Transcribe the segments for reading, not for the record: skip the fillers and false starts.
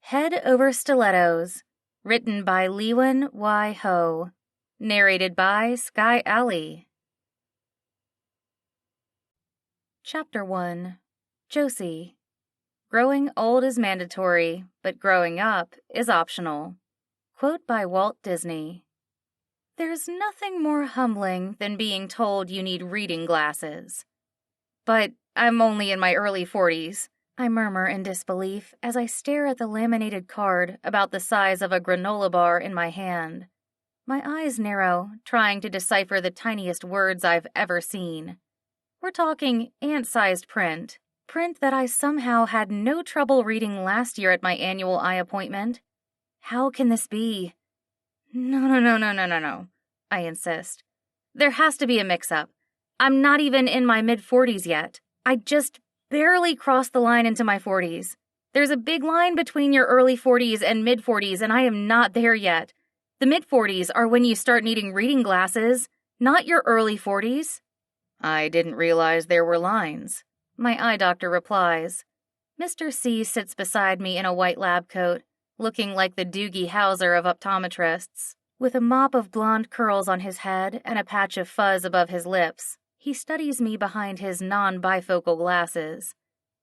Head Over Stilettos, written by Liwen Y. Ho, narrated by Skye. Chapter 1. Josie. Growing old is mandatory, but growing up is optional. Quote by Walt Disney. There's nothing more humbling than being told you need reading glasses. But I'm only in my early 40s, I murmur in disbelief as I stare at the laminated card about the size of a granola bar in my hand. My eyes narrow, trying to decipher the tiniest words I've ever seen. We're talking ant-sized print that I somehow had no trouble reading last year at my annual eye appointment. How can this be? No, I insist. There has to be a mix-up. I'm not even in my mid-40s yet. I just barely crossed the line into my 40s. There's a big line between your early 40s and mid-40s, and I am not there yet. The mid-40s are when you start needing reading glasses, not your early 40s. I didn't realize there were lines, my eye doctor replies. Mr. C sits beside me in a white lab coat, looking like the Doogie Howser of optometrists. With a mop of blonde curls on his head and a patch of fuzz above his lips, he studies me behind his non-bifocal glasses.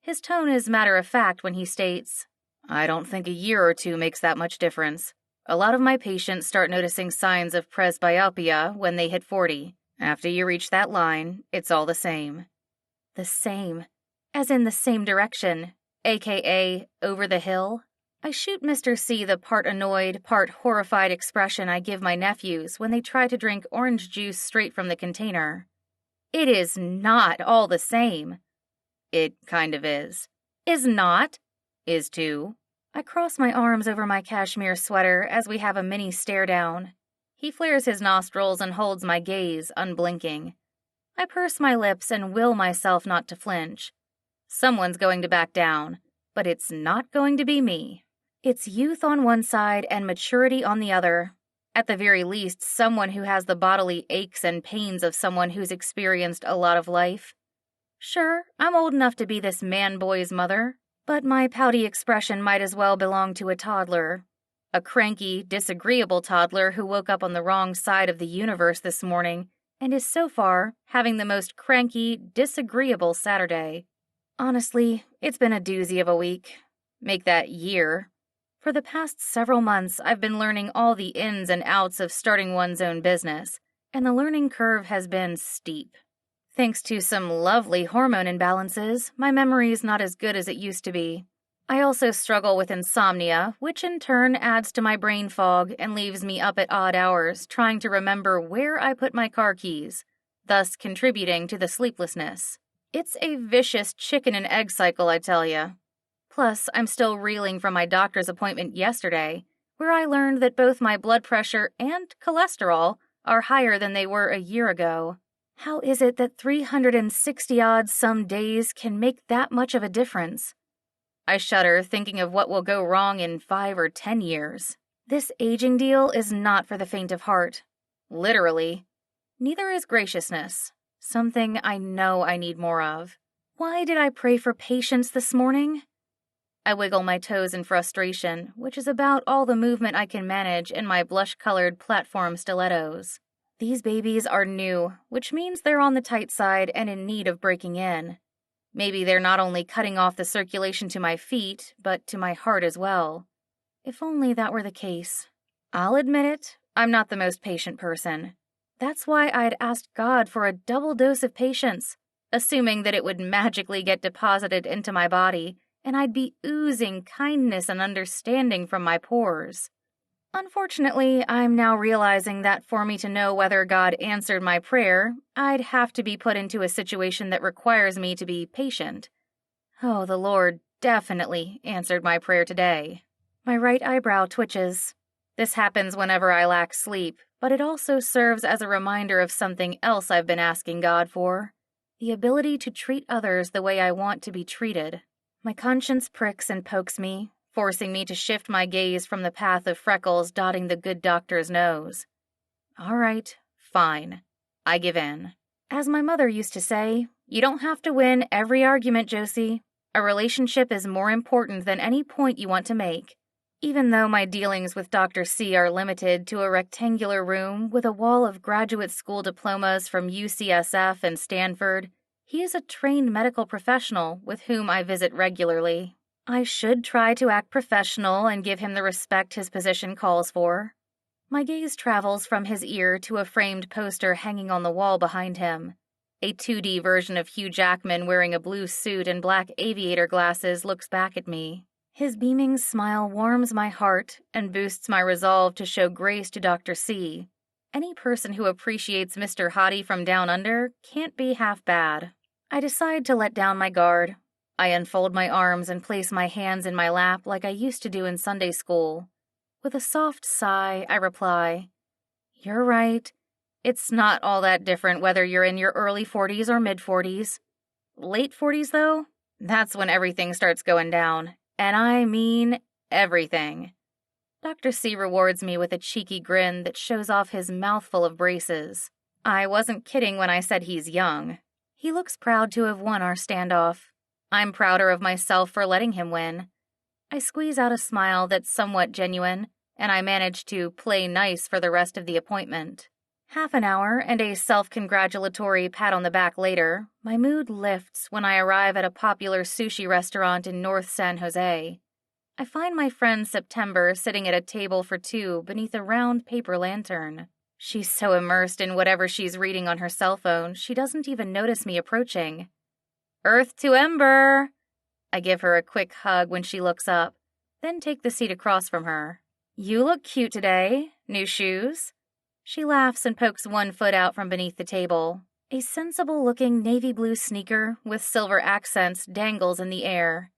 His tone is matter-of-fact when he states, I don't think a year or two makes that much difference. A lot of my patients start noticing signs of presbyopia when they hit 40. After you reach that line, it's all the same. The same. As in the same direction, aka over the hill? I shoot Mr. C the part annoyed, part horrified expression I give my nephews when they try to drink orange juice straight from the container. It is not all the same. It kind of is. Is not. Is too. I cross my arms over my cashmere sweater as we have a mini stare-down. He flares his nostrils and holds my gaze, unblinking. I purse my lips and will myself not to flinch. Someone's going to back down, but it's not going to be me. It's youth on one side and maturity on the other. At the very least, someone who has the bodily aches and pains of someone who's experienced a lot of life. Sure, I'm old enough to be this man-boy's mother, but my pouty expression might as well belong to a toddler. A cranky, disagreeable toddler who woke up on the wrong side of the universe this morning and is so far having the most cranky, disagreeable Saturday. Honestly, it's been a doozy of a week. Make that year. For the past several months, I've been learning all the ins and outs of starting one's own business, and the learning curve has been steep. Thanks to some lovely hormone imbalances, my memory's not as good as it used to be. I also struggle with insomnia, which in turn adds to my brain fog and leaves me up at odd hours trying to remember where I put my car keys, thus contributing to the sleeplessness. It's a vicious chicken and egg cycle, I tell ya. Plus, I'm still reeling from my doctor's appointment yesterday, where I learned that both my blood pressure and cholesterol are higher than they were a year ago. How is it that 360-odd some days can make that much of a difference? I shudder thinking of what will go wrong in 5 or 10 years. This aging deal is not for the faint of heart. Literally. Neither is graciousness, something I know I need more of. Why did I pray for patience this morning? I wiggle my toes in frustration, which is about all the movement I can manage in my blush-colored platform stilettos. These babies are new, which means they're on the tight side and in need of breaking in. Maybe they're not only cutting off the circulation to my feet, but to my heart as well. If only that were the case. I'll admit it, I'm not the most patient person. That's why I'd asked God for a double dose of patience, assuming that it would magically get deposited into my body, and I'd be oozing kindness and understanding from my pores. Unfortunately, I'm now realizing that for me to know whether God answered my prayer, I'd have to be put into a situation that requires me to be patient. Oh, the Lord definitely answered my prayer today. My right eyebrow twitches. This happens whenever I lack sleep, but it also serves as a reminder of something else I've been asking God for: the ability to treat others the way I want to be treated. My conscience pricks and pokes me, forcing me to shift my gaze from the path of freckles dotting the good doctor's nose. All right, fine. I give in. As my mother used to say, you don't have to win every argument, Josie. A relationship is more important than any point you want to make. Even though my dealings with Dr. C are limited to a rectangular room with a wall of graduate school diplomas from UCSF and Stanford, he is a trained medical professional with whom I visit regularly. I should try to act professional and give him the respect his position calls for. My gaze travels from his ear to a framed poster hanging on the wall behind him. A 2D version of Hugh Jackman wearing a blue suit and black aviator glasses looks back at me. His beaming smile warms my heart and boosts my resolve to show grace to Dr. C. Any person who appreciates Mr. Hottie from Down Under can't be half bad. I decide to let down my guard. I unfold my arms and place my hands in my lap like I used to do in Sunday school. With a soft sigh, I reply, "You're right. It's not all that different whether you're in your early 40s or mid-40s. Late 40s, though? That's when everything starts going down. And I mean everything." Dr. C rewards me with a cheeky grin that shows off his mouthful of braces. I wasn't kidding when I said he's young. He looks proud to have won our standoff. I'm prouder of myself for letting him win. I squeeze out a smile that's somewhat genuine, and I manage to play nice for the rest of the appointment. Half an hour and a self-congratulatory pat on the back later, my mood lifts when I arrive at a popular sushi restaurant in North San Jose. I find my friend September sitting at a table for two beneath a round paper lantern. She's so immersed in whatever she's reading on her cell phone, she doesn't even notice me approaching. "Earth to Ember!" I give her a quick hug when she looks up, then take the seat across from her. "You look cute today. New shoes?" She laughs and pokes one foot out from beneath the table. A sensible-looking navy blue sneaker with silver accents dangles in the air.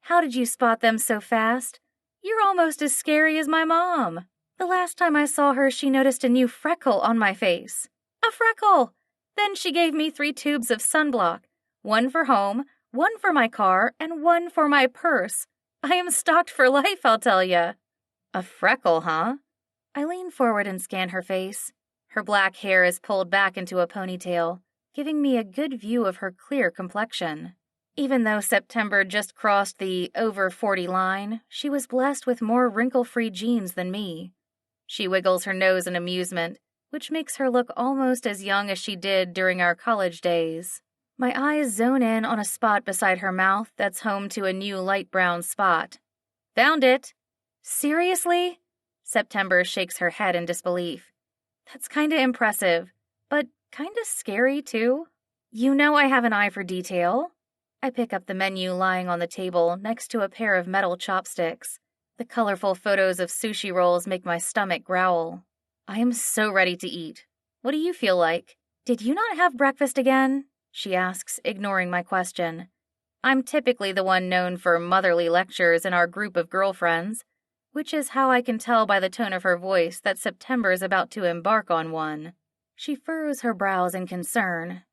"How did you spot them so fast? You're almost as scary as my mom. The last time I saw her, she noticed a new freckle on my face. A freckle! Then she gave me 3 tubes of sunblock. One for home, one for my car, and one for my purse. I am stocked for life, I'll tell ya." "A freckle, huh?" I lean forward and scan her face. Her black hair is pulled back into a ponytail, giving me a good view of her clear complexion. Even though September just crossed the over 40 line, she was blessed with more wrinkle-free genes than me. She wiggles her nose in amusement, which makes her look almost as young as she did during our college days. My eyes zone in on a spot beside her mouth that's home to a new light brown spot. "Found it." "Seriously?" September shakes her head in disbelief. "That's kinda impressive, but kinda scary, too. You know I have an eye for detail." I pick up the menu lying on the table next to a pair of metal chopsticks. The colorful photos of sushi rolls make my stomach growl. I am so ready to eat. What do you feel like? "Did you not have breakfast again?" she asks, ignoring my question. I'm typically the one known for motherly lectures in our group of girlfriends, which is how I can tell by the tone of her voice that September is about to embark on one. She furrows her brows in concern.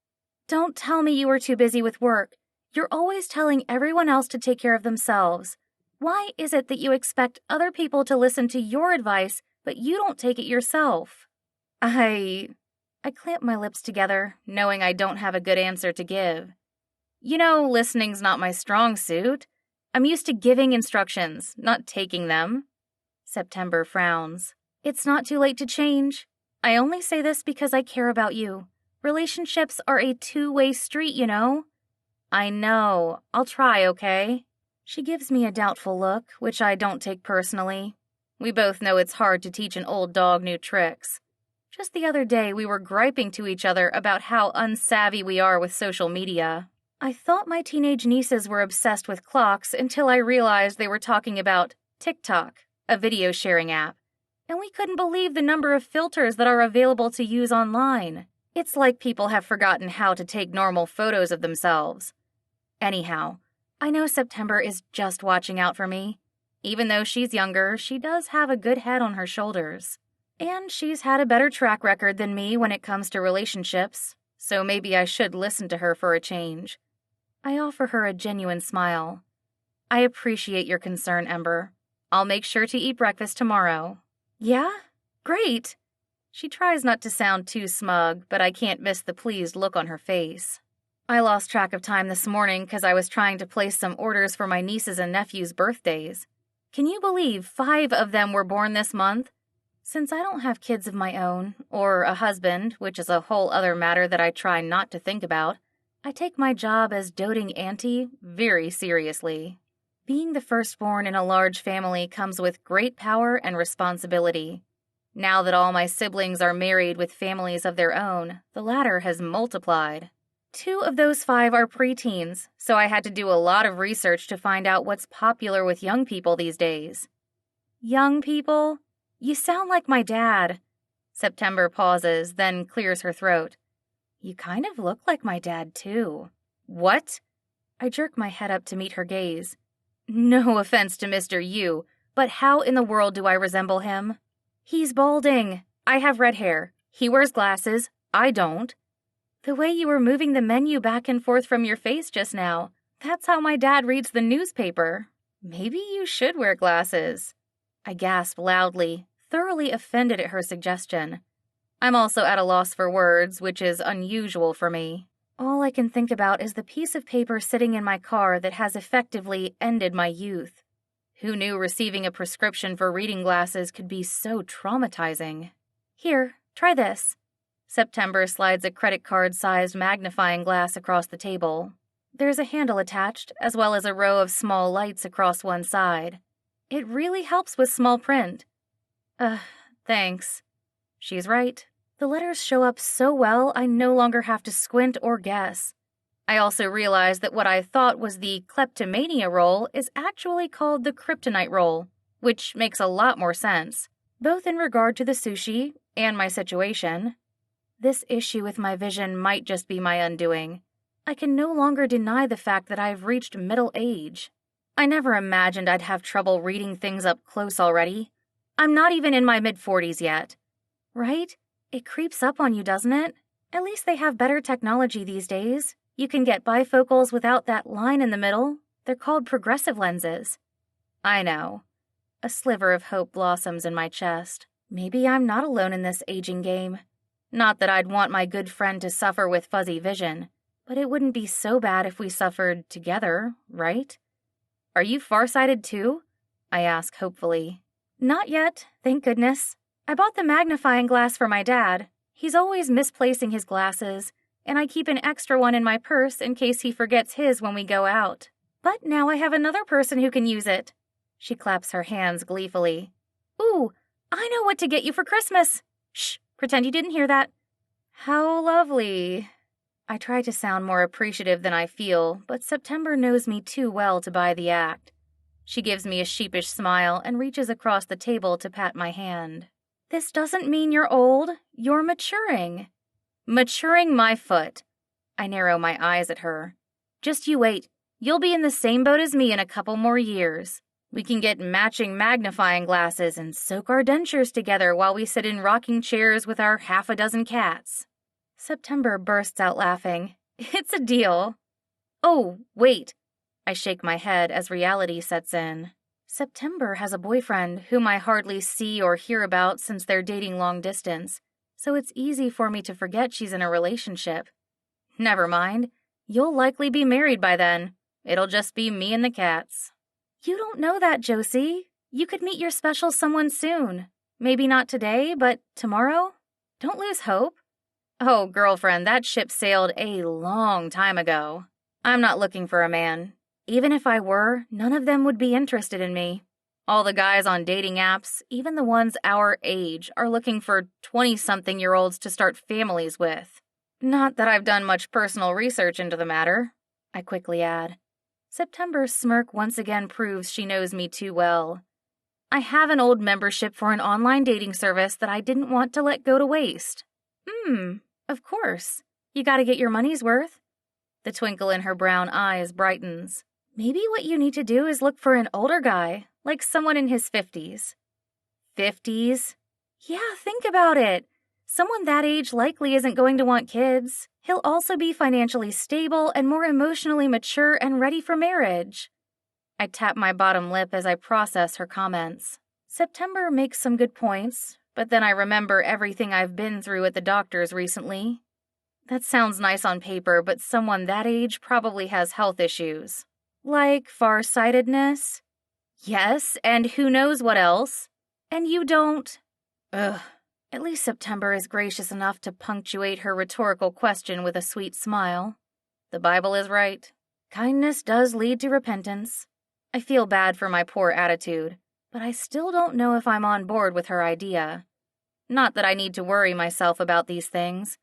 "Don't tell me you were too busy with work. You're always telling everyone else to take care of themselves. Why is it that you expect other people to listen to your advice, but you don't take it yourself?" I clamp my lips together, knowing I don't have a good answer to give. You know, listening's not my strong suit. I'm used to giving instructions, not taking them. September frowns. "It's not too late to change. I only say this because I care about you. Relationships are a two-way street, you know." "I know. I'll try, okay?" She gives me a doubtful look, which I don't take personally. We both know it's hard to teach an old dog new tricks. Just the other day, we were griping to each other about how unsavvy we are with social media. I thought my teenage nieces were obsessed with clocks until I realized they were talking about TikTok, a video sharing app. And we couldn't believe the number of filters that are available to use online. It's like people have forgotten how to take normal photos of themselves. Anyhow, I know September is just watching out for me. Even though she's younger, she does have a good head on her shoulders. And she's had a better track record than me when it comes to relationships, so maybe I should listen to her for a change. I offer her a genuine smile. "I appreciate your concern, Ember. I'll make sure to eat breakfast tomorrow." "Yeah? Great!" She tries not to sound too smug, but I can't miss the pleased look on her face. "I lost track of time this morning because I was trying to place some orders for my nieces and nephews' birthdays. Can you believe 5 of them were born this month? Since I don't have kids of my own, or a husband, which is a whole other matter that I try not to think about, I take my job as doting auntie very seriously. Being the firstborn in a large family comes with great power and responsibility. Now that all my siblings are married with families of their own, the latter has multiplied. 2 of those 5 are preteens, so I had to do a lot of research to find out what's popular with young people these days. Young people? You sound like my dad. September pauses, then clears her throat. You kind of look like my dad, too. What? I jerk my head up to meet her gaze. No offense to Mr. Yu, but how in the world do I resemble him? He's balding. I have red hair. He wears glasses. I don't. The way you were moving the menu back and forth from your face just now, that's how my dad reads the newspaper. Maybe you should wear glasses. I gasp loudly, thoroughly offended at her suggestion. I'm also at a loss for words, which is unusual for me. All I can think about is the piece of paper sitting in my car that has effectively ended my youth. Who knew receiving a prescription for reading glasses could be so traumatizing? Here, try this. September slides a credit card-sized magnifying glass across the table. There's a handle attached, as well as a row of small lights across one side. It really helps with small print. Thanks. She's right. The letters show up so well I no longer have to squint or guess. I also realized that what I thought was the kleptomania roll is actually called the kryptonite roll, which makes a lot more sense, both in regard to the sushi and my situation. This issue with my vision might just be my undoing. I can no longer deny the fact that I've reached middle age. I never imagined I'd have trouble reading things up close already. I'm not even in my mid-40s yet. Right? It creeps up on you, doesn't it? At least they have better technology these days. You can get bifocals without that line in the middle. They're called progressive lenses. I know. A sliver of hope blossoms in my chest. Maybe I'm not alone in this aging game. Not that I'd want my good friend to suffer with fuzzy vision, but it wouldn't be so bad if we suffered together, right? Are you farsighted too? I ask hopefully. Not yet, thank goodness. I bought the magnifying glass for my dad. He's always misplacing his glasses, and I keep an extra one in my purse in case he forgets his when we go out. But now I have another person who can use it. She claps her hands gleefully. Ooh, I know what to get you for Christmas. Shh, pretend you didn't hear that. How lovely. I try to sound more appreciative than I feel, but September knows me too well to buy the act. She gives me a sheepish smile and reaches across the table to pat my hand. This doesn't mean you're old. You're maturing. Maturing my foot. I narrow my eyes at her. Just you wait. You'll be in the same boat as me in a couple more years. We can get matching magnifying glasses and soak our dentures together while we sit in rocking chairs with our half a dozen cats. September bursts out laughing. It's a deal. Oh, wait. I shake my head as reality sets in. September has a boyfriend whom I hardly see or hear about since they're dating long distance, so it's easy for me to forget she's in a relationship. Never mind. You'll likely be married by then. It'll just be me and the cats. You don't know that, Josie. You could meet your special someone soon. Maybe not today, but tomorrow? Don't lose hope. Oh, girlfriend, that ship sailed a long time ago. I'm not looking for a man. Even if I were, none of them would be interested in me. All the guys on dating apps, even the ones our age, are looking for 20-something-year-olds to start families with. Not that I've done much personal research into the matter, I quickly add. September's smirk once again proves she knows me too well. I have an old membership for an online dating service that I didn't want to let go to waste. Of course. You gotta get your money's worth. The twinkle in her brown eyes brightens. Maybe what you need to do is look for an older guy, like someone in his 50s. 50s? Yeah, think about it. Someone that age likely isn't going to want kids. He'll also be financially stable and more emotionally mature and ready for marriage. I tap my bottom lip as I process her comments. September makes some good points, but then I remember everything I've been through at the doctor's recently. That sounds nice on paper, but someone that age probably has health issues. Like farsightedness? Yes, and who knows what else? And you don't... Ugh. At least September is gracious enough to punctuate her rhetorical question with a sweet smile. The Bible is right. Kindness does lead to repentance. I feel bad for my poor attitude, but I still don't know if I'm on board with her idea. Not that I need to worry myself about these things.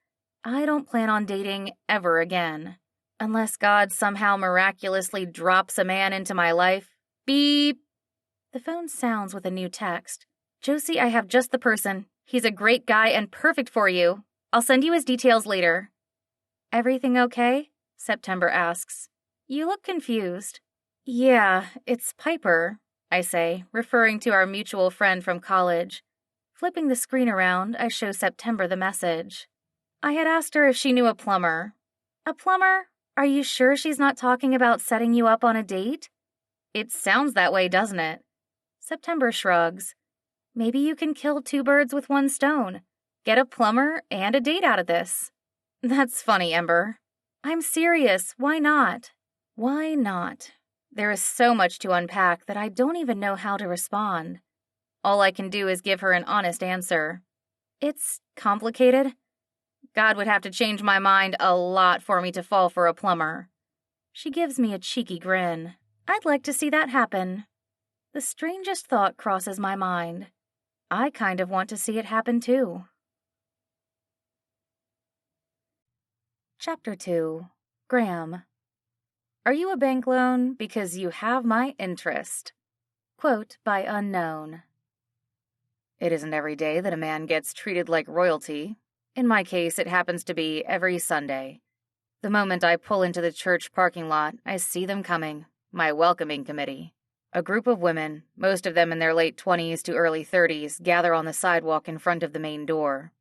I don't plan on dating ever again. Unless God somehow miraculously drops a man into my life. Beep! The phone sounds with a new text. Josie, I have just the person. He's a great guy and perfect for you. I'll send you his details later. Everything okay? September asks. You look confused. Yeah, it's Piper, I say, referring to our mutual friend from college. Flipping the screen around, I show September the message. I had asked her if she knew a plumber. A plumber? Are you sure she's not talking about setting you up on a date? It sounds that way, doesn't it? September shrugs. Maybe you can kill two birds with one stone. Get a plumber and a date out of this. That's funny, Ember. I'm serious. Why not? Why not? There is so much to unpack that I don't even know how to respond. All I can do is give her an honest answer. It's complicated. God would have to change my mind a lot for me to fall for a plumber. She gives me a cheeky grin. I'd like to see that happen. The strangest thought crosses my mind. I kind of want to see it happen too. Chapter 2. Graham. Are you a bank loan? Because you have my interest. Quote by Unknown. It isn't every day that a man gets treated like royalty. In my case, it happens to be every Sunday. The moment I pull into the church parking lot, I see them coming, my welcoming committee. A group of women, most of them in their late 20s to early 30s, gather on the sidewalk in front of the main door.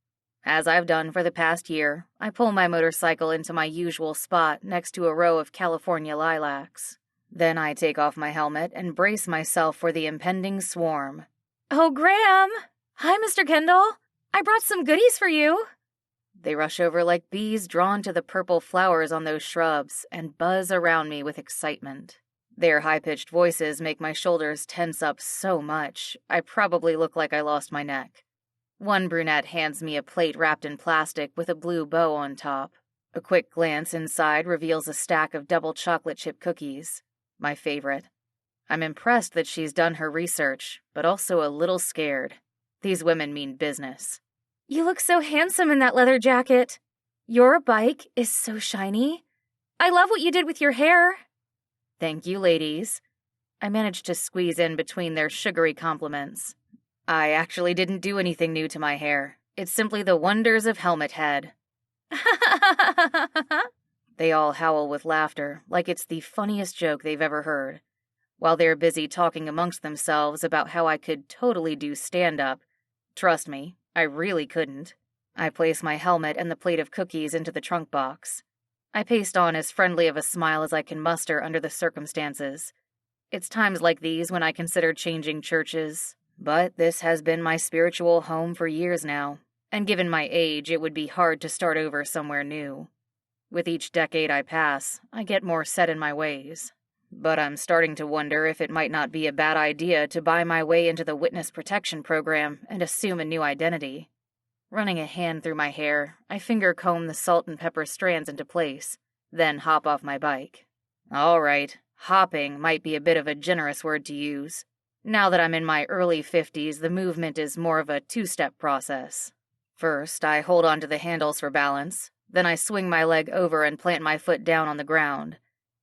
As I've done for the past year, I pull my motorcycle into my usual spot next to a row of California lilacs. Then I take off my helmet and brace myself for the impending swarm. Oh, Graham! Hi, Mr. Kendall! I brought some goodies for you! They rush over like bees drawn to the purple flowers on those shrubs and buzz around me with excitement. Their high-pitched voices make my shoulders tense up so much, I probably look like I lost my neck. One brunette hands me a plate wrapped in plastic with a blue bow on top. A quick glance inside reveals a stack of double chocolate chip cookies, my favorite. I'm impressed that she's done her research, but also a little scared. These women mean business. You look so handsome in that leather jacket. Your bike is so shiny. I love what you did with your hair. Thank you, ladies. I managed to squeeze in between their sugary compliments. I actually didn't do anything new to my hair. It's simply the wonders of Helmet Head. They all howl with laughter, like it's the funniest joke they've ever heard. While they're busy talking amongst themselves about how I could totally do stand-up. Trust me, I really couldn't. I place my helmet and the plate of cookies into the trunk box. I paste on as friendly of a smile as I can muster under the circumstances. It's times like these when I consider changing churches, but this has been my spiritual home for years now, and given my age, it would be hard to start over somewhere new. With each decade I pass, I get more set in my ways. But I'm starting to wonder if it might not be a bad idea to buy my way into the witness protection program and assume a new identity. Running a hand through my hair, I finger comb the salt and pepper strands into place, then hop off my bike. All right, hopping might be a bit of a generous word to use. Now that I'm in my early 50s, the movement is more of a two-step process. First, I hold onto the handles for balance, then I swing my leg over and plant my foot down on the ground.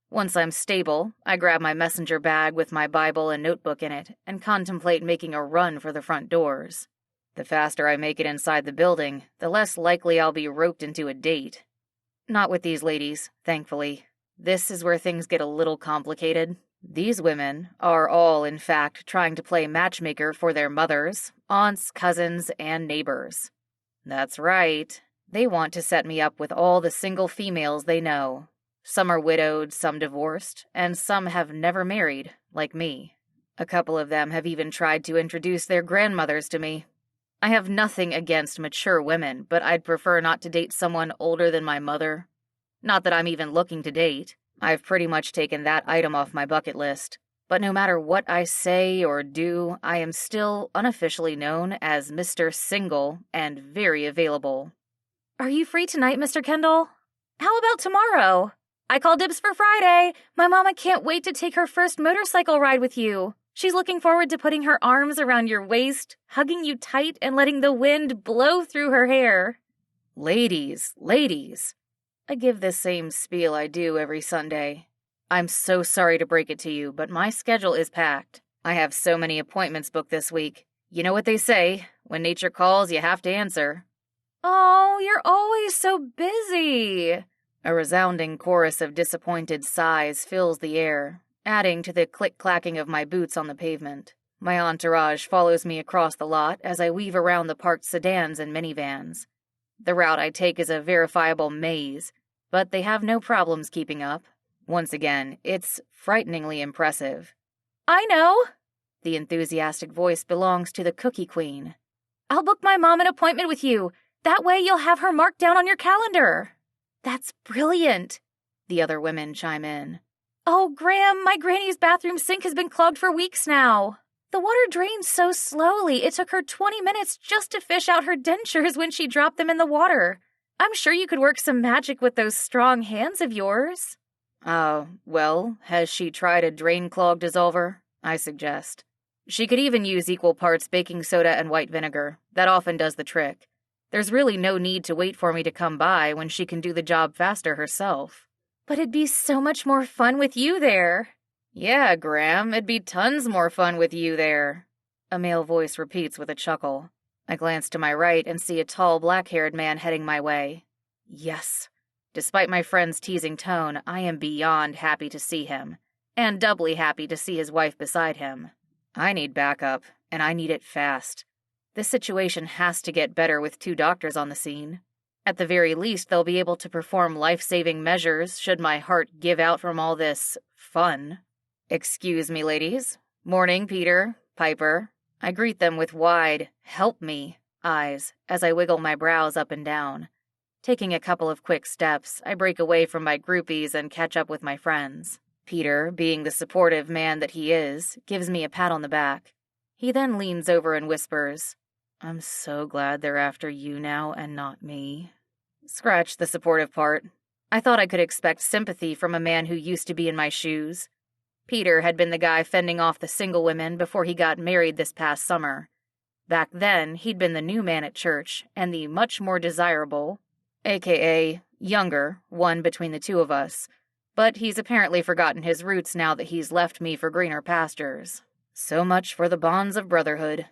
Once I'm stable, I grab my messenger bag with my Bible and notebook in it and contemplate making a run for the front doors. The faster I make it inside the building, the less likely I'll be roped into a date. Not with these ladies, thankfully. This is where things get a little complicated. These women are all, in fact, trying to play matchmaker for their mothers, aunts, cousins, and neighbors. That's right. They want to set me up with all the single females they know. Some are widowed, some divorced, and some have never married, like me. A couple of them have even tried to introduce their grandmothers to me. I have nothing against mature women, but I'd prefer not to date someone older than my mother. Not that I'm even looking to date. I've pretty much taken that item off my bucket list. But no matter what I say or do, I am still unofficially known as Mr. Single and very available. Are you free tonight, Mr. Kendall? How about tomorrow? I call dibs for Friday. My mama can't wait to take her first motorcycle ride with you. She's looking forward to putting her arms around your waist, hugging you tight, and letting the wind blow through her hair. Ladies. I give this same spiel I do every Sunday. I'm so sorry to break it to you, but my schedule is packed. I have so many appointments booked this week. You know what they say, when nature calls, you have to answer. Oh, you're always so busy. A resounding chorus of disappointed sighs fills the air, adding to the click-clacking of my boots on the pavement. My entourage follows me across the lot as I weave around the parked sedans and minivans. The route I take is a verifiable maze, but they have no problems keeping up. Once again, it's frighteningly impressive. I know! The enthusiastic voice belongs to the Cookie Queen. I'll book my mom an appointment with you. That way you'll have her marked down on your calendar. That's brilliant, the other women chime in. Oh, Graham, my granny's bathroom sink has been clogged for weeks now. The water drains so slowly, it took her 20 minutes just to fish out her dentures when she dropped them in the water. I'm sure you could work some magic with those strong hands of yours. Well, has she tried a drain clog dissolver? I suggest. She could even use equal parts baking soda and white vinegar. That often does the trick. There's really no need to wait for me to come by when she can do the job faster herself. But it'd be so much more fun with you there. Yeah, Graham, it'd be tons more fun with you there. A male voice repeats with a chuckle. I glance to my right and see a tall, black-haired man heading my way. Yes. Despite my friend's teasing tone, I am beyond happy to see him, and doubly happy to see his wife beside him. I need backup, and I need it fast. This situation has to get better with 2 doctors on the scene. At the very least, they'll be able to perform life-saving measures should my heart give out from all this fun. Excuse me, ladies. Morning, Peter, Piper. I greet them with wide, help me, eyes as I wiggle my brows up and down. Taking a couple of quick steps, I break away from my groupies and catch up with my friends. Peter, being the supportive man that he is, gives me a pat on the back. He then leans over and whispers, I'm so glad they're after you now and not me. Scratch the supportive part. I thought I could expect sympathy from a man who used to be in my shoes. Peter had been the guy fending off the single women before he got married this past summer. Back then, he'd been the new man at church and the much more desirable, aka younger, one between the 2 of us. But he's apparently forgotten his roots now that he's left me for greener pastures. So much for the bonds of brotherhood.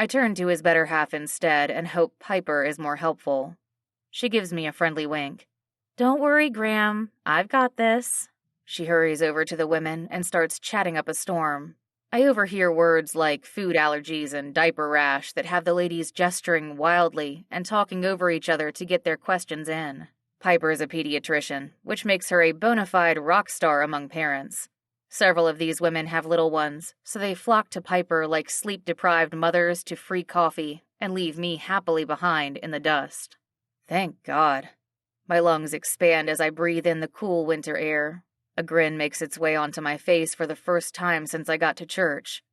I turn to his better half instead and hope Piper is more helpful. She gives me a friendly wink. Don't worry, Graham. I've got this. She hurries over to the women and starts chatting up a storm. I overhear words like food allergies and diaper rash that have the ladies gesturing wildly and talking over each other to get their questions in. Piper is a pediatrician, which makes her a bona fide rock star among parents. Several of these women have little ones, so they flock to Piper like sleep-deprived mothers to free coffee and leave me happily behind in the dust. Thank God. My lungs expand as I breathe in the cool winter air. A grin makes its way onto my face for the first time since I got to church.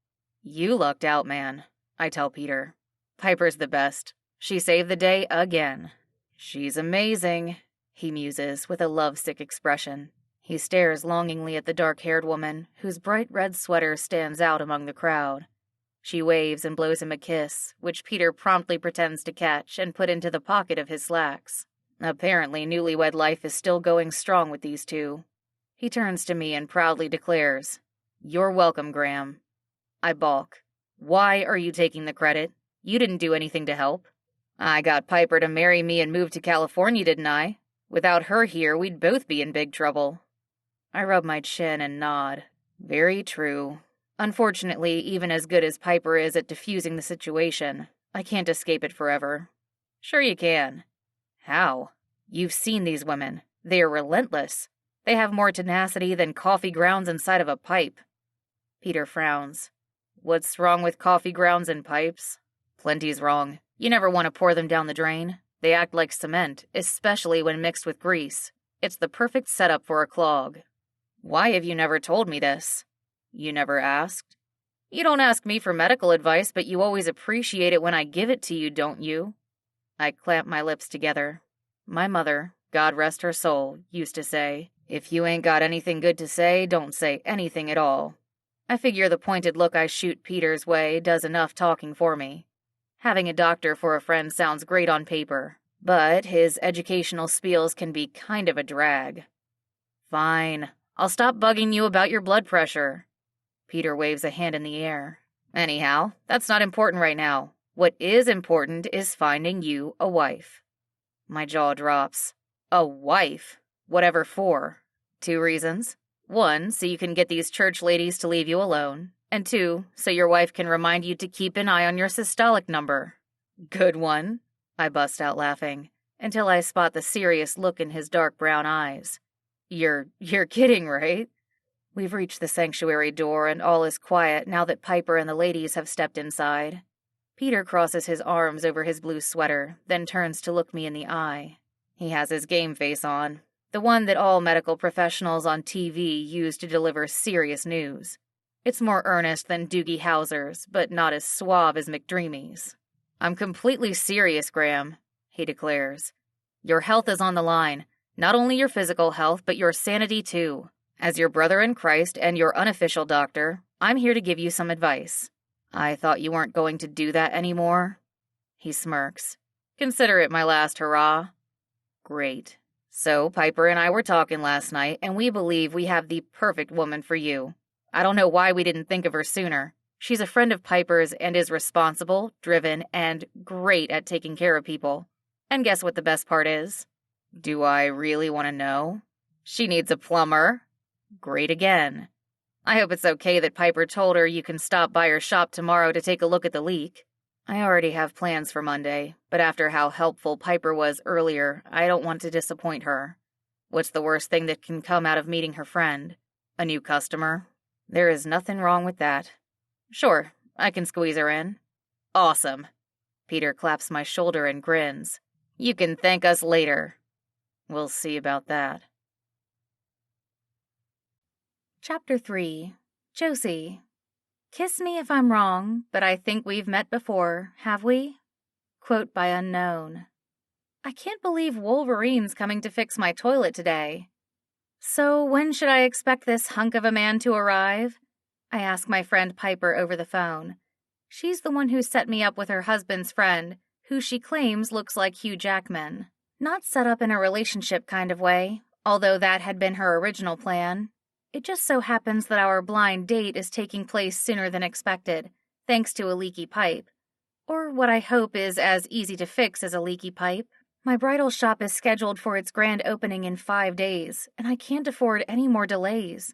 You lucked out, man, I tell Peter. Piper's the best. She saved the day again. She's amazing, he muses with a lovesick expression. He stares longingly at the dark-haired woman, whose bright red sweater stands out among the crowd. She waves and blows him a kiss, which Peter promptly pretends to catch and put into the pocket of his slacks. Apparently, newlywed life is still going strong with these 2. He turns to me and proudly declares, You're welcome, Graham. I balk. Why are you taking the credit? You didn't do anything to help. I got Piper to marry me and move to California, didn't I? Without her here, we'd both be in big trouble. I rub my chin and nod. Very true. Unfortunately, even as good as Piper is at diffusing the situation, I can't escape it forever. Sure you can. How? You've seen these women. They are relentless. They have more tenacity than coffee grounds inside of a pipe. Peter frowns. What's wrong with coffee grounds and pipes? Plenty's wrong. You never want to pour them down the drain. They act like cement, especially when mixed with grease. It's the perfect setup for a clog. Why have you never told me this? You never asked? You don't ask me for medical advice, but you always appreciate it when I give it to you, don't you? I clamped my lips together. My mother, God rest her soul, used to say, if you ain't got anything good to say, don't say anything at all. I figure the pointed look I shoot Peter's way does enough talking for me. Having a doctor for a friend sounds great on paper, but his educational spiels can be kind of a drag. Fine, I'll stop bugging you about your blood pressure. Peter waves a hand in the air. Anyhow, that's not important right now. What is important is finding you a wife. My jaw drops. A wife? Whatever for? 2 reasons. 1, so you can get these church ladies to leave you alone. And 2, so your wife can remind you to keep an eye on your systolic number. Good one, I bust out laughing, until I spot the serious look in his dark brown eyes. You're kidding, right? We've reached the sanctuary door, and all is quiet now that Piper and the ladies have stepped inside. Peter crosses his arms over his blue sweater, then turns to look me in the eye. He has his game face on, the one that all medical professionals on TV use to deliver serious news. It's more earnest than Doogie Howser's, but not as suave as McDreamy's. I'm completely serious, Graham, he declares. Your health is on the line. Not only your physical health, but your sanity too. As your brother in Christ and your unofficial doctor, I'm here to give you some advice. I thought you weren't going to do that anymore. He smirks. Consider it my last hurrah. Great. So Piper and I were talking last night, and we believe we have the perfect woman for you. I don't know why we didn't think of her sooner. She's a friend of Piper's and is responsible, driven, and great at taking care of people. And guess what the best part is? Do I really want to know? She needs a plumber. Great again. I hope it's okay that Piper told her you can stop by her shop tomorrow to take a look at the leak. I already have plans for Monday, but after how helpful Piper was earlier, I don't want to disappoint her. What's the worst thing that can come out of meeting her friend? A new customer? There is nothing wrong with that. Sure, I can squeeze her in. Awesome. Peter claps my shoulder and grins. You can thank us later. We'll see about that. Chapter 3. Josie. Kiss me if I'm wrong, but I think we've met before, have we? Quote by unknown. I can't believe Wolverine's coming to fix my toilet today. So when should I expect this hunk of a man to arrive? I ask my friend Piper over the phone. She's the one who set me up with her husband's friend, who she claims looks like Hugh Jackman. Not set up in a relationship kind of way, although that had been her original plan. It just so happens that our blind date is taking place sooner than expected, thanks to a leaky pipe. Or what I hope is as easy to fix as a leaky pipe. My bridal shop is scheduled for its grand opening in 5 days, and I can't afford any more delays.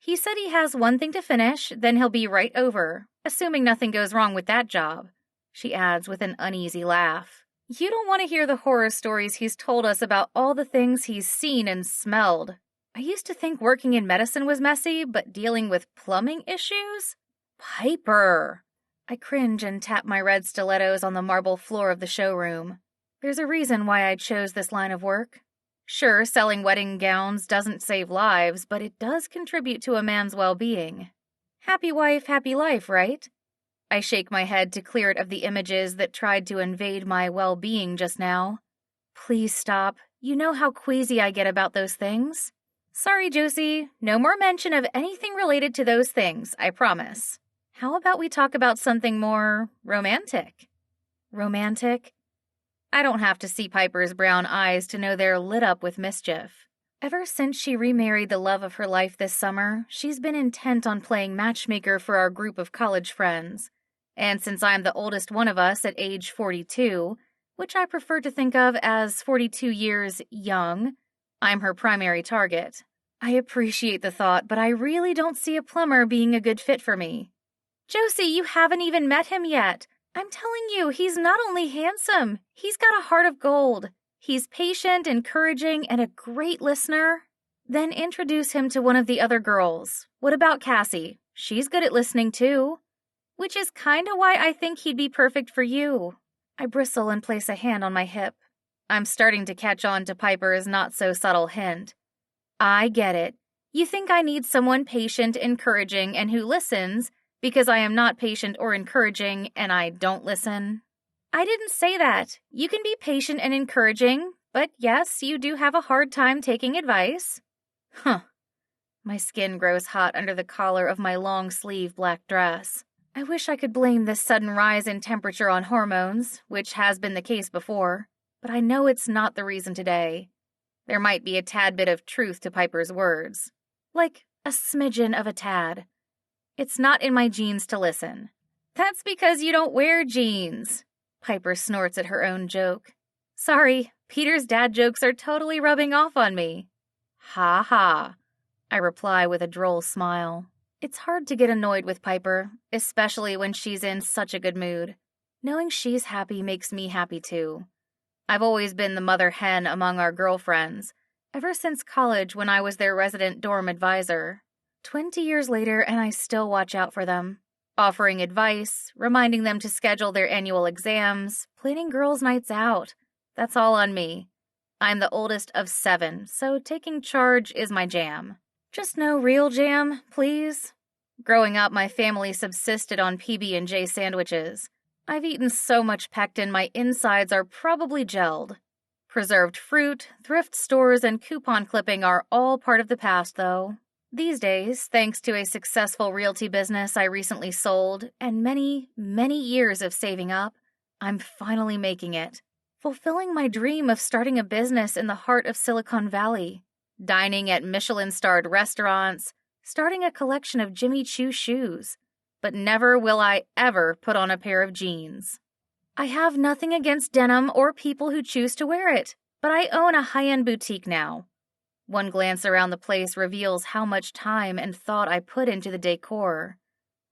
He said he has one thing to finish, then he'll be right over, assuming nothing goes wrong with that job, she adds with an uneasy laugh. You don't want to hear the horror stories he's told us about all the things he's seen and smelled. I used to think working in medicine was messy, but dealing with plumbing issues? Piper! I cringe and tap my red stilettos on the marble floor of the showroom. There's a reason why I chose this line of work. Sure, selling wedding gowns doesn't save lives, but it does contribute to a man's well-being. Happy wife, happy life, right? I shake my head to clear it of the images that tried to invade my well-being just now. Please stop. You know how queasy I get about those things. Sorry, Josie. No more mention of anything related to those things, I promise. How about we talk about something more romantic? Romantic? I don't have to see Piper's brown eyes to know they're lit up with mischief. Ever since she remarried the love of her life this summer, she's been intent on playing matchmaker for our group of college friends. And since I'm the oldest one of us at age 42, which I prefer to think of as 42 years young, I'm her primary target. I appreciate the thought, but I really don't see a plumber being a good fit for me. Josie, you haven't even met him yet. I'm telling you, he's not only handsome, he's got a heart of gold. He's patient, encouraging, and a great listener. Then introduce him to one of the other girls. What about Cassie? She's good at listening too. Which is kinda why I think he'd be perfect for you. I bristle and place a hand on my hip. I'm starting to catch on to Piper's not-so-subtle hint. I get it. You think I need someone patient, encouraging, and who listens because I am not patient or encouraging and I don't listen? I didn't say that. You can be patient and encouraging, but yes, you do have a hard time taking advice. Huh. My skin grows hot under the collar of my long-sleeve black dress. I wish I could blame this sudden rise in temperature on hormones, which has been the case before, but I know it's not the reason today. There might be a tad bit of truth to Piper's words. Like a smidgen of a tad. It's not in my genes to listen. That's because you don't wear jeans. Piper snorts at her own joke. Sorry, Peter's dad jokes are totally rubbing off on me. Ha ha, I reply with a droll smile. It's hard to get annoyed with Piper, especially when she's in such a good mood. Knowing she's happy makes me happy too. I've always been the mother hen among our girlfriends, ever since college when I was their resident dorm advisor. 20 years later and I still watch out for them. Offering advice, reminding them to schedule their annual exams, planning girls' nights out. That's all on me. I'm the oldest of 7, so taking charge is my jam. Just no real jam, please. Growing up, my family subsisted on PB&J sandwiches. I've eaten so much pectin my insides are probably gelled. Preserved fruit, thrift stores, and coupon clipping are all part of the past, though. These days, thanks to a successful realty business I recently sold and many, many years of saving up, I'm finally making it. Fulfilling my dream of starting a business in the heart of Silicon Valley. Dining at Michelin-starred restaurants, starting a collection of Jimmy Choo shoes. But never will I ever put on a pair of jeans. I have nothing against denim or people who choose to wear it, but I own a high-end boutique now. One glance around the place reveals how much time and thought I put into the decor.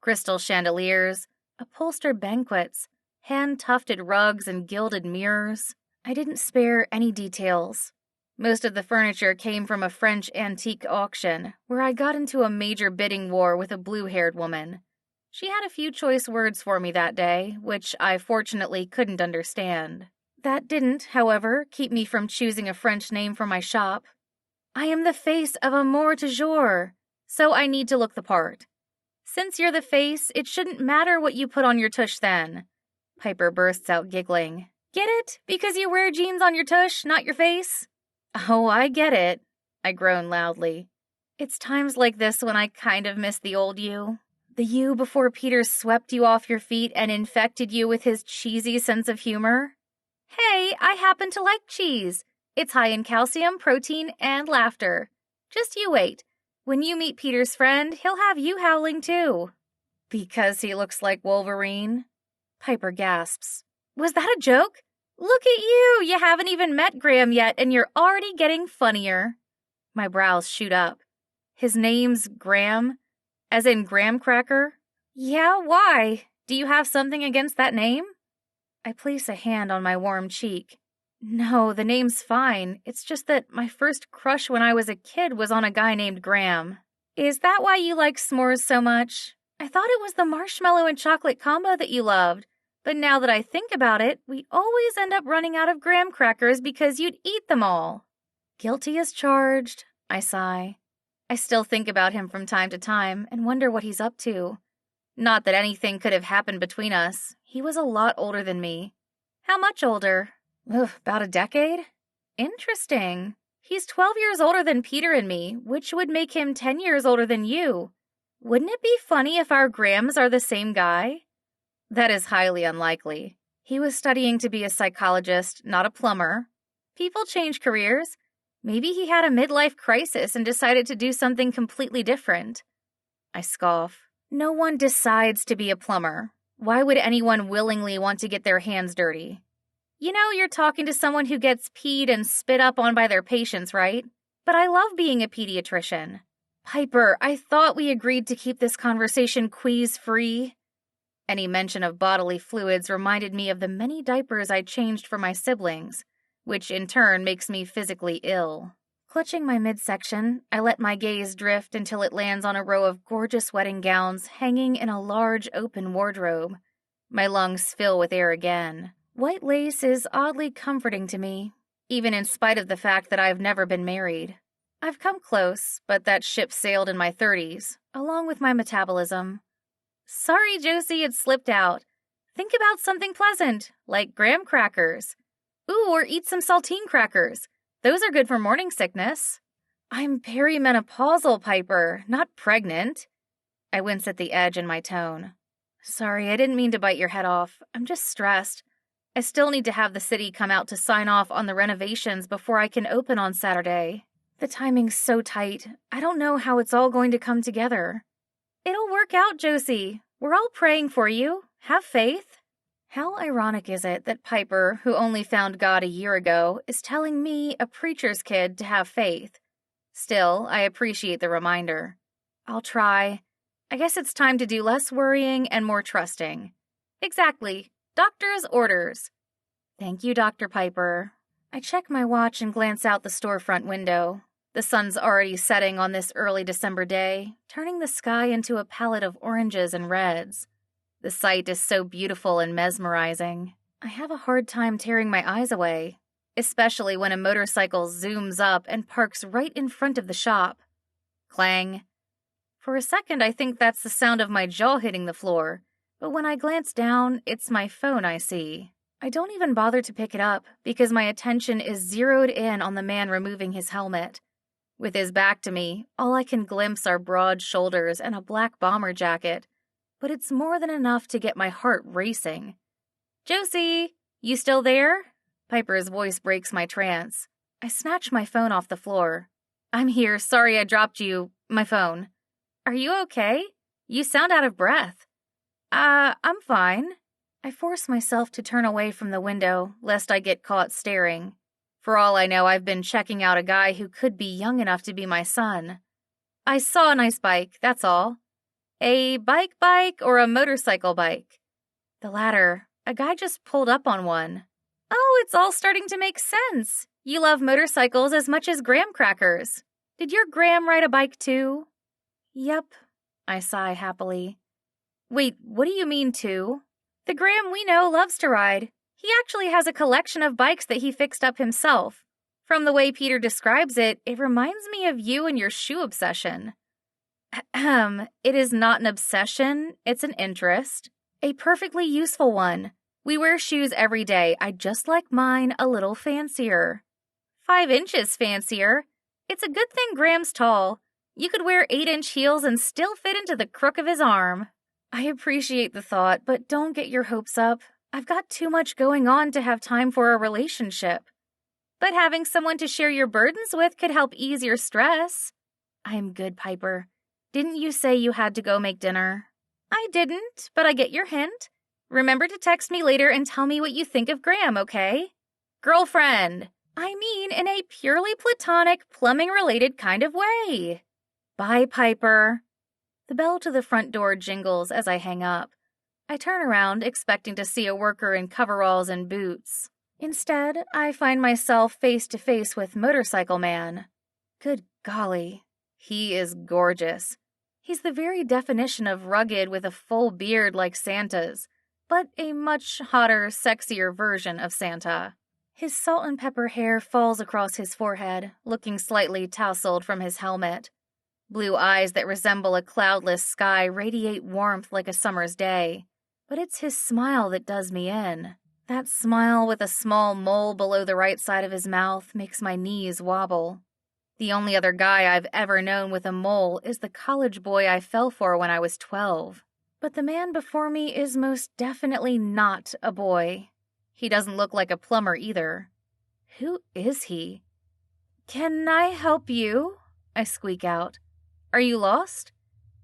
Crystal chandeliers, upholstered banquets, hand-tufted rugs, and gilded mirrors. I didn't spare any details. Most of the furniture came from a French antique auction, where I got into a major bidding war with a blue-haired woman. She had a few choice words for me that day, which I fortunately couldn't understand. That didn't, however, keep me from choosing a French name for my shop. I am the face of Amour Toujours, so I need to look the part. Since you're the face, it shouldn't matter what you put on your tush then. Piper bursts out giggling. Get it? Because you wear jeans on your tush, not your face? Oh, I get it, I groan loudly. It's times like this when I kind of miss the old you. The you before Peter swept you off your feet and infected you with his cheesy sense of humor. Hey, I happen to like cheese. It's high in calcium, protein, and laughter. Just you wait. When you meet Peter's friend, he'll have you howling too. Because he looks like Wolverine? Piper gasps. Was that a joke? Look at you! You haven't even met Graham yet, and you're already getting funnier. My brows shoot up. His name's Graham? As in graham cracker? Yeah, why? Do you have something against that name? I place a hand on my warm cheek. No, the name's fine. It's just that my first crush when I was a kid was on a guy named Graham. Is that why you like s'mores so much? I thought it was the marshmallow and chocolate combo that you loved. But now that I think about it, we always end up running out of graham crackers because you'd eat them all. Guilty as charged, I sigh. I still think about him from time to time and wonder what he's up to. Not that anything could have happened between us. He was a lot older than me. How much older? About a decade? Interesting. He's 12 years older than Peter and me, which would make him 10 years older than you. Wouldn't it be funny if our Grahams are the same guy? That is highly unlikely. He was studying to be a psychologist, not a plumber. People change careers. Maybe he had a midlife crisis and decided to do something completely different. I scoff. No one decides to be a plumber. Why would anyone willingly want to get their hands dirty? You know, you're talking to someone who gets peed and spit up on by their patients, right? But I love being a pediatrician. Piper, I thought we agreed to keep this conversation queeze-free. Any mention of bodily fluids reminded me of the many diapers I changed for my siblings, which in turn makes me physically ill. Clutching my midsection, I let my gaze drift until it lands on a row of gorgeous wedding gowns hanging in a large open wardrobe. My lungs fill with air again. White lace is oddly comforting to me, even in spite of the fact that I've never been married. I've come close, but that ship sailed in my 30s, along with my metabolism. Sorry, Josie, it slipped out. Think about something pleasant, like graham crackers. Ooh, or eat some saltine crackers. Those are good for morning sickness. I'm perimenopausal, Piper, not pregnant. I wince at the edge in my tone. Sorry, I didn't mean to bite your head off. I'm just stressed. I still need to have the city come out to sign off on the renovations before I can open on Saturday. The timing's so tight. I don't know how it's all going to come together. It'll work out, Josie. We're all praying for you. Have faith. How ironic is it that Piper, who only found God a year ago, is telling me, a preacher's kid, to have faith? Still, I appreciate the reminder. I'll try. I guess it's time to do less worrying and more trusting. Exactly. Doctor's orders. Thank you, Dr. Piper. I check my watch and glance out the storefront window. The sun's already setting on this early December day, turning the sky into a palette of oranges and reds. The sight is so beautiful and mesmerizing. I have a hard time tearing my eyes away, especially when a motorcycle zooms up and parks right in front of the shop. Clang. For a second, I think that's the sound of my jaw hitting the floor, but when I glance down, it's my phone I see. I don't even bother to pick it up because my attention is zeroed in on the man removing his helmet. With his back to me, all I can glimpse are broad shoulders and a black bomber jacket, but it's more than enough to get my heart racing. Josie, you still there? Piper's voice breaks my trance. I snatch my phone off the floor. I'm here, sorry I dropped my phone. Are you okay? You sound out of breath. I'm fine. I force myself to turn away from the window, lest I get caught staring. For all I know, I've been checking out a guy who could be young enough to be my son. I saw a nice bike, that's all. A bike or a motorcycle bike? The latter. A guy just pulled up on one. Oh, it's all starting to make sense. You love motorcycles as much as graham crackers. Did your Graham ride a bike too? Yep, I sigh happily. Wait, what do you mean too? The Graham we know loves to ride. He actually has a collection of bikes that he fixed up himself. From the way Peter describes it, it reminds me of you and your shoe obsession. It is not an obsession, it's an interest. A perfectly useful one. We wear shoes every day. I'd just like mine a little fancier. 5 inches fancier. It's a good thing Graham's tall. You could wear 8-inch heels and still fit into the crook of his arm. I appreciate the thought, but don't get your hopes up. I've got too much going on to have time for a relationship. But having someone to share your burdens with could help ease your stress. I'm good, Piper. Didn't you say you had to go make dinner? I didn't, but I get your hint. Remember to text me later and tell me what you think of Graham, okay? Girlfriend. I mean in a purely platonic, plumbing-related kind of way. Bye, Piper. The bell to the front door jingles as I hang up. I turn around, expecting to see a worker in coveralls and boots. Instead, I find myself face to face with Motorcycle Man. Good golly, he is gorgeous. He's the very definition of rugged with a full beard like Santa's, but a much hotter, sexier version of Santa. His salt and pepper hair falls across his forehead, looking slightly tousled from his helmet. Blue eyes that resemble a cloudless sky radiate warmth like a summer's day. But it's his smile that does me in. That smile with a small mole below the right side of his mouth makes my knees wobble. The only other guy I've ever known with a mole is the college boy I fell for when I was 12. But the man before me is most definitely not a boy. He doesn't look like a plumber either. Who is he? Can I help you? I squeak out. Are you lost?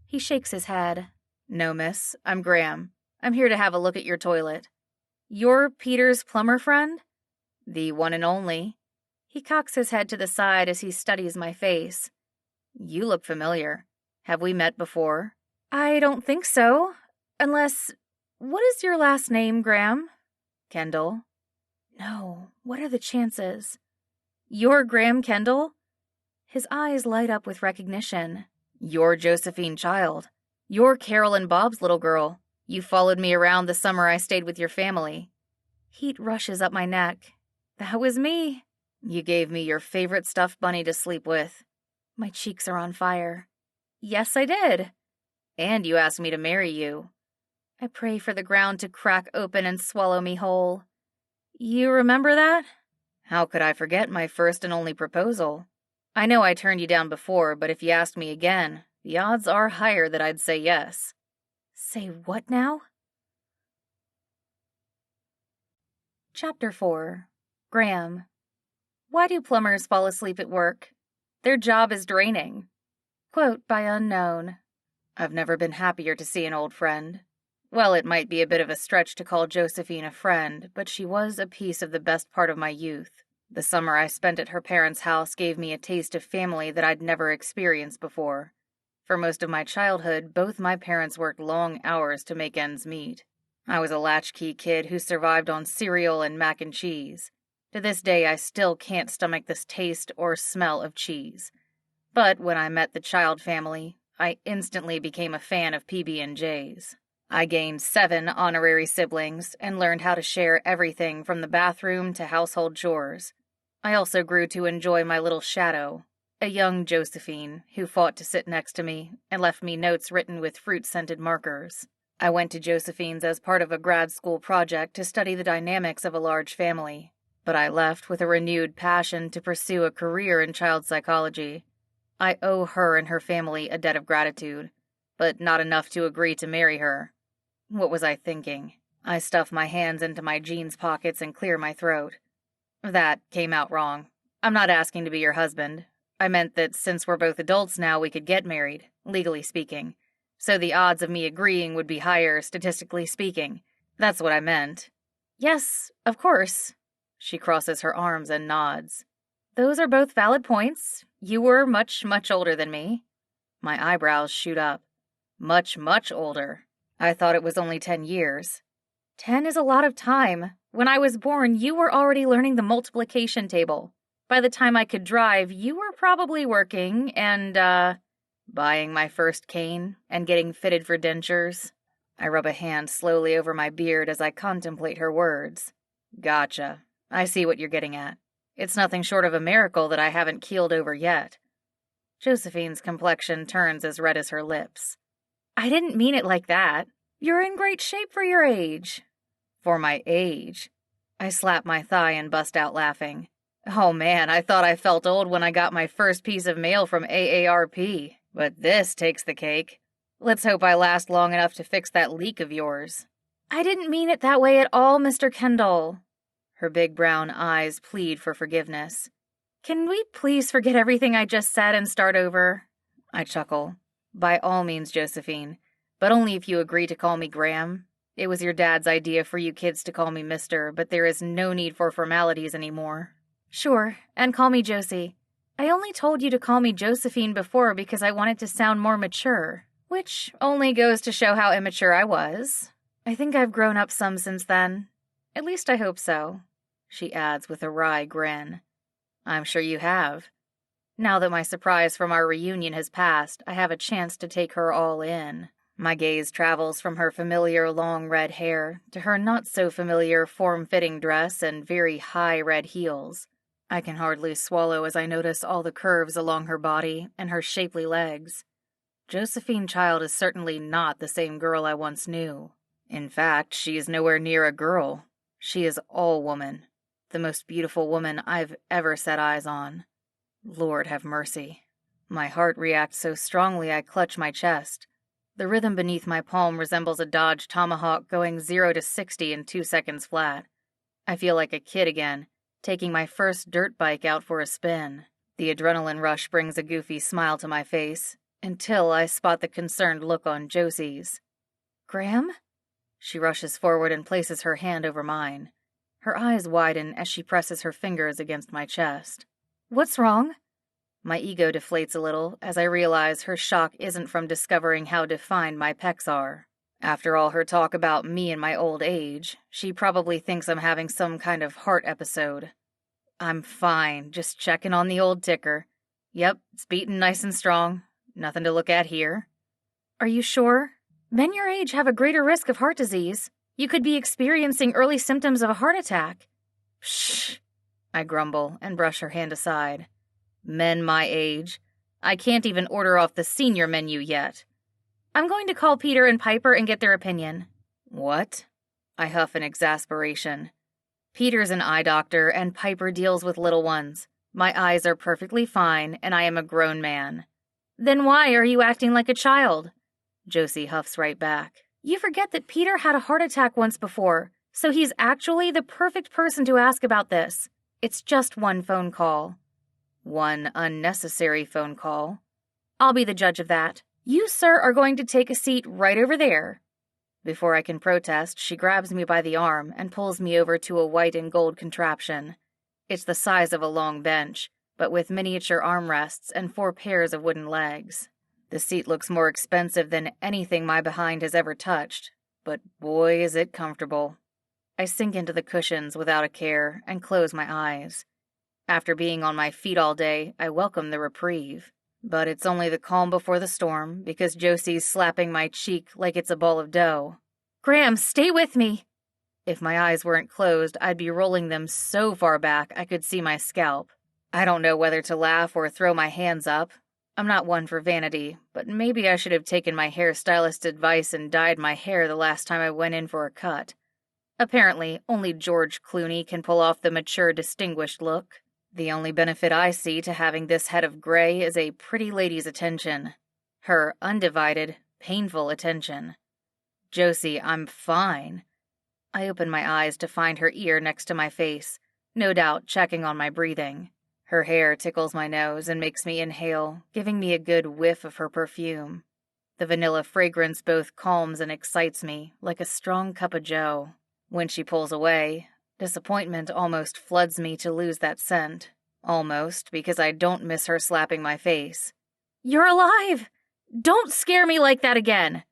He shakes his head. No, miss. I'm Graham. I'm here to have a look at your toilet. You're Peter's plumber friend? The one and only. He cocks his head to the side as he studies my face. You look familiar. Have we met before? I don't think so. Unless... What is your last name, Graham? Kendall. No. What are the chances? You're Graham Kendall? His eyes light up with recognition. You're Josephine Child. You're Carol and Bob's little girl. You followed me around the summer I stayed with your family. Heat rushes up my neck. That was me. You gave me your favorite stuffed bunny to sleep with. My cheeks are on fire. Yes, I did. And you asked me to marry you. I pray for the ground to crack open and swallow me whole. You remember that? How could I forget my first and only proposal? I know I turned you down before, but if you asked me again, the odds are higher that I'd say yes. Say what now? Chapter 4. Graham. Why do plumbers fall asleep at work? Their job is draining. Quote by unknown. I've never been happier to see an old friend. Well, it might be a bit of a stretch to call Josephine a friend, but she was a piece of the best part of my youth. The summer I spent at her parents' house gave me a taste of family that I'd never experienced before. For most of my childhood, both my parents worked long hours to make ends meet. I was a latchkey kid who survived on cereal and mac and cheese. To this day, I still can't stomach the taste or smell of cheese. But when I met the Child family, I instantly became a fan of PB&Js. I gained 7 honorary siblings and learned how to share everything from the bathroom to household chores. I also grew to enjoy my little shadow, a young Josephine who fought to sit next to me and left me notes written with fruit-scented markers. I went to Josephine's as part of a grad school project to study the dynamics of a large family, but I left with a renewed passion to pursue a career in child psychology. I owe her and her family a debt of gratitude, but not enough to agree to marry her. What was I thinking? I stuff my hands into my jeans pockets and clear my throat. That came out wrong. I'm not asking to be your husband. I meant that since we're both adults now, we could get married, legally speaking. So the odds of me agreeing would be higher, statistically speaking. That's what I meant. Yes, of course. She crosses her arms and nods. Those are both valid points. You were much, much older than me. My eyebrows shoot up. Much, much older. I thought it was only 10 years. 10 is a lot of time. When I was born, you were already learning the multiplication table. By the time I could drive, you were probably working and, buying my first cane and getting fitted for dentures. I rub a hand slowly over my beard as I contemplate her words. Gotcha. I see what you're getting at. It's nothing short of a miracle that I haven't keeled over yet. Josephine's complexion turns as red as her lips. I didn't mean it like that. You're in great shape for your age. For my age? I slap my thigh and bust out laughing. Oh man, I thought I felt old when I got my first piece of mail from AARP, but this takes the cake. Let's hope I last long enough to fix that leak of yours. I didn't mean it that way at all, Mr. Kendall. Her big brown eyes plead for forgiveness. Can we please forget everything I just said and start over? I chuckle. By all means, Josephine, but only if you agree to call me Graham. It was your dad's idea for you kids to call me Mr., but there is no need for formalities anymore. Sure, and call me Josie. I only told you to call me Josephine before because I wanted to sound more mature, which only goes to show how immature I was. I think I've grown up some since then. At least I hope so, she adds with a wry grin. I'm sure you have. Now that my surprise from our reunion has passed, I have a chance to take her all in. My gaze travels from her familiar long red hair to her not-so-familiar form-fitting dress and very high red heels. I can hardly swallow as I notice all the curves along her body and her shapely legs. Josephine Child is certainly not the same girl I once knew. In fact, she is nowhere near a girl. She is all woman, the most beautiful woman I've ever set eyes on. Lord have mercy. My heart reacts so strongly I clutch my chest. The rhythm beneath my palm resembles a Dodge Tomahawk going 0 to 60 in 2 seconds flat. I feel like a kid again, taking my first dirt bike out for a spin. The adrenaline rush brings a goofy smile to my face, until I spot the concerned look on Josie's. Graham? She rushes forward and places her hand over mine. Her eyes widen as she presses her fingers against my chest. What's wrong? My ego deflates a little as I realize her shock isn't from discovering how defined my pecs are. After all her talk about me and my old age, she probably thinks I'm having some kind of heart episode. I'm fine, just checking on the old ticker. Yep, it's beating nice and strong. Nothing to look at here. Are you sure? Men your age have a greater risk of heart disease. You could be experiencing early symptoms of a heart attack. Shh, I grumble and brush her hand aside. Men my age? I can't even order off the senior menu yet. I'm going to call Peter and Piper and get their opinion. What? I huff in exasperation. Peter's an eye doctor and Piper deals with little ones. My eyes are perfectly fine and I am a grown man. Then why are you acting like a child? Josie huffs right back. You forget that Peter had a heart attack once before, so he's actually the perfect person to ask about this. It's just one phone call. One unnecessary phone call. I'll be the judge of that. You, sir, are going to take a seat right over there. Before I can protest, she grabs me by the arm and pulls me over to a white and gold contraption. It's the size of a long bench, but with miniature armrests and 4 pairs of wooden legs. The seat looks more expensive than anything my behind has ever touched, but boy is it comfortable. I sink into the cushions without a care and close my eyes. After being on my feet all day, I welcome the reprieve. But it's only the calm before the storm, because Josie's slapping my cheek like it's a ball of dough. Graham, stay with me! If my eyes weren't closed, I'd be rolling them so far back I could see my scalp. I don't know whether to laugh or throw my hands up. I'm not one for vanity, but maybe I should have taken my hairstylist's advice and dyed my hair the last time I went in for a cut. Apparently, only George Clooney can pull off the mature, distinguished look. The only benefit I see to having this head of gray is a pretty lady's attention. Her undivided, painful attention. Josie, I'm fine. I open my eyes to find her ear next to my face, no doubt checking on my breathing. Her hair tickles my nose and makes me inhale, giving me a good whiff of her perfume. The vanilla fragrance both calms and excites me, like a strong cup of joe. When she pulls away, disappointment almost floods me to lose that scent. Almost, because I don't miss her slapping my face. You're alive! Don't scare me like that again!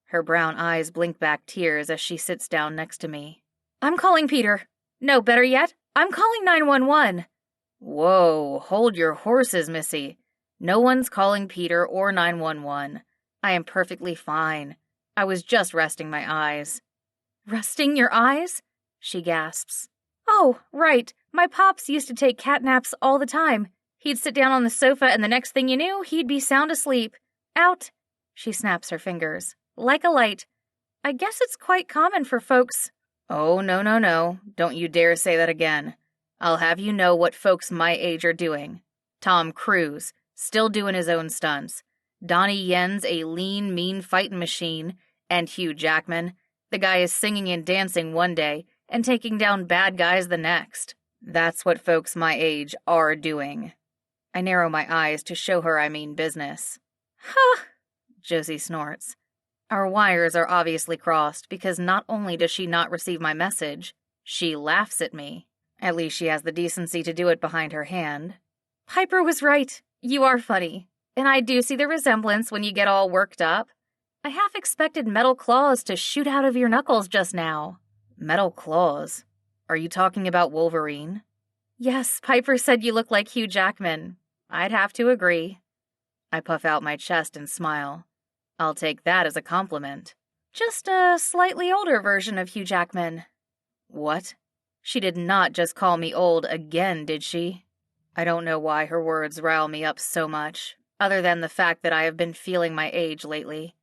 Her brown eyes blink back tears as she sits down next to me. I'm calling Peter. No, better yet, I'm calling 911. Whoa, hold your horses, Missy. No one's calling Peter or 911. I am perfectly fine. I was just resting my eyes. Resting your eyes? She gasps. Oh, right. My pops used to take cat naps all the time. He'd sit down on the sofa and the next thing you knew, he'd be sound asleep. Out. She snaps her fingers. Like a light. I guess it's quite common for folks. Oh, no. Don't you dare say that again. I'll have you know what folks my age are doing. Tom Cruise, still doing his own stunts. Donnie Yen's a lean, mean fighting machine. And Hugh Jackman. The guy is singing and dancing one day and taking down bad guys the next. That's what folks my age are doing. I narrow my eyes to show her I mean business. Huh, Josie snorts. Our wires are obviously crossed because not only does she not receive my message, she laughs at me. At least she has the decency to do it behind her hand. Piper was right. You are funny. And I do see the resemblance when you get all worked up. I half expected metal claws to shoot out of your knuckles just now. Metal claws? Are you talking about Wolverine? Yes, Piper said you look like Hugh Jackman. I'd have to agree. I puff out my chest and smile. I'll take that as a compliment. Just a slightly older version of Hugh Jackman. What? She did not just call me old again, did she? I don't know why her words rile me up so much, other than the fact that I have been feeling my age lately.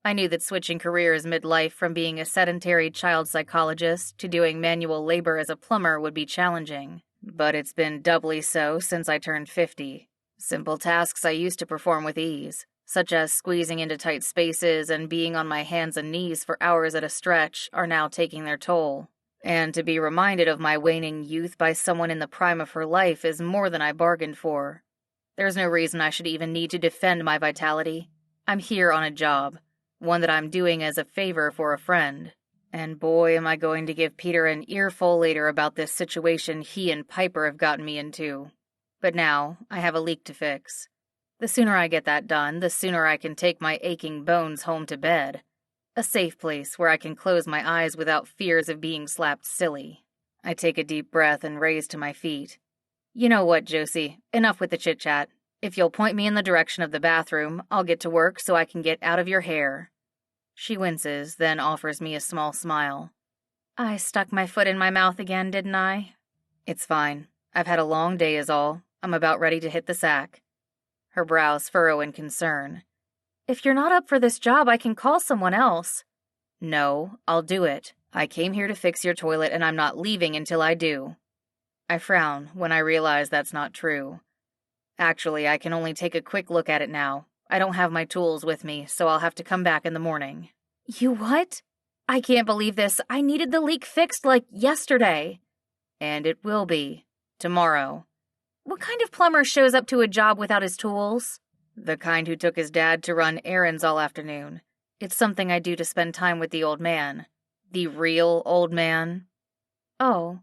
I knew that switching careers midlife from being a sedentary child psychologist to doing manual labor as a plumber would be challenging, but it's been doubly so since I turned 50. Simple tasks I used to perform with ease, such as squeezing into tight spaces and being on my hands and knees for hours at a stretch, are now taking their toll. And to be reminded of my waning youth by someone in the prime of her life is more than I bargained for. There's no reason I should even need to defend my vitality. I'm here on a job. One that I'm doing as a favor for a friend. And boy, am I going to give Peter an earful later about this situation he and Piper have gotten me into. But now, I have a leak to fix. The sooner I get that done, the sooner I can take my aching bones home to bed. A safe place where I can close my eyes without fears of being slapped silly. I take a deep breath and raise to my feet. You know what, Josie? Enough with the chit-chat. If you'll point me in the direction of the bathroom, I'll get to work so I can get out of your hair. She winces, then offers me a small smile. I stuck my foot in my mouth again, didn't I? It's fine. I've had a long day is all. I'm about ready to hit the sack. Her brows furrow in concern. If you're not up for this job, I can call someone else. No, I'll do it. I came here to fix your toilet and I'm not leaving until I do. I frown when I realize that's not true. Actually, I can only take a quick look at it now. I don't have my tools with me, so I'll have to come back in the morning. You what? I can't believe this. I needed the leak fixed like yesterday. And it will be. Tomorrow. What kind of plumber shows up to a job without his tools? The kind who took his dad to run errands all afternoon. It's something I do to spend time with the old man. The real old man. Oh.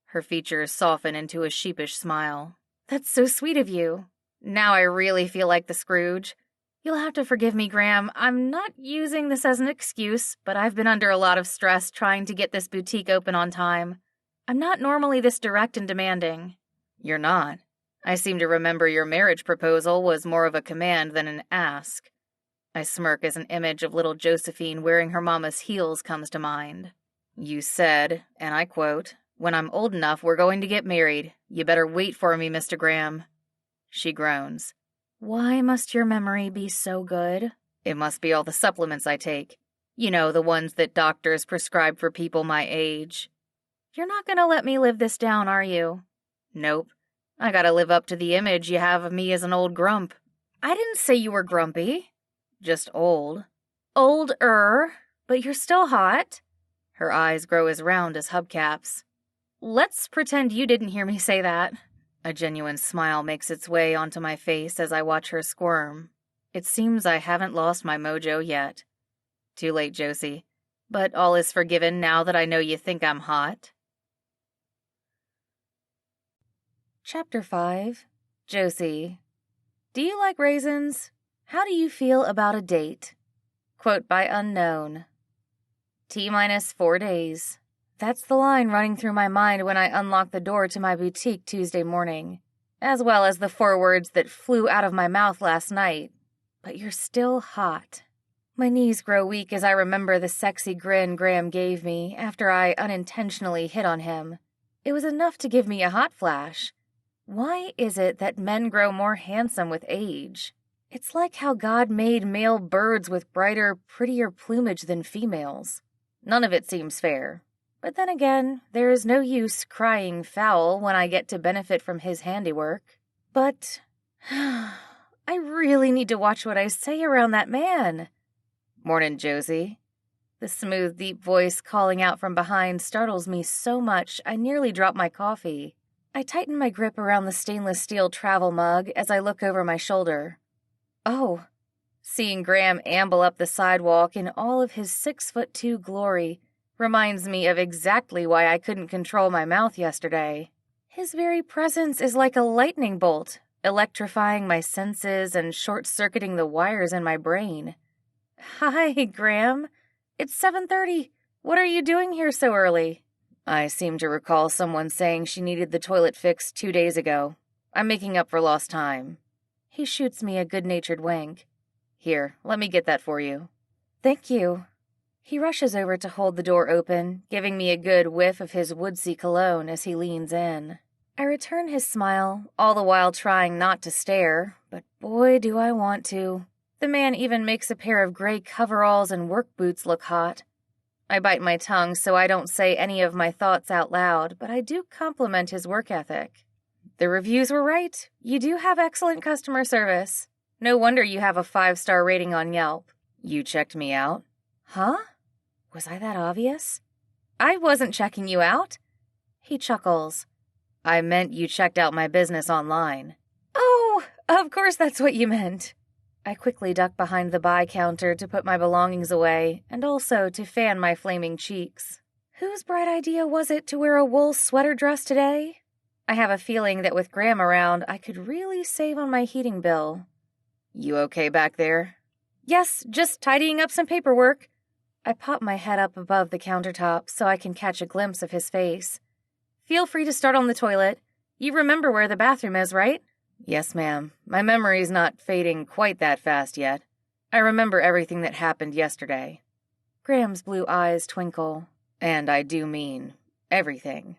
Her features soften into a sheepish smile. That's so sweet of you. Now I really feel like the Scrooge. You'll have to forgive me, Graham. I'm not using this as an excuse, but I've been under a lot of stress trying to get this boutique open on time. I'm not normally this direct and demanding. You're not. I seem to remember your marriage proposal was more of a command than an ask. I smirk as an image of little Josephine wearing her mama's heels comes to mind. You said, and I quote, "When I'm old enough, we're going to get married. You better wait for me, Mr. Graham." She groans. Why must your memory be so good? It must be all the supplements I take. You know, the ones that doctors prescribe for people my age. You're not going to let me live this down, are you? Nope. I gotta live up to the image you have of me as an old grump. I didn't say you were grumpy. Just old. Older, but you're still hot. Her eyes grow as round as hubcaps. Let's pretend you didn't hear me say that. A genuine smile makes its way onto my face as I watch her squirm. It seems I haven't lost my mojo yet. Too late, Josie. But all is forgiven now that I know you think I'm hot. Chapter 5. Josie. Do you like raisins? How do you feel about a date? Quote by unknown. T-minus 4 days. That's the line running through my mind when I unlock the door to my boutique Tuesday morning, as well as the 4 words that flew out of my mouth last night. But you're still hot. My knees grow weak as I remember the sexy grin Graham gave me after I unintentionally hit on him. It was enough to give me a hot flash. Why is it that men grow more handsome with age? It's like how God made male birds with brighter, prettier plumage than females. None of it seems fair. But then again, there is no use crying foul when I get to benefit from his handiwork. But I really need to watch what I say around that man. Morning, Josie. The smooth, deep voice calling out from behind startles me so much I nearly drop my coffee. I tighten my grip around the stainless steel travel mug as I look over my shoulder. Oh, seeing Graham amble up the sidewalk in all of his 6'2" glory reminds me of exactly why I couldn't control my mouth yesterday. His very presence is like a lightning bolt, electrifying my senses and short-circuiting the wires in my brain. Hi, Graham. It's 7:30. What are you doing here so early? I seem to recall someone saying she needed the toilet fixed 2 days ago. I'm making up for lost time. He shoots me a good-natured wink. Here, let me get that for you. Thank you. He rushes over to hold the door open, giving me a good whiff of his woodsy cologne as he leans in. I return his smile, all the while trying not to stare, but boy do I want to. The man even makes a pair of gray coveralls and work boots look hot. I bite my tongue so I don't say any of my thoughts out loud, but I do compliment his work ethic. The reviews were right. You do have excellent customer service. No wonder you have a 5-star rating on Yelp. You checked me out? Huh? Was I that obvious? I wasn't checking you out. He chuckles. I meant you checked out my business online. Oh, of course that's what you meant. I quickly duck behind the buy counter to put my belongings away, and also to fan my flaming cheeks. Whose bright idea was it to wear a wool sweater dress today? I have a feeling that with Graham around, I could really save on my heating bill. You okay back there? Yes, just tidying up some paperwork. I pop my head up above the countertop so I can catch a glimpse of his face. Feel free to start on the toilet. You remember where the bathroom is, right? Yes, ma'am. My memory's not fading quite that fast yet. I remember everything that happened yesterday. Graham's blue eyes twinkle. And I do mean everything.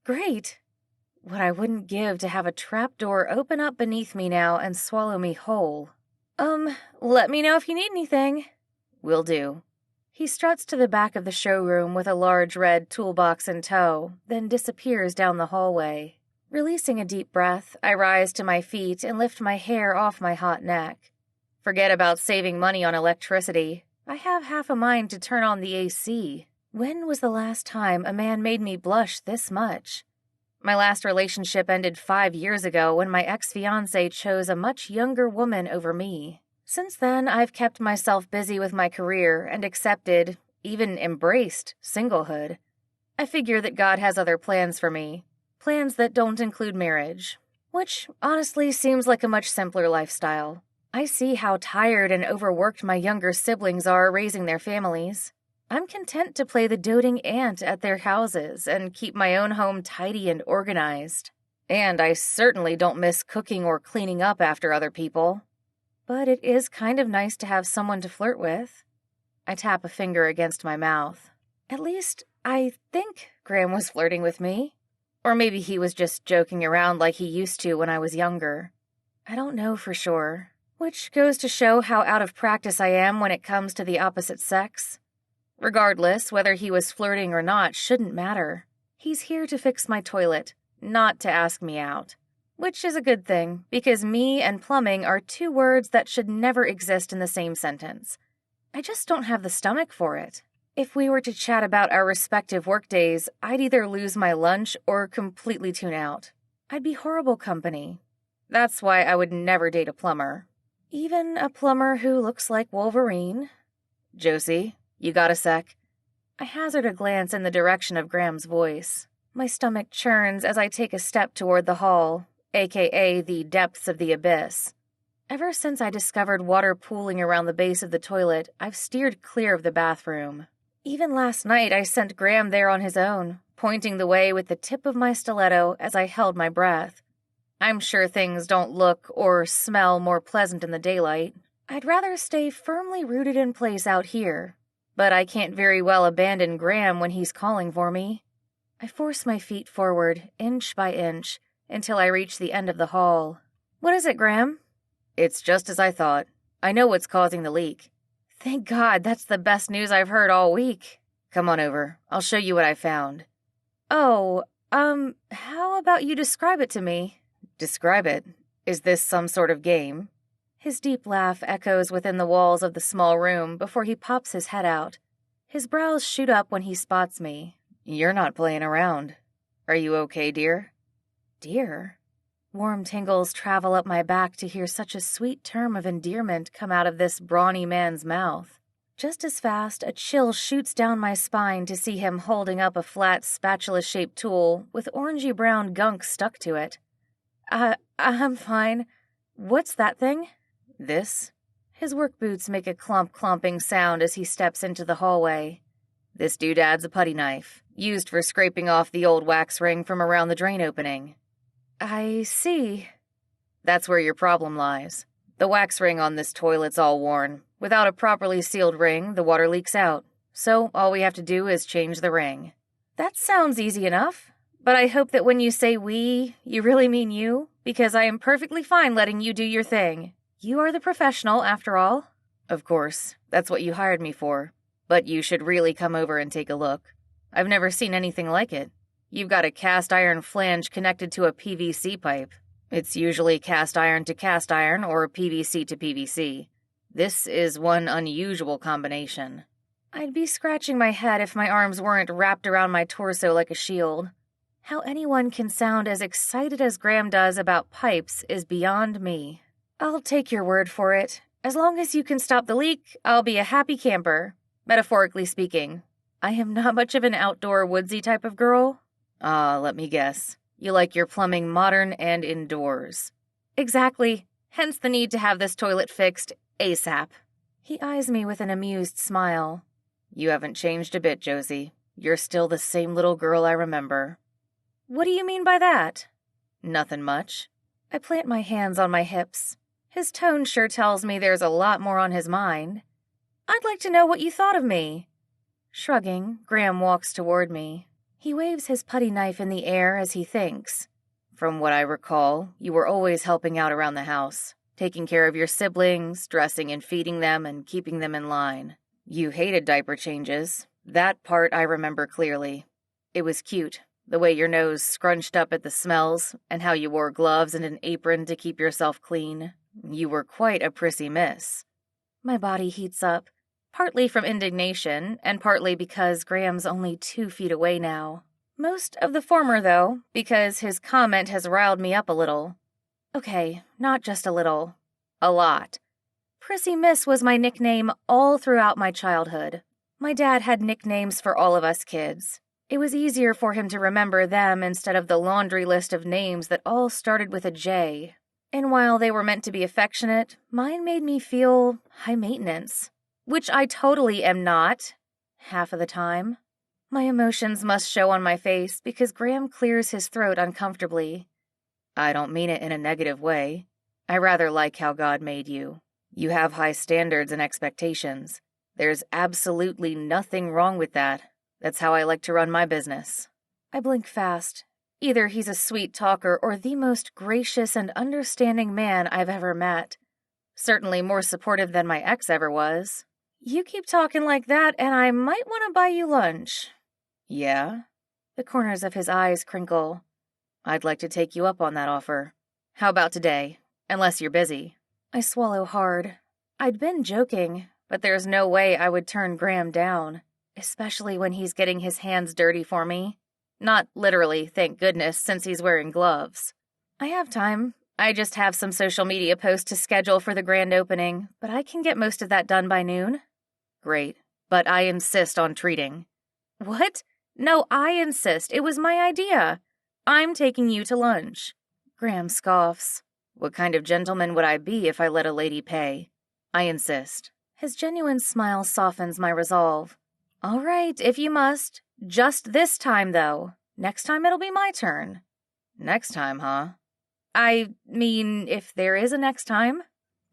Great. What I wouldn't give to have a trapdoor open up beneath me now and swallow me whole. Let me know if you need anything. Will do. He struts to the back of the showroom with a large red toolbox in tow, then disappears down the hallway. Releasing a deep breath, I rise to my feet and lift my hair off my hot neck. Forget about saving money on electricity. I have half a mind to turn on the AC. When was the last time a man made me blush this much? My last relationship ended 5 years ago when my ex-fiancé chose a much younger woman over me. Since then, I've kept myself busy with my career and accepted, even embraced, singlehood. I figure that God has other plans for me, plans that don't include marriage, which honestly seems like a much simpler lifestyle. I see how tired and overworked my younger siblings are raising their families. I'm content to play the doting aunt at their houses and keep my own home tidy and organized. And I certainly don't miss cooking or cleaning up after other people. But it is kind of nice to have someone to flirt with. I tap a finger against my mouth. At least, I think Graham was flirting with me. Or maybe he was just joking around like he used to when I was younger. I don't know for sure. Which goes to show how out of practice I am when it comes to the opposite sex. Regardless, whether he was flirting or not shouldn't matter. He's here to fix my toilet, not to ask me out. Which is a good thing, because me and plumbing are 2 words that should never exist in the same sentence. I just don't have the stomach for it. If we were to chat about our respective workdays, I'd either lose my lunch or completely tune out. I'd be horrible company. That's why I would never date a plumber. Even a plumber who looks like Wolverine. Josie, you got a sec? I hazard a glance in the direction of Graham's voice. My stomach churns as I take a step toward the hall, aka the depths of the abyss. Ever since I discovered water pooling around the base of the toilet, I've steered clear of the bathroom. Even last night I sent Graham there on his own, pointing the way with the tip of my stiletto as I held my breath. I'm sure things don't look or smell more pleasant in the daylight. I'd rather stay firmly rooted in place out here, but I can't very well abandon Graham when he's calling for me. I force my feet forward, inch by inch, until I reach the end of the hall. What is it, Graham? It's just as I thought. I know what's causing the leak. Thank God, that's the best news I've heard all week. Come on over. I'll show you what I found. Oh, how about you describe it to me? Describe it? Is this some sort of game? His deep laugh echoes within the walls of the small room before he pops his head out. His brows shoot up when he spots me. You're not playing around. Are you okay, dear? Dear? Warm tingles travel up my back to hear such a sweet term of endearment come out of this brawny man's mouth. Just as fast, a chill shoots down my spine to see him holding up a flat spatula-shaped tool with orangey-brown gunk stuck to it. I'm fine. What's that thing? This? His work boots make a clomp-clomping sound as he steps into the hallway. This doodade's a putty knife, used for scraping off the old wax ring from around the drain opening. I see. That's where your problem lies. The wax ring on this toilet's all worn. Without a properly sealed ring, the water leaks out. So all we have to do is change the ring. That sounds easy enough. But I hope that when you say we, you really mean you, because I am perfectly fine letting you do your thing. You are the professional, after all. Of course, that's what you hired me for. But you should really come over and take a look. I've never seen anything like it. You've got a cast iron flange connected to a PVC pipe. It's usually cast iron to cast iron or PVC to PVC. This is one unusual combination. I'd be scratching my head if my arms weren't wrapped around my torso like a shield. How anyone can sound as excited as Graham does about pipes is beyond me. I'll take your word for it. As long as you can stop the leak, I'll be a happy camper. Metaphorically speaking. I am not much of an outdoor woodsy type of girl. Let me guess. You like your plumbing modern and indoors. Exactly. Hence the need to have this toilet fixed ASAP. He eyes me with an amused smile. You haven't changed a bit, Josie. You're still the same little girl I remember. What do you mean by that? Nothing much. I plant my hands on my hips. His tone sure tells me there's a lot more on his mind. I'd like to know what you thought of me. Shrugging, Graham walks toward me. He waves his putty knife in the air as he thinks. From what I recall, you were always helping out around the house, taking care of your siblings, dressing and feeding them, and keeping them in line. You hated diaper changes. That part I remember clearly. It was cute, the way your nose scrunched up at the smells, and how you wore gloves and an apron to keep yourself clean. You were quite a prissy miss. My body heats up, partly from indignation, and partly because Graham's only 2 feet away now. Most of the former, though, because his comment has riled me up a little. Okay, not just a little. A lot. Prissy Miss was my nickname all throughout my childhood. My dad had nicknames for all of us kids. It was easier for him to remember them instead of the laundry list of names that all started with a J. And while they were meant to be affectionate, mine made me feel high maintenance, which I totally am not, half of the time. My emotions must show on my face because Graham clears his throat uncomfortably. I don't mean it in a negative way. I rather like how God made you. You have high standards and expectations. There's absolutely nothing wrong with that. That's how I like to run my business. I blink fast. Either he's a sweet talker or the most gracious and understanding man I've ever met. Certainly more supportive than my ex ever was. You keep talking like that and I might want to buy you lunch. Yeah? The corners of his eyes crinkle. I'd like to take you up on that offer. How about today? Unless you're busy. I swallow hard. I'd been joking, but there's no way I would turn Graham down, especially when he's getting his hands dirty for me. Not literally, thank goodness, since he's wearing gloves. I have time. I just have some social media posts to schedule for the grand opening, but I can get most of that done by noon. Great, but I insist on treating. What? No, I insist. It was my idea. I'm taking you to lunch. Graham scoffs. What kind of gentleman would I be if I let a lady pay? I insist. His genuine smile softens my resolve. All right, if you must. Just this time, though. Next time it'll be my turn. Next time, huh? I mean, if there is a next time.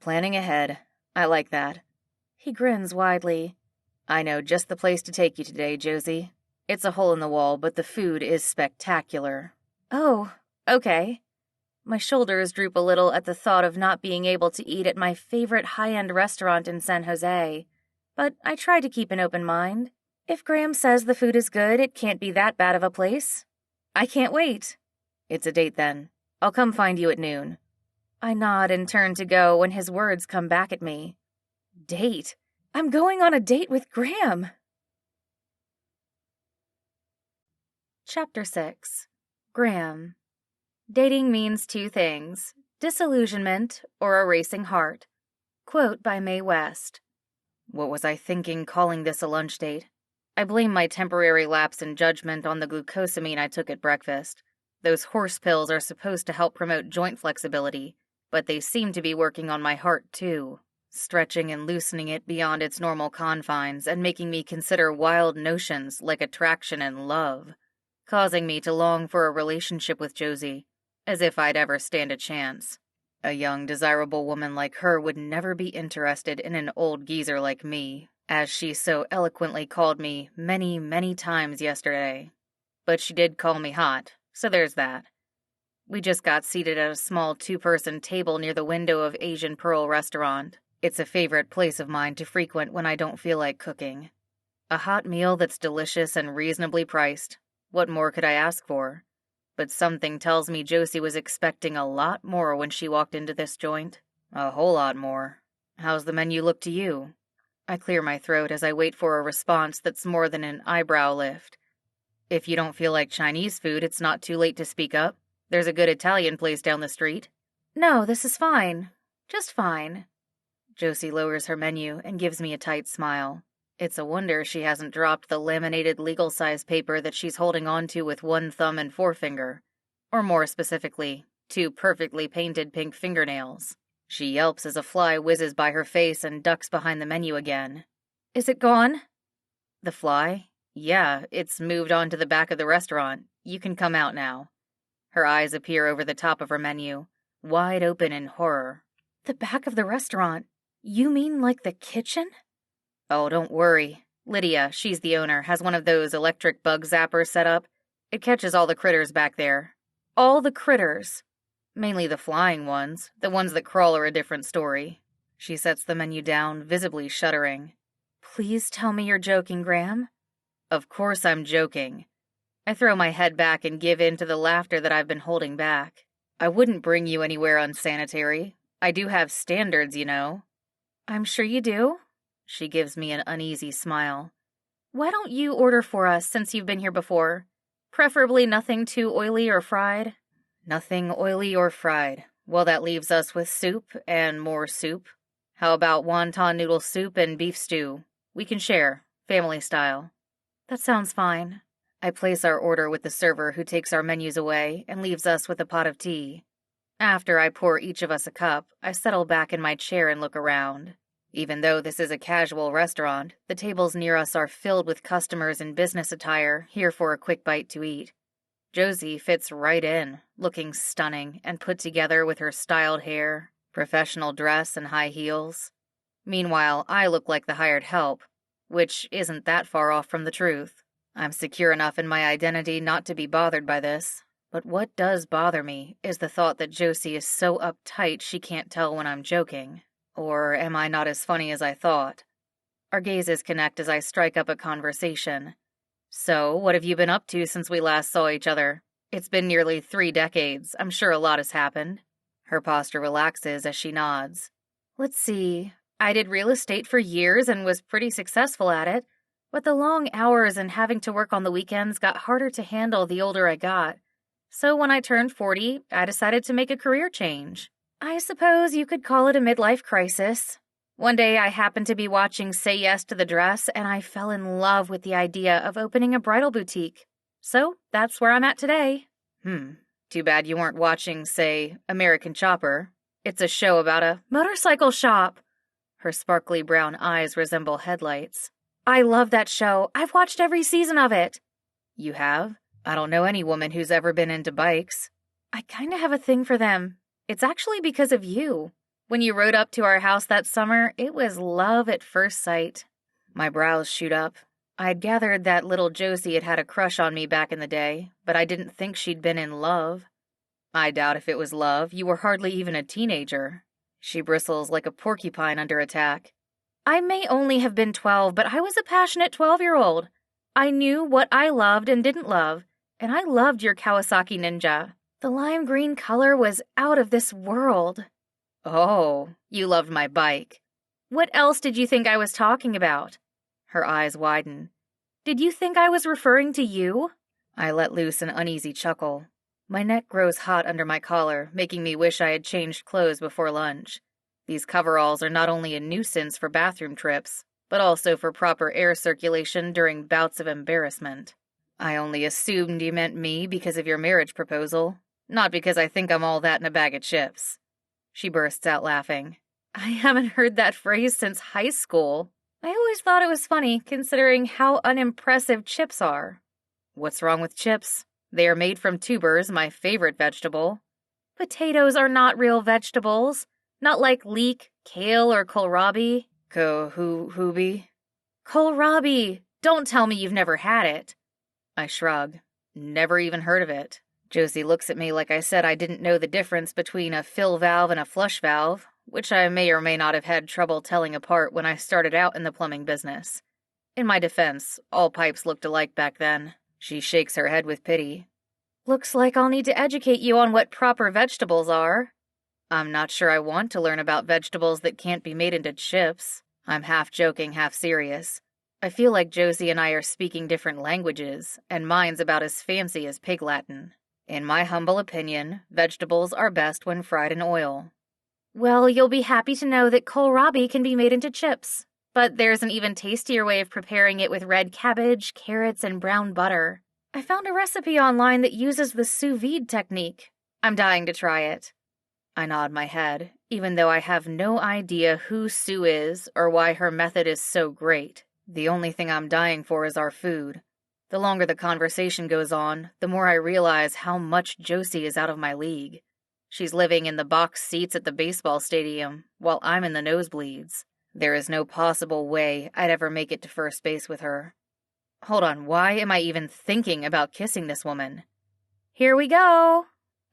Planning ahead. I like that. He grins widely. I know just the place to take you today, Josie. It's a hole in the wall, but the food is spectacular. Oh, okay. My shoulders droop a little at the thought of not being able to eat at my favorite high-end restaurant in San Jose, but I try to keep an open mind. If Graham says the food is good, it can't be that bad of a place. I can't wait. It's a date then. I'll come find you at noon. I nod and turn to go when his words come back at me. Date? I'm going on a date with Graham. Chapter 6. Graham. Dating means 2 things, disillusionment or a racing heart. Quote by Mae West. What was I thinking calling this a lunch date? I blame my temporary lapse in judgment on the glucosamine I took at breakfast. Those horse pills are supposed to help promote joint flexibility, but they seem to be working on my heart too, stretching and loosening it beyond its normal confines and making me consider wild notions like attraction and love, causing me to long for a relationship with Josie, as if I'd ever stand a chance. A young, desirable woman like her would never be interested in an old geezer like me, as she so eloquently called me many, many times yesterday. But she did call me hot, so there's that. We just got seated at a small 2-person table near the window of Asian Pearl restaurant. It's a favorite place of mine to frequent when I don't feel like cooking. A hot meal that's delicious and reasonably priced. What more could I ask for? But something tells me Josie was expecting a lot more when she walked into this joint. A whole lot more. How's the menu look to you? I clear my throat as I wait for a response that's more than an eyebrow lift. If you don't feel like Chinese food, it's not too late to speak up. There's a good Italian place down the street. No, this is fine. Just fine. Josie lowers her menu and gives me a tight smile. It's a wonder she hasn't dropped the laminated legal-size paper that she's holding onto with 1 thumb and forefinger. Or more specifically, 2 perfectly painted pink fingernails. She yelps as a fly whizzes by her face and ducks behind the menu again. Is it gone? The fly? Yeah, it's moved on to the back of the restaurant. You can come out now. Her eyes appear over the top of her menu, wide open in horror. The back of the restaurant? You mean like the kitchen? Oh, don't worry. Lydia, she's the owner, has one of those electric bug zappers set up. It catches all the critters back there. All the critters. Mainly the flying ones. The ones that crawl are a different story. She sets the menu down, visibly shuddering. Please tell me you're joking, Graham. Of course I'm joking. I throw my head back and give in to the laughter that I've been holding back. I wouldn't bring you anywhere unsanitary. I do have standards, you know. I'm sure you do. She gives me an uneasy smile. Why don't you order for us since you've been here before? Preferably nothing too oily or fried. Nothing oily or fried. Well, that leaves us with soup and more soup. How about wonton noodle soup and beef stew? We can share, family style. That sounds fine. I place our order with the server who takes our menus away and leaves us with a pot of tea. After I pour each of us a cup, I settle back in my chair and look around. Even though this is a casual restaurant, the tables near us are filled with customers in business attire here for a quick bite to eat. Josie fits right in, looking stunning and put together with her styled hair, professional dress, and high heels. Meanwhile, I look like the hired help, which isn't that far off from the truth. I'm secure enough in my identity not to be bothered by this, but what does bother me is the thought that Josie is so uptight she can't tell when I'm joking. Or am I not as funny as I thought? Our gazes connect as I strike up a conversation. So, what have you been up to since we last saw each other? It's been nearly 3 decades. I'm sure a lot has happened. Her posture relaxes as she nods. Let's see. I did real estate for years and was pretty successful at it, but the long hours and having to work on the weekends got harder to handle the older I got. So when I turned 40, I decided to make a career change. I suppose you could call it a midlife crisis. One day I happened to be watching Say Yes to the Dress, and I fell in love with the idea of opening a bridal boutique. So that's where I'm at today. Too bad you weren't watching, say, American Chopper. It's a show about a motorcycle shop. Her sparkly brown eyes resemble headlights. I love that show. I've watched every season of it. You have? I don't know any woman who's ever been into bikes. I kind of have a thing for them. It's actually because of you. When you rode up to our house that summer, it was love at first sight. My brows shoot up. I'd gathered that little Josie had had a crush on me back in the day, but I didn't think she'd been in love. I doubt if it was love. You were hardly even a teenager. She bristles like a porcupine under attack. I may only have been 12, but I was a passionate 12-year-old. I knew what I loved and didn't love, and I loved your Kawasaki Ninja. The lime green color was out of this world. Oh, you loved my bike. What else did you think I was talking about? Her eyes widen. Did you think I was referring to you? I let loose an uneasy chuckle. My neck grows hot under my collar, making me wish I had changed clothes before lunch. These coveralls are not only a nuisance for bathroom trips, but also for proper air circulation during bouts of embarrassment. I only assumed you meant me because of your marriage proposal, not because I think I'm all that in a bag of chips. She bursts out laughing. I haven't heard that phrase since high school. I always thought it was funny, considering how unimpressive chips are. What's wrong with chips? They are made from tubers, my favorite vegetable. Potatoes are not real vegetables. Not like leek, kale, or kohlrabi. Kohlrabi? Kohlrabi! Don't tell me you've never had it. I shrug. Never even heard of it. Josie looks at me like I said I didn't know the difference between a fill valve and a flush valve, which I may or may not have had trouble telling apart when I started out in the plumbing business. In my defense, all pipes looked alike back then. She shakes her head with pity. Looks like I'll need to educate you on what proper vegetables are. I'm not sure I want to learn about vegetables that can't be made into chips. I'm half joking, half serious. I feel like Josie and I are speaking different languages, and mine's about as fancy as Pig Latin. In my humble opinion, vegetables are best when fried in oil. Well, you'll be happy to know that kohlrabi can be made into chips, but there's an even tastier way of preparing it with red cabbage, carrots, and brown butter. I found a recipe online that uses the sous vide technique. I'm dying to try it. I nod my head, even though I have no idea who Sue is or why her method is so great. The only thing I'm dying for is our food. The longer the conversation goes on, the more I realize how much Josie is out of my league. She's living in the box seats at the baseball stadium, while I'm in the nosebleeds. There is no possible way I'd ever make it to first base with her. Hold on, why am I even thinking about kissing this woman? Here we go!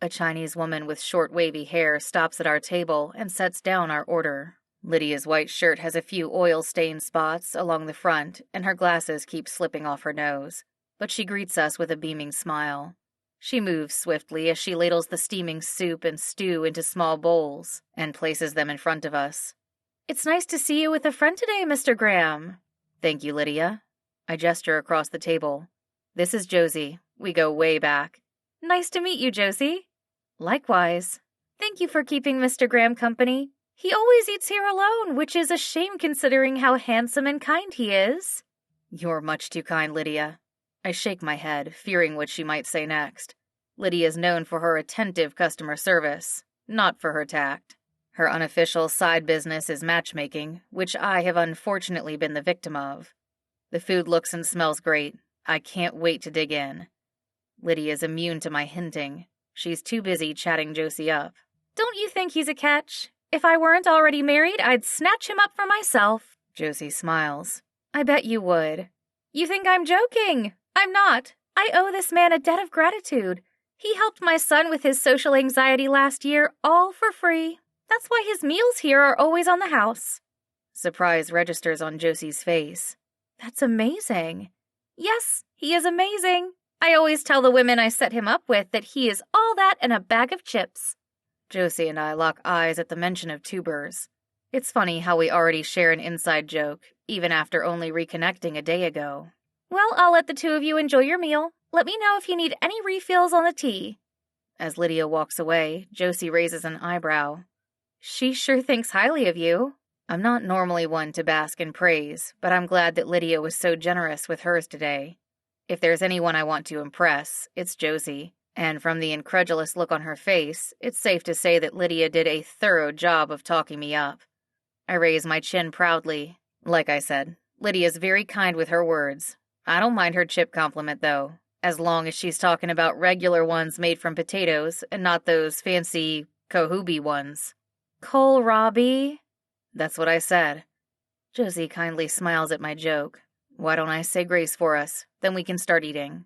A Chinese woman with short wavy hair stops at our table and sets down our order. Lydia's white shirt has a few oil-stained spots along the front, and her glasses keep slipping off her nose, but she greets us with a beaming smile. She moves swiftly as she ladles the steaming soup and stew into small bowls and places them in front of us. "It's nice to see you with a friend today, Mr. Graham." "Thank you, Lydia." I gesture across the table. "This is Josie. We go way back." "Nice to meet you, Josie." "Likewise." "Thank you for keeping Mr. Graham company. He always eats here alone, which is a shame considering how handsome and kind he is." "You're much too kind, Lydia." I shake my head, fearing what she might say next. Lydia's known for her attentive customer service, not for her tact. Her unofficial side business is matchmaking, which I have unfortunately been the victim of. The food looks and smells great. I can't wait to dig in. Lydia's immune to my hinting. She's too busy chatting Josie up. "Don't you think he's a catch? If I weren't already married, I'd snatch him up for myself." Josie smiles. "I bet you would." "You think I'm joking? I'm not. I owe this man a debt of gratitude. He helped my son with his social anxiety last year, all for free. That's why his meals here are always on the house." Surprise registers on Josie's face. "That's amazing." "Yes, he is amazing. I always tell the women I set him up with that he is all that and a bag of chips." Josie and I lock eyes at the mention of tubers. It's funny how we already share an inside joke, even after only reconnecting a day ago. "Well, I'll let the two of you enjoy your meal. Let me know if you need any refills on the tea." As Lydia walks away, Josie raises an eyebrow. "She sure thinks highly of you." I'm not normally one to bask in praise, but I'm glad that Lydia was so generous with hers today. If there's anyone I want to impress, it's Josie. And from the incredulous look on her face, it's safe to say that Lydia did a thorough job of talking me up. I raise my chin proudly. Like I said, Lydia's very kind with her words. I don't mind her chip compliment, though, as long as she's talking about regular ones made from potatoes and not those fancy kohlrabi ones. "Kohlrabi?" That's what I said. Josie kindly smiles at my joke. Why don't I say grace for us? Then we can start eating.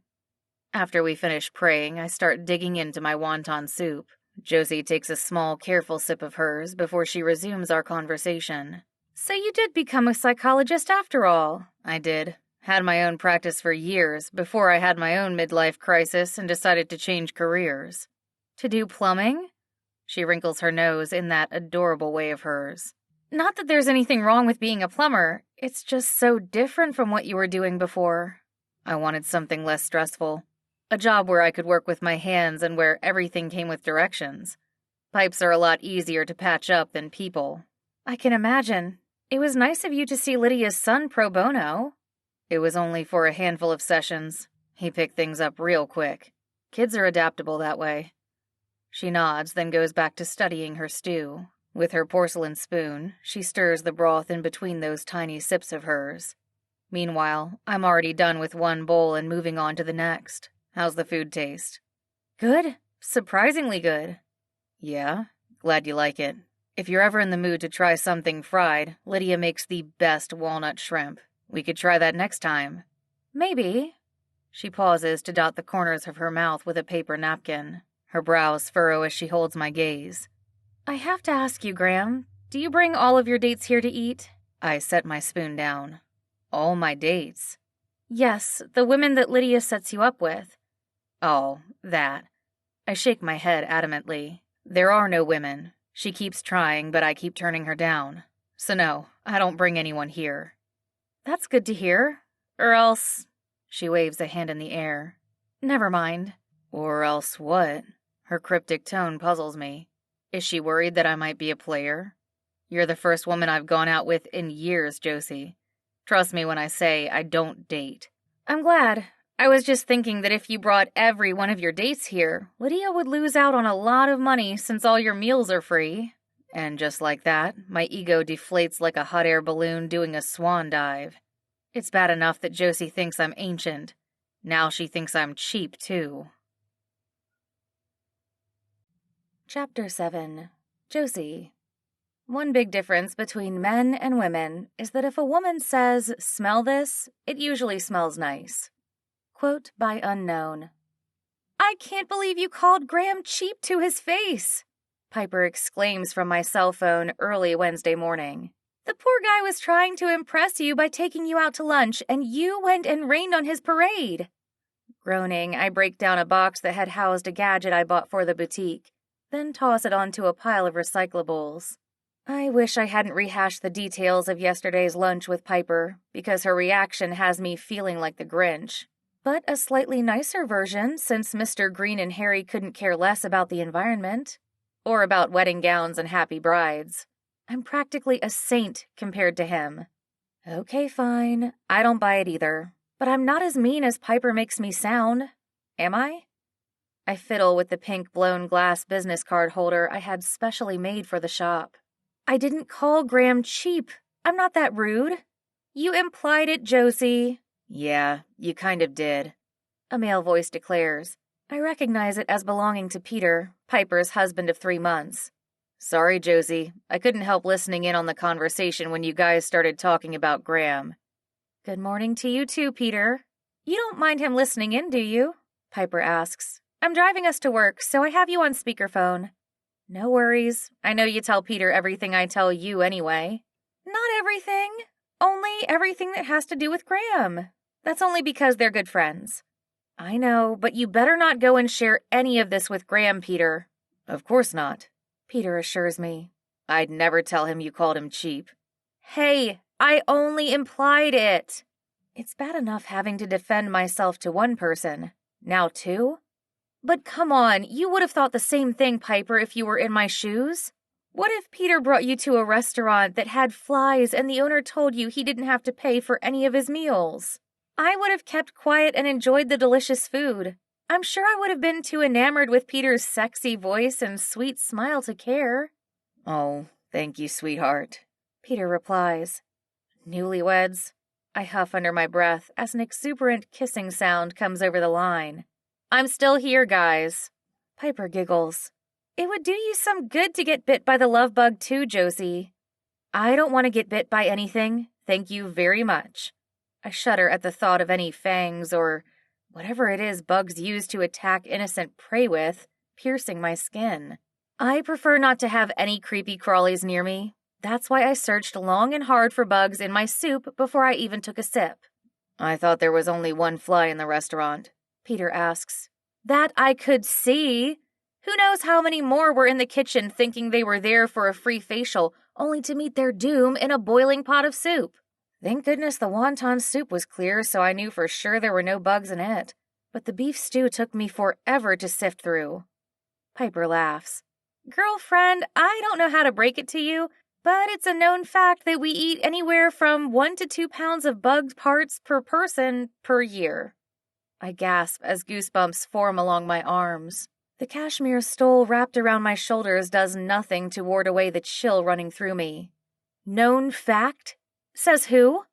After we finish praying, I start digging into my wonton soup. Josie takes a small, careful sip of hers before she resumes our conversation. "So you did become a psychologist after all?" "I did. Had my own practice for years before I had my own midlife crisis and decided to change careers." "To do plumbing?" She wrinkles her nose in that adorable way of hers. "Not that there's anything wrong with being a plumber. It's just so different from what you were doing before." I wanted something less stressful. A job where I could work with my hands and where everything came with directions. Pipes are a lot easier to patch up than people. "I can imagine. It was nice of you to see Lydia's son pro bono." "It was only for a handful of sessions. He picked things up real quick. Kids are adaptable that way." She nods, then goes back to studying her stew. With her porcelain spoon, she stirs the broth in between those tiny sips of hers. Meanwhile, I'm already done with one bowl and moving on to the next. How's the food taste? "Good. Surprisingly good." "Yeah? Glad you like it. If you're ever in the mood to try something fried, Lydia makes the best walnut shrimp. We could try that next time." "Maybe." She pauses to dot the corners of her mouth with a paper napkin. Her brows furrow as she holds my gaze. "I have to ask you, Graham, do you bring all of your dates here to eat?" I set my spoon down. "All my dates?" "Yes, the women that Lydia sets you up with." "Oh, that." I shake my head adamantly. There are no women. She keeps trying, but I keep turning her down. So no, I don't bring anyone here. "That's good to hear. Or else..." She waves a hand in the air. "Never mind." "Or else what?" Her cryptic tone puzzles me. Is she worried that I might be a player? You're the first woman I've gone out with in years, Josie. Trust me when I say I don't date. "I'm glad. I was just thinking that if you brought every one of your dates here, Lydia would lose out on a lot of money since all your meals are free." And just like that, my ego deflates like a hot air balloon doing a swan dive. It's bad enough that Josie thinks I'm ancient. Now she thinks I'm cheap, too. Chapter 7. Josie. One big difference between men and women is that if a woman says, "Smell this," it usually smells nice. Quote by unknown. I can't believe you called Graham cheap to his face, Piper exclaims from my cell phone early Wednesday morning. The poor guy was trying to impress you by taking you out to lunch, and you went and rained on his parade. Groaning, I break down a box that had housed a gadget I bought for the boutique, then toss it onto a pile of recyclables. I wish I hadn't rehashed the details of yesterday's lunch with Piper, because her reaction has me feeling like the Grinch. But a slightly nicer version, since Mr. Green and Harry couldn't care less about the environment. Or about wedding gowns and happy brides. I'm practically a saint compared to him. Okay, fine. I don't buy it either. But I'm not as mean as Piper makes me sound. Am I? I fiddle with the pink blown glass business card holder I had specially made for the shop. I didn't call Graham cheap. I'm not that rude. You implied it, Josie. Yeah, you kind of did, a male voice declares. I recognize it as belonging to Peter, Piper's husband of 3 months. Sorry, Josie. I couldn't help listening in on the conversation when you guys started talking about Graham. Good morning to you too, Peter. You don't mind him listening in, do you? Piper asks. I'm driving us to work, so I have you on speakerphone. No worries. I know you tell Peter everything I tell you anyway. Not everything. Only everything that has to do with Graham. That's only because they're good friends. I know, but you better not go and share any of this with Graham, Peter. Of course not, Peter assures me. I'd never tell him you called him cheap. Hey, I only implied it. It's bad enough having to defend myself to one person. Now 2? But come on, you would have thought the same thing, Piper, if you were in my shoes. What if Peter brought you to a restaurant that had flies and the owner told you he didn't have to pay for any of his meals? I would have kept quiet and enjoyed the delicious food. I'm sure I would have been too enamored with Peter's sexy voice and sweet smile to care. Oh, thank you, sweetheart, Peter replies. Newlyweds? I huff under my breath as an exuberant kissing sound comes over the line. I'm still here, guys. Piper giggles. It would do you some good to get bit by the love bug too, Josie. I don't want to get bit by anything. Thank you very much. I shudder at the thought of any fangs or whatever it is bugs use to attack innocent prey with, piercing my skin. I prefer not to have any creepy crawlies near me. That's why I searched long and hard for bugs in my soup before I even took a sip. I thought there was only one fly in the restaurant, Peter asks. That I could see. Who knows how many more were in the kitchen thinking they were there for a free facial, only to meet their doom in a boiling pot of soup. Thank goodness the wonton soup was clear, so I knew for sure there were no bugs in it. But the beef stew took me forever to sift through. Piper laughs. Girlfriend, I don't know how to break it to you, but it's a known fact that we eat anywhere from 1 to 2 pounds of bug parts per person per year. I gasp as goosebumps form along my arms. The cashmere stole wrapped around my shoulders does nothing to ward away the chill running through me. Known fact? Says who?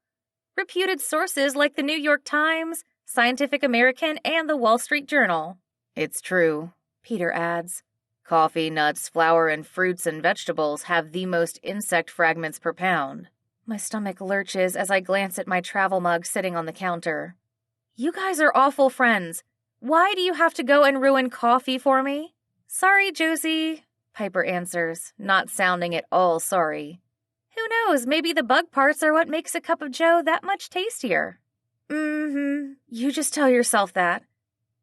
Reputed sources like the New York Times, Scientific American, and the Wall Street Journal. It's true, Peter adds. Coffee, nuts, flour, and fruits and vegetables have the most insect fragments per pound. My stomach lurches as I glance at my travel mug sitting on the counter. You guys are awful friends. Why do you have to go and ruin coffee for me? Sorry, Josie, Piper answers, not sounding at all sorry. Who knows, maybe the bug parts are what makes a cup of joe that much tastier. You just tell yourself that.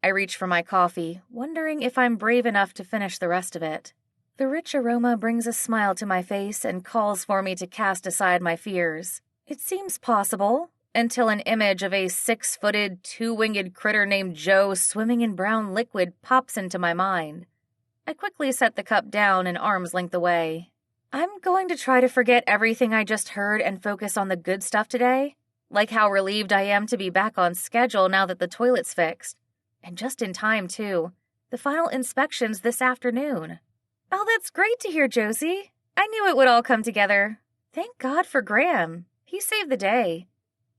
I reach for my coffee, wondering if I'm brave enough to finish the rest of it. The rich aroma brings a smile to my face and calls for me to cast aside my fears. It seems possible, until an image of a 6-footed, 2-winged critter named Joe swimming in brown liquid pops into my mind. I quickly set the cup down an arm's length away. I'm going to try to forget everything I just heard and focus on the good stuff today, like how relieved I am to be back on schedule now that the toilet's fixed. And just in time, too. The final inspection's this afternoon. Oh, that's great to hear, Josie. I knew it would all come together. Thank God for Graham. He saved the day.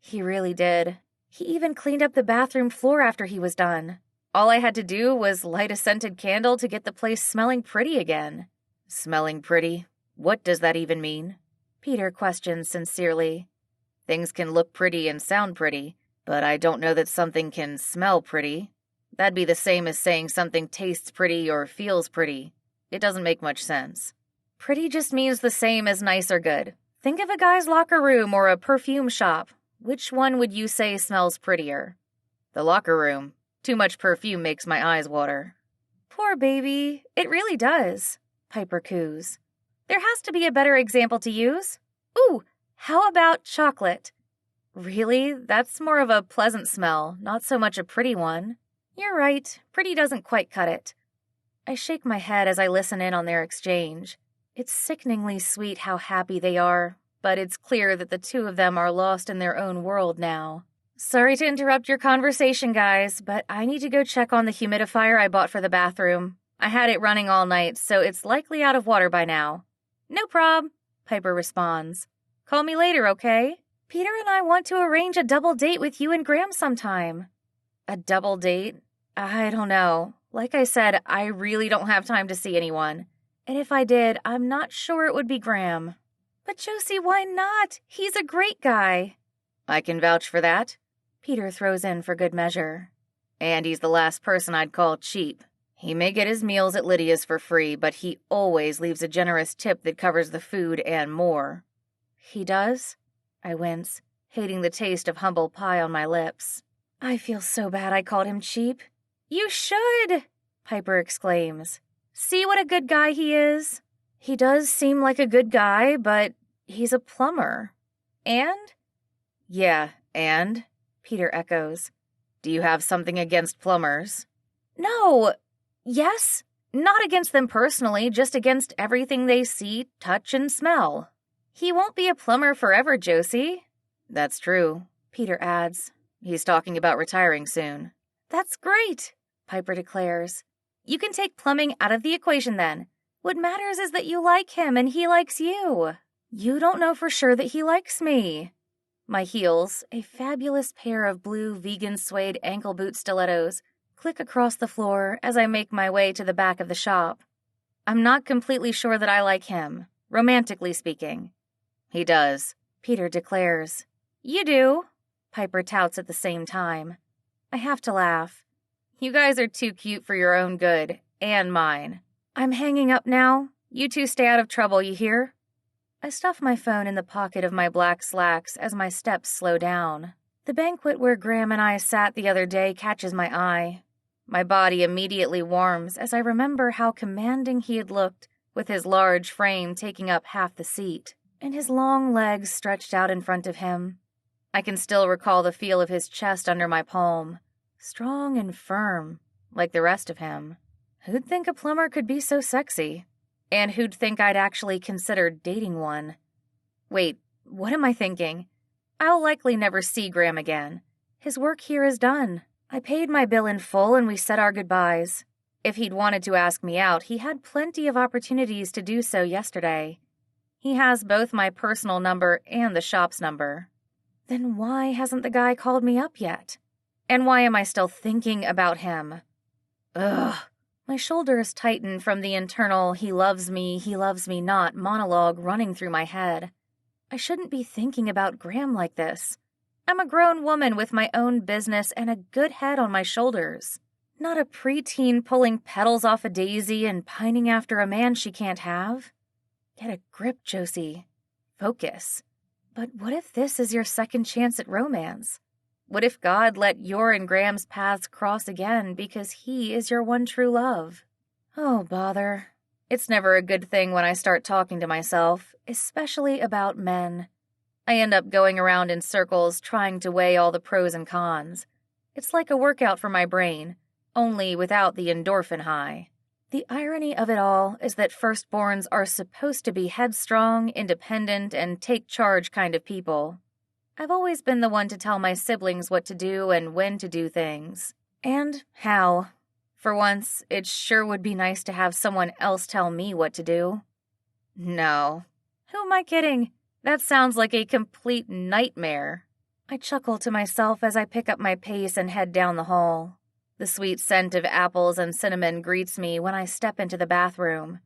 He really did. He even cleaned up the bathroom floor after he was done. All I had to do was light a scented candle to get the place smelling pretty again. Smelling pretty? What does that even mean? Peter questions sincerely. Things can look pretty and sound pretty, but I don't know that something can smell pretty. That'd be the same as saying something tastes pretty or feels pretty. It doesn't make much sense. Pretty just means the same as nice or good. Think of a guy's locker room or a perfume shop. Which one would you say smells prettier? The locker room. Too much perfume makes my eyes water. Poor baby. It really does, Piper coos. There has to be a better example to use. Ooh, how about chocolate? Really? That's more of a pleasant smell, not so much a pretty one. You're right. Pretty doesn't quite cut it. I shake my head as I listen in on their exchange. It's sickeningly sweet how happy they are, but it's clear that the two of them are lost in their own world now. Sorry to interrupt your conversation, guys, but I need to go check on the humidifier I bought for the bathroom. I had it running all night, so it's likely out of water by now. No prob, Piper responds. Call me later, okay? Peter and I want to arrange a double date with you and Graham sometime. A double date? I don't know. Like I said, I really don't have time to see anyone. And if I did, I'm not sure it would be Graham. But Josie, why not? He's a great guy. I can vouch for that, Peter throws in for good measure. And he's the last person I'd call cheap. He may get his meals at Lydia's for free, but he always leaves a generous tip that covers the food and more. He does? I wince, hating the taste of humble pie on my lips. I feel so bad I called him cheap. You should, Piper exclaims. See what a good guy he is? He does seem like a good guy, but he's a plumber. And? Yeah, and? Peter echoes. Do you have something against plumbers? No. Yes. Not against them personally, just against everything they see, touch, and smell. He won't be a plumber forever, Josie. That's true, Peter adds. He's talking about retiring soon. That's great, Piper declares. You can take plumbing out of the equation then. What matters is that you like him and he likes you. You don't know for sure that he likes me. My heels, a fabulous pair of blue vegan suede ankle boot stilettos, click across the floor as I make my way to the back of the shop. I'm not completely sure that I like him, romantically speaking. He does, Peter declares. You do, Piper touts at the same time. I have to laugh. You guys are too cute for your own good, and mine. I'm hanging up now. You two stay out of trouble, you hear? I stuff my phone in the pocket of my black slacks as my steps slow down. The banquet where Graham and I sat the other day catches my eye. My body immediately warms as I remember how commanding he had looked, with his large frame taking up half the seat, and his long legs stretched out in front of him. I can still recall the feel of his chest under my palm, strong and firm, like the rest of him. Who'd think a plumber could be so sexy? And who'd think I'd actually considered dating one? Wait, what am I thinking? I'll likely never see Graham again. His work here is done. I paid my bill in full and we said our goodbyes. If he'd wanted to ask me out, he had plenty of opportunities to do so yesterday. He has both my personal number and the shop's number. Then why hasn't the guy called me up yet? And why am I still thinking about him? Ugh. My shoulders tighten from the internal he loves me not monologue running through my head. I shouldn't be thinking about Graham like this. I'm a grown woman with my own business and a good head on my shoulders. Not a preteen pulling petals off a daisy and pining after a man she can't have. Get a grip, Josie. Focus. But what if this is your second chance at romance? What if God let your and Graham's paths cross again because he is your one true love? Oh, bother. It's never a good thing when I start talking to myself, especially about men. I end up going around in circles trying to weigh all the pros and cons. It's like a workout for my brain, only without the endorphin high. The irony of it all is that firstborns are supposed to be headstrong, independent, and take charge kind of people. I've always been the one to tell my siblings what to do and when to do things. And how. For once, it sure would be nice to have someone else tell me what to do. No. Who am I kidding? That sounds like a complete nightmare. I chuckle to myself as I pick up my pace and head down the hall. The sweet scent of apples and cinnamon greets me when I step into the bathroom.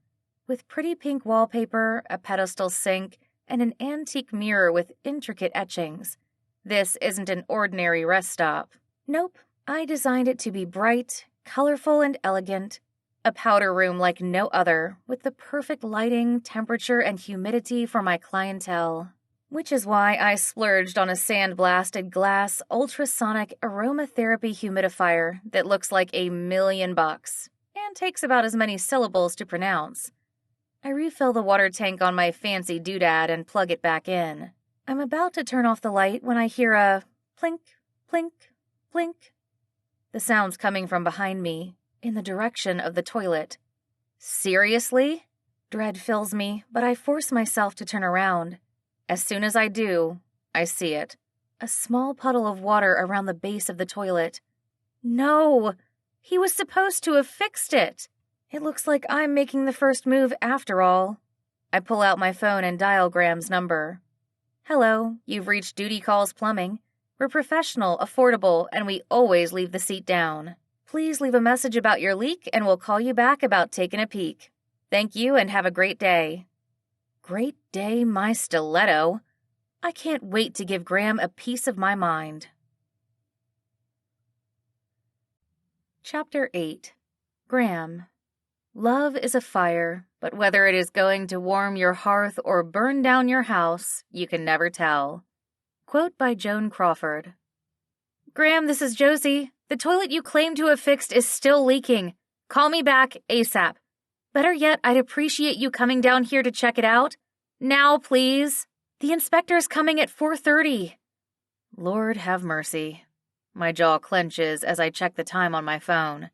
With pretty pink wallpaper, a pedestal sink, and an antique mirror with intricate etchings. This isn't an ordinary rest stop. Nope, I designed it to be bright, colorful, and elegant. A powder room like no other, with the perfect lighting, temperature, and humidity for my clientele. Which is why I splurged on a sandblasted glass ultrasonic aromatherapy humidifier that looks like $1,000,000 and takes about as many syllables to pronounce. I refill the water tank on my fancy doodad and plug it back in. I'm about to turn off the light when I hear a plink, plink, plink. The sound's coming from behind me, in the direction of the toilet. Seriously? Dread fills me, but I force myself to turn around. As soon as I do, I see it. A small puddle of water around the base of the toilet. No! He was supposed to have fixed it! It looks like I'm making the first move after all. I pull out my phone and dial Graham's number. Hello, you've reached Duty Calls Plumbing. We're professional, affordable, and we always leave the seat down. Please leave a message about your leak and we'll call you back about taking a peek. Thank you and have a great day. Great day, my stiletto. I can't wait to give Graham a piece of my mind. Chapter 8. Graham. Love is a fire, but whether it is going to warm your hearth or burn down your house, you can never tell. Quote by Joan Crawford. Graham, this is Josie. The toilet you claim to have fixed is still leaking. Call me back ASAP. Better yet, I'd appreciate you coming down here to check it out. Now, please. The inspector's coming at 4:30. Lord have mercy. My jaw clenches as I check the time on my phone.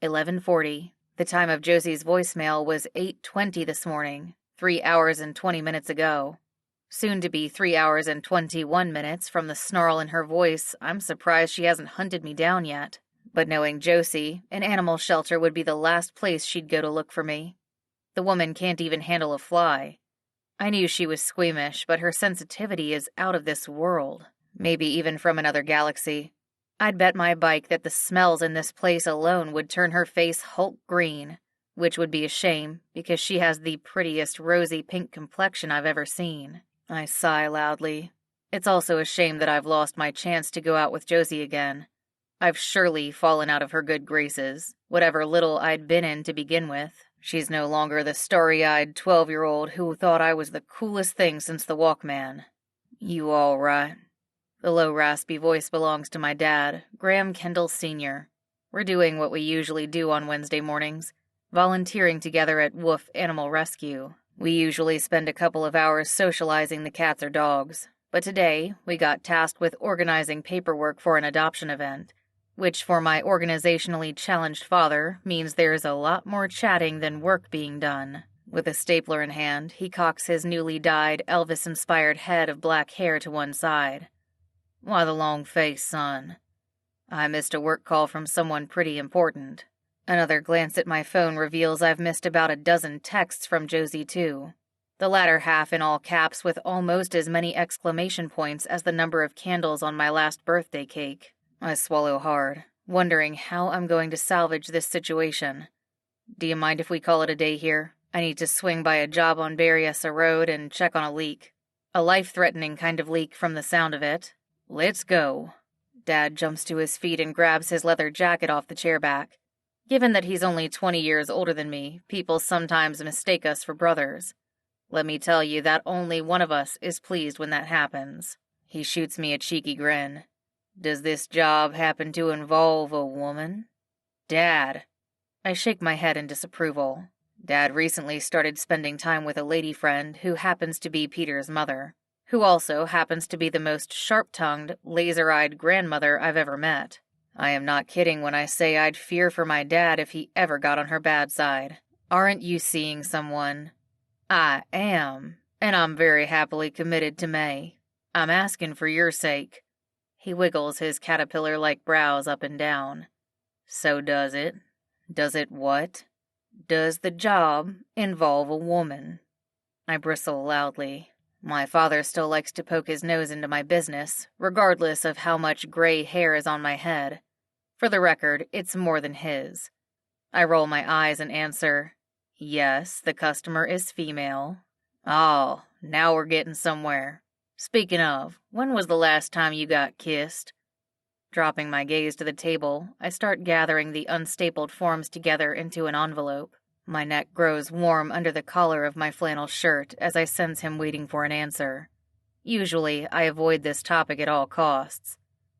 11:40. The time of Josie's voicemail was 8:20 this morning, 3 hours and 20 minutes ago. Soon to be 3 hours and 21 minutes from the snarl in her voice, I'm surprised she hasn't hunted me down yet. But knowing Josie, an animal shelter would be the last place she'd go to look for me. The woman can't even handle a fly. I knew she was squeamish, but her sensitivity is out of this world, maybe even from another galaxy. I'd bet my bike that the smells in this place alone would turn her face Hulk green, which would be a shame because she has the prettiest rosy pink complexion I've ever seen. I sigh loudly. It's also a shame that I've lost my chance to go out with Josie again. I've surely fallen out of her good graces, whatever little I'd been in to begin with. She's no longer the starry-eyed 12-year-old who thought I was the coolest thing since the Walkman. You all right? The low, raspy voice belongs to my dad, Graham Kendall Sr. We're doing what we usually do on Wednesday mornings, volunteering together at Woof Animal Rescue. We usually spend a couple of hours socializing the cats or dogs, but today we got tasked with organizing paperwork for an adoption event, which for my organizationally challenged father means there's a lot more chatting than work being done. With a stapler in hand, he cocks his newly dyed, Elvis-inspired head of black hair to one side. Why the long face, son? I missed a work call from someone pretty important. Another glance at my phone reveals I've missed about a dozen texts from Josie, too. The latter half in all caps with almost as many exclamation points as the number of candles on my last birthday cake. I swallow hard, wondering how I'm going to salvage this situation. Do you mind if we call it a day here? I need to swing by a job on Berryessa Road and check on a leak. A life-threatening kind of leak from the sound of it. Let's go. Dad jumps to his feet and grabs his leather jacket off the chair back. Given that he's only 20 years older than me, people sometimes mistake us for brothers. Let me tell you that only one of us is pleased when that happens. He shoots me a cheeky grin. Does this job happen to involve a woman? Dad. I shake my head in disapproval. Dad recently started spending time with a lady friend who happens to be Peter's mother, who also happens to be the most sharp-tongued, laser-eyed grandmother I've ever met. I am not kidding when I say I'd fear for my dad if he ever got on her bad side. Aren't you seeing someone? I am, and I'm very happily committed to May. I'm asking for your sake. He wiggles his caterpillar-like brows up and down. So does it? Does it what? Does the job involve a woman? I bristle loudly. My father still likes to poke his nose into my business, regardless of how much gray hair is on my head. For the record, it's more than his. I roll my eyes and answer, yes, the customer is female. Oh, now we're getting somewhere. Speaking of, when was the last time you got kissed? Dropping my gaze to the table, I start gathering the unstapled forms together into an envelope. My neck grows warm under the collar of my flannel shirt as I sense him waiting for an answer. Usually, I avoid this topic at all costs.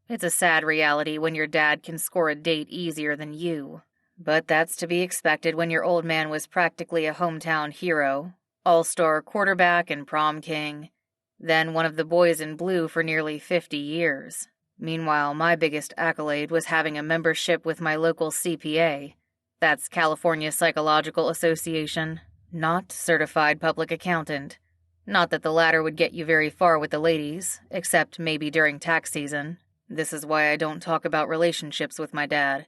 It's a sad reality when your dad can score a date easier than you. But that's to be expected when your old man was practically a hometown hero, all-star quarterback and prom king, then one of the boys in blue for nearly 50 years. Meanwhile, my biggest accolade was having a membership with my local CPA. That's California Psychological Association, not Certified Public Accountant. Not that the latter would get you very far with the ladies, except maybe during tax season. This is why I don't talk about relationships with my dad.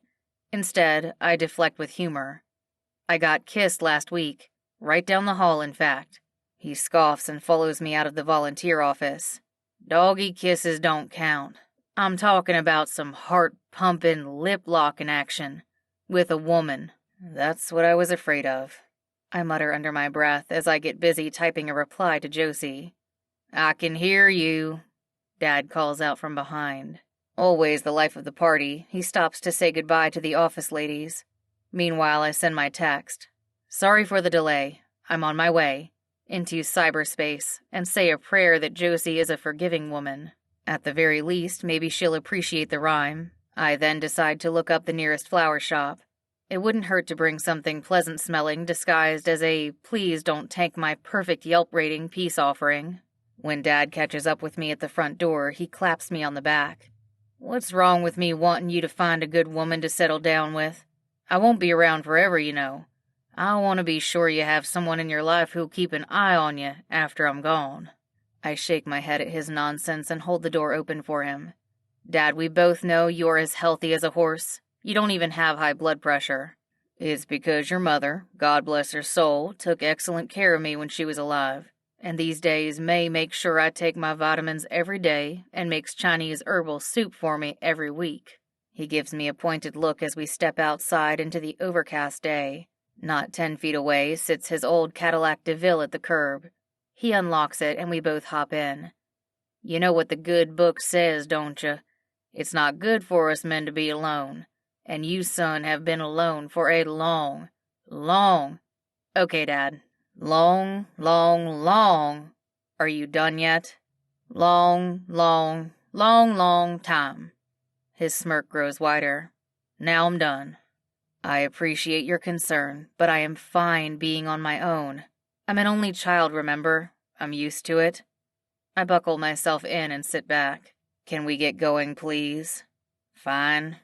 Instead, I deflect with humor. I got kissed last week, right down the hall, in fact. He scoffs and follows me out of the volunteer office. Doggy kisses don't count. I'm talking about some heart-pumping, lip-locking action. With a woman. That's what I was afraid of. I mutter under my breath as I get busy typing a reply to Josie. I can hear you, Dad calls out from behind. Always the life of the party, he stops to say goodbye to the office ladies. Meanwhile, I send my text. Sorry for the delay. I'm on my way. Into cyberspace, and say a prayer that Josie is a forgiving woman. At the very least, maybe she'll appreciate the rhyme. I then decide to look up the nearest flower shop. It wouldn't hurt to bring something pleasant-smelling disguised as a please don't tank my perfect Yelp rating peace offering. When Dad catches up with me at the front door, he claps me on the back. What's wrong with me wanting you to find a good woman to settle down with? I won't be around forever, you know. I want to be sure you have someone in your life who'll keep an eye on you after I'm gone. I shake my head at his nonsense and hold the door open for him. Dad, we both know you're as healthy as a horse. You don't even have high blood pressure. It's because your mother, God bless her soul, took excellent care of me when she was alive. And these days May makes sure I take my vitamins every day and makes Chinese herbal soup for me every week. He gives me a pointed look as we step outside into the overcast day. Not 10 feet away sits his old Cadillac DeVille at the curb. He unlocks it and we both hop in. You know what the good book says, don't you? It's not good for us men to be alone. And you, son, have been alone for a long. Okay, Dad. Long. Are you done yet? Long time. His smirk grows wider. Now I'm done. I appreciate your concern, but I am fine being on my own. I'm an only child, remember? I'm used to it. I buckle myself in and sit back. Can we get going, please? Fine.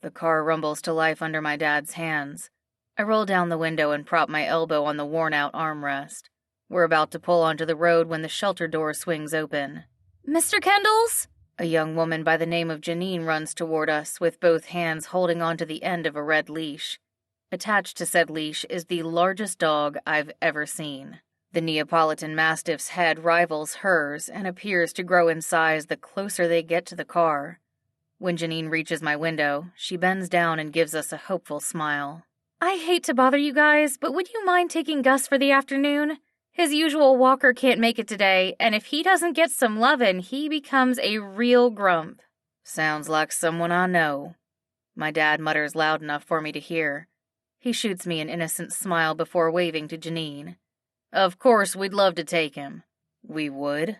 The car rumbles to life under my dad's hands. I roll down the window and prop my elbow on the worn-out armrest. We're about to pull onto the road when the shelter door swings open. Mr. Kendall's? A young woman by the name of Janine runs toward us with both hands holding onto the end of a red leash. Attached to said leash is the largest dog I've ever seen. The Neapolitan Mastiff's head rivals hers and appears to grow in size the closer they get to the car. When Janine reaches my window, she bends down and gives us a hopeful smile. I hate to bother you guys, but would you mind taking Gus for the afternoon? His usual walker can't make it today, and if he doesn't get some lovin', he becomes a real grump. Sounds like someone I know. My dad mutters loud enough for me to hear. He shoots me an innocent smile before waving to Janine. Of course, we'd love to take him. We would.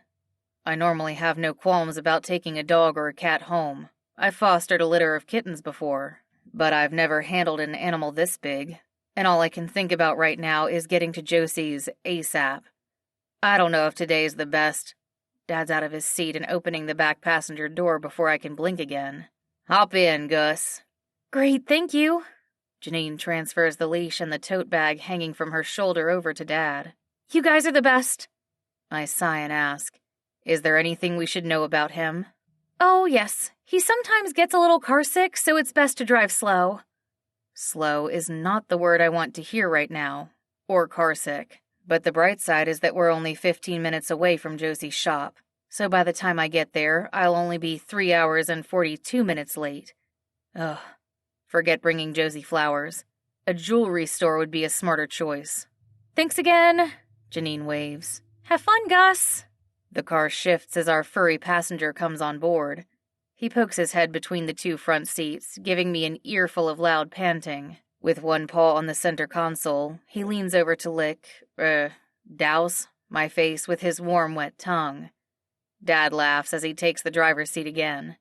I normally have no qualms about taking a dog or a cat home. I've fostered a litter of kittens before, but I've never handled an animal this big, and all I can think about right now is getting to Josie's ASAP. I don't know if today's the best. Dad's out of his seat and opening the back passenger door before I can blink again. Hop in, Gus. Great, thank you. Janine transfers the leash and the tote bag hanging from her shoulder over to Dad. You guys are the best. I sigh and ask, is there anything we should know about him? Oh, yes. He sometimes gets a little carsick, so it's best to drive slow. Slow is not the word I want to hear right now, or carsick. But the bright side is that we're only 15 minutes away from Josie's shop, so by the time I get there, I'll only be 3 hours and 42 minutes late. Ugh. Forget bringing Josie flowers. A jewelry store would be a smarter choice. Thanks again, Janine waves. Have fun, Gus. The car shifts as our furry passenger comes on board. He pokes his head between the two front seats, giving me an earful of loud panting. With one paw on the center console, he leans over to douse my face with his warm, wet tongue. Dad laughs as he takes the driver's seat again.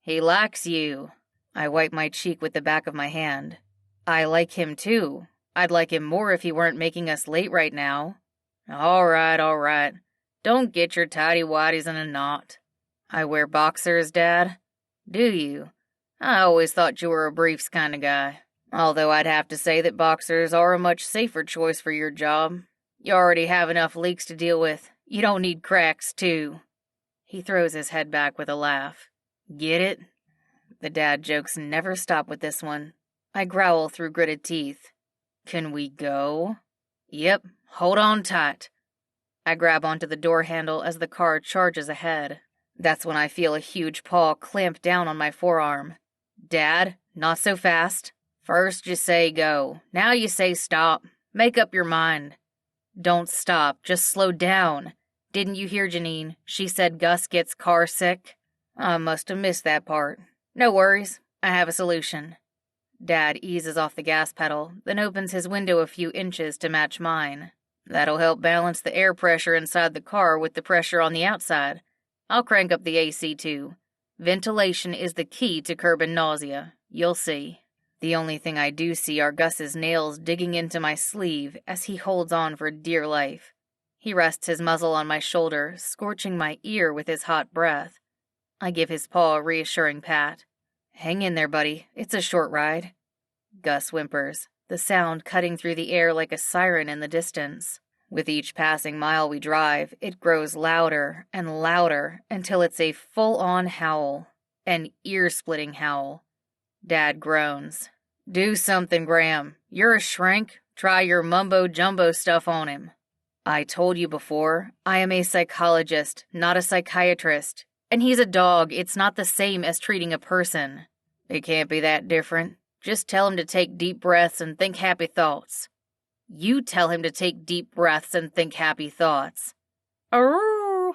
He likes you. I wipe my cheek with the back of my hand. I like him too. I'd like him more if he weren't making us late right now. All right. Don't get your tighty-whities in a knot. I wear boxers, Dad. Do you? I always thought you were a briefs kind of guy. Although I'd have to say that boxers are a much safer choice for your job. You already have enough leaks to deal with. You don't need cracks, too. He throws his head back with a laugh. Get it? The dad jokes never stop with this one. I growl through gritted teeth. Can we go? Yep, hold on tight. I grab onto the door handle as the car charges ahead. That's when I feel a huge paw clamp down on my forearm. Dad, not so fast. First you say go. Now you say stop. Make up your mind. Don't stop. Just slow down. Didn't you hear Janine? She said Gus gets car sick. I must have missed that part. No worries. I have a solution. Dad eases off the gas pedal, then opens his window a few inches to match mine. That'll help balance the air pressure inside the car with the pressure on the outside. I'll crank up the AC too. Ventilation is the key to curbing nausea. You'll see. The only thing I do see are Gus's nails digging into my sleeve as he holds on for dear life. He rests his muzzle on my shoulder, scorching my ear with his hot breath. I give his paw a reassuring pat. Hang in there, buddy. It's a short ride. Gus whimpers, the sound cutting through the air like a siren in the distance. With each passing mile we drive, it grows louder and louder until it's a full-on howl. An ear-splitting howl. Dad groans. Do something, Graham. You're a shrink. Try your mumbo-jumbo stuff on him. I told you before, I am a psychologist, not a psychiatrist. And he's a dog. It's not the same as treating a person. It can't be that different. Just tell him to take deep breaths and think happy thoughts. You tell him to take deep breaths and think happy thoughts. Arrgh!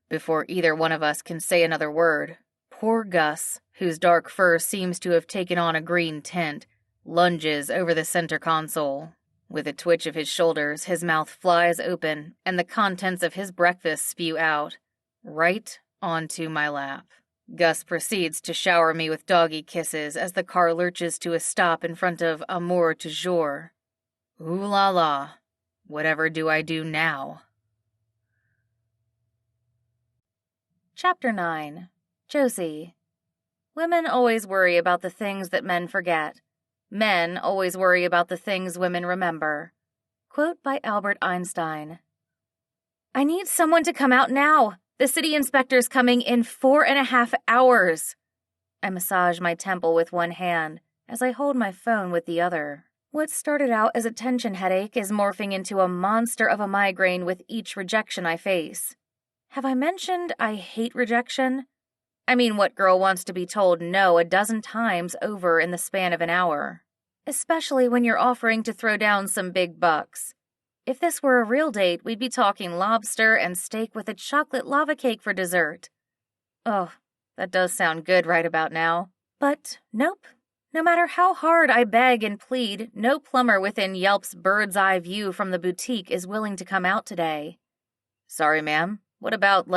Before either one of us can say another word, poor Gus, whose dark fur seems to have taken on a green tint, lunges over the center console. With a twitch of his shoulders, his mouth flies open, and the contents of his breakfast spew out, right onto my lap. Gus proceeds to shower me with doggy kisses as the car lurches to a stop in front of Amour Toujours. Ooh la la. Whatever do I do now? Chapter 9. Josie. Women always worry about the things that men forget. Men always worry about the things women remember. Quote by Albert Einstein. I need someone to come out now. The city inspector's coming in 4.5 hours. I massage my temple with one hand as I hold my phone with the other. What started out as a tension headache is morphing into a monster of a migraine with each rejection I face. Have I mentioned I hate rejection? I mean, what girl wants to be told no a dozen times over in the span of an hour? Especially when you're offering to throw down some big bucks. If this were a real date, we'd be talking lobster and steak with a chocolate lava cake for dessert. Oh, that does sound good right about now. But nope. No matter how hard I beg and plead, no plumber within Yelp's bird's eye view from the boutique is willing to come out today. Sorry, ma'am. What about,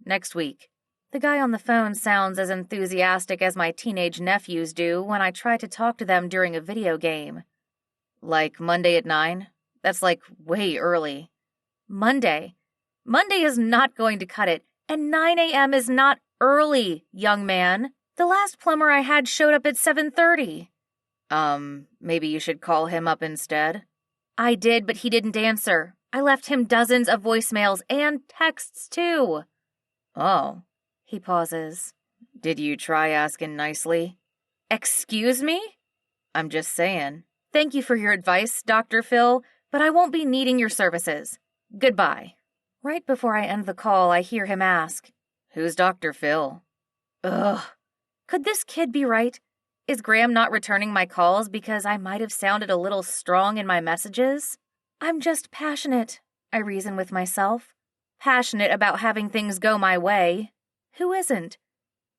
next week? The guy on the phone sounds as enthusiastic as my teenage nephews do when I try to talk to them during a video game. Like Monday at 9? That's way early. Monday? Monday is not going to cut it, and 9 a.m. is not early, young man. The last plumber I had showed up at 7:30. Maybe you should call him up instead? I did, but he didn't answer. I left him dozens of voicemails and texts, too. Oh. He pauses. Did you try asking nicely? Excuse me? I'm just saying. Thank you for your advice, Dr. Phil, but I won't be needing your services. Goodbye. Right before I end the call, I hear him ask, Who's Dr. Phil? Ugh. Could this kid be right? Is Graham not returning my calls because I might have sounded a little strong in my messages? I'm just passionate, I reason with myself. Passionate about having things go my way. Who isn't?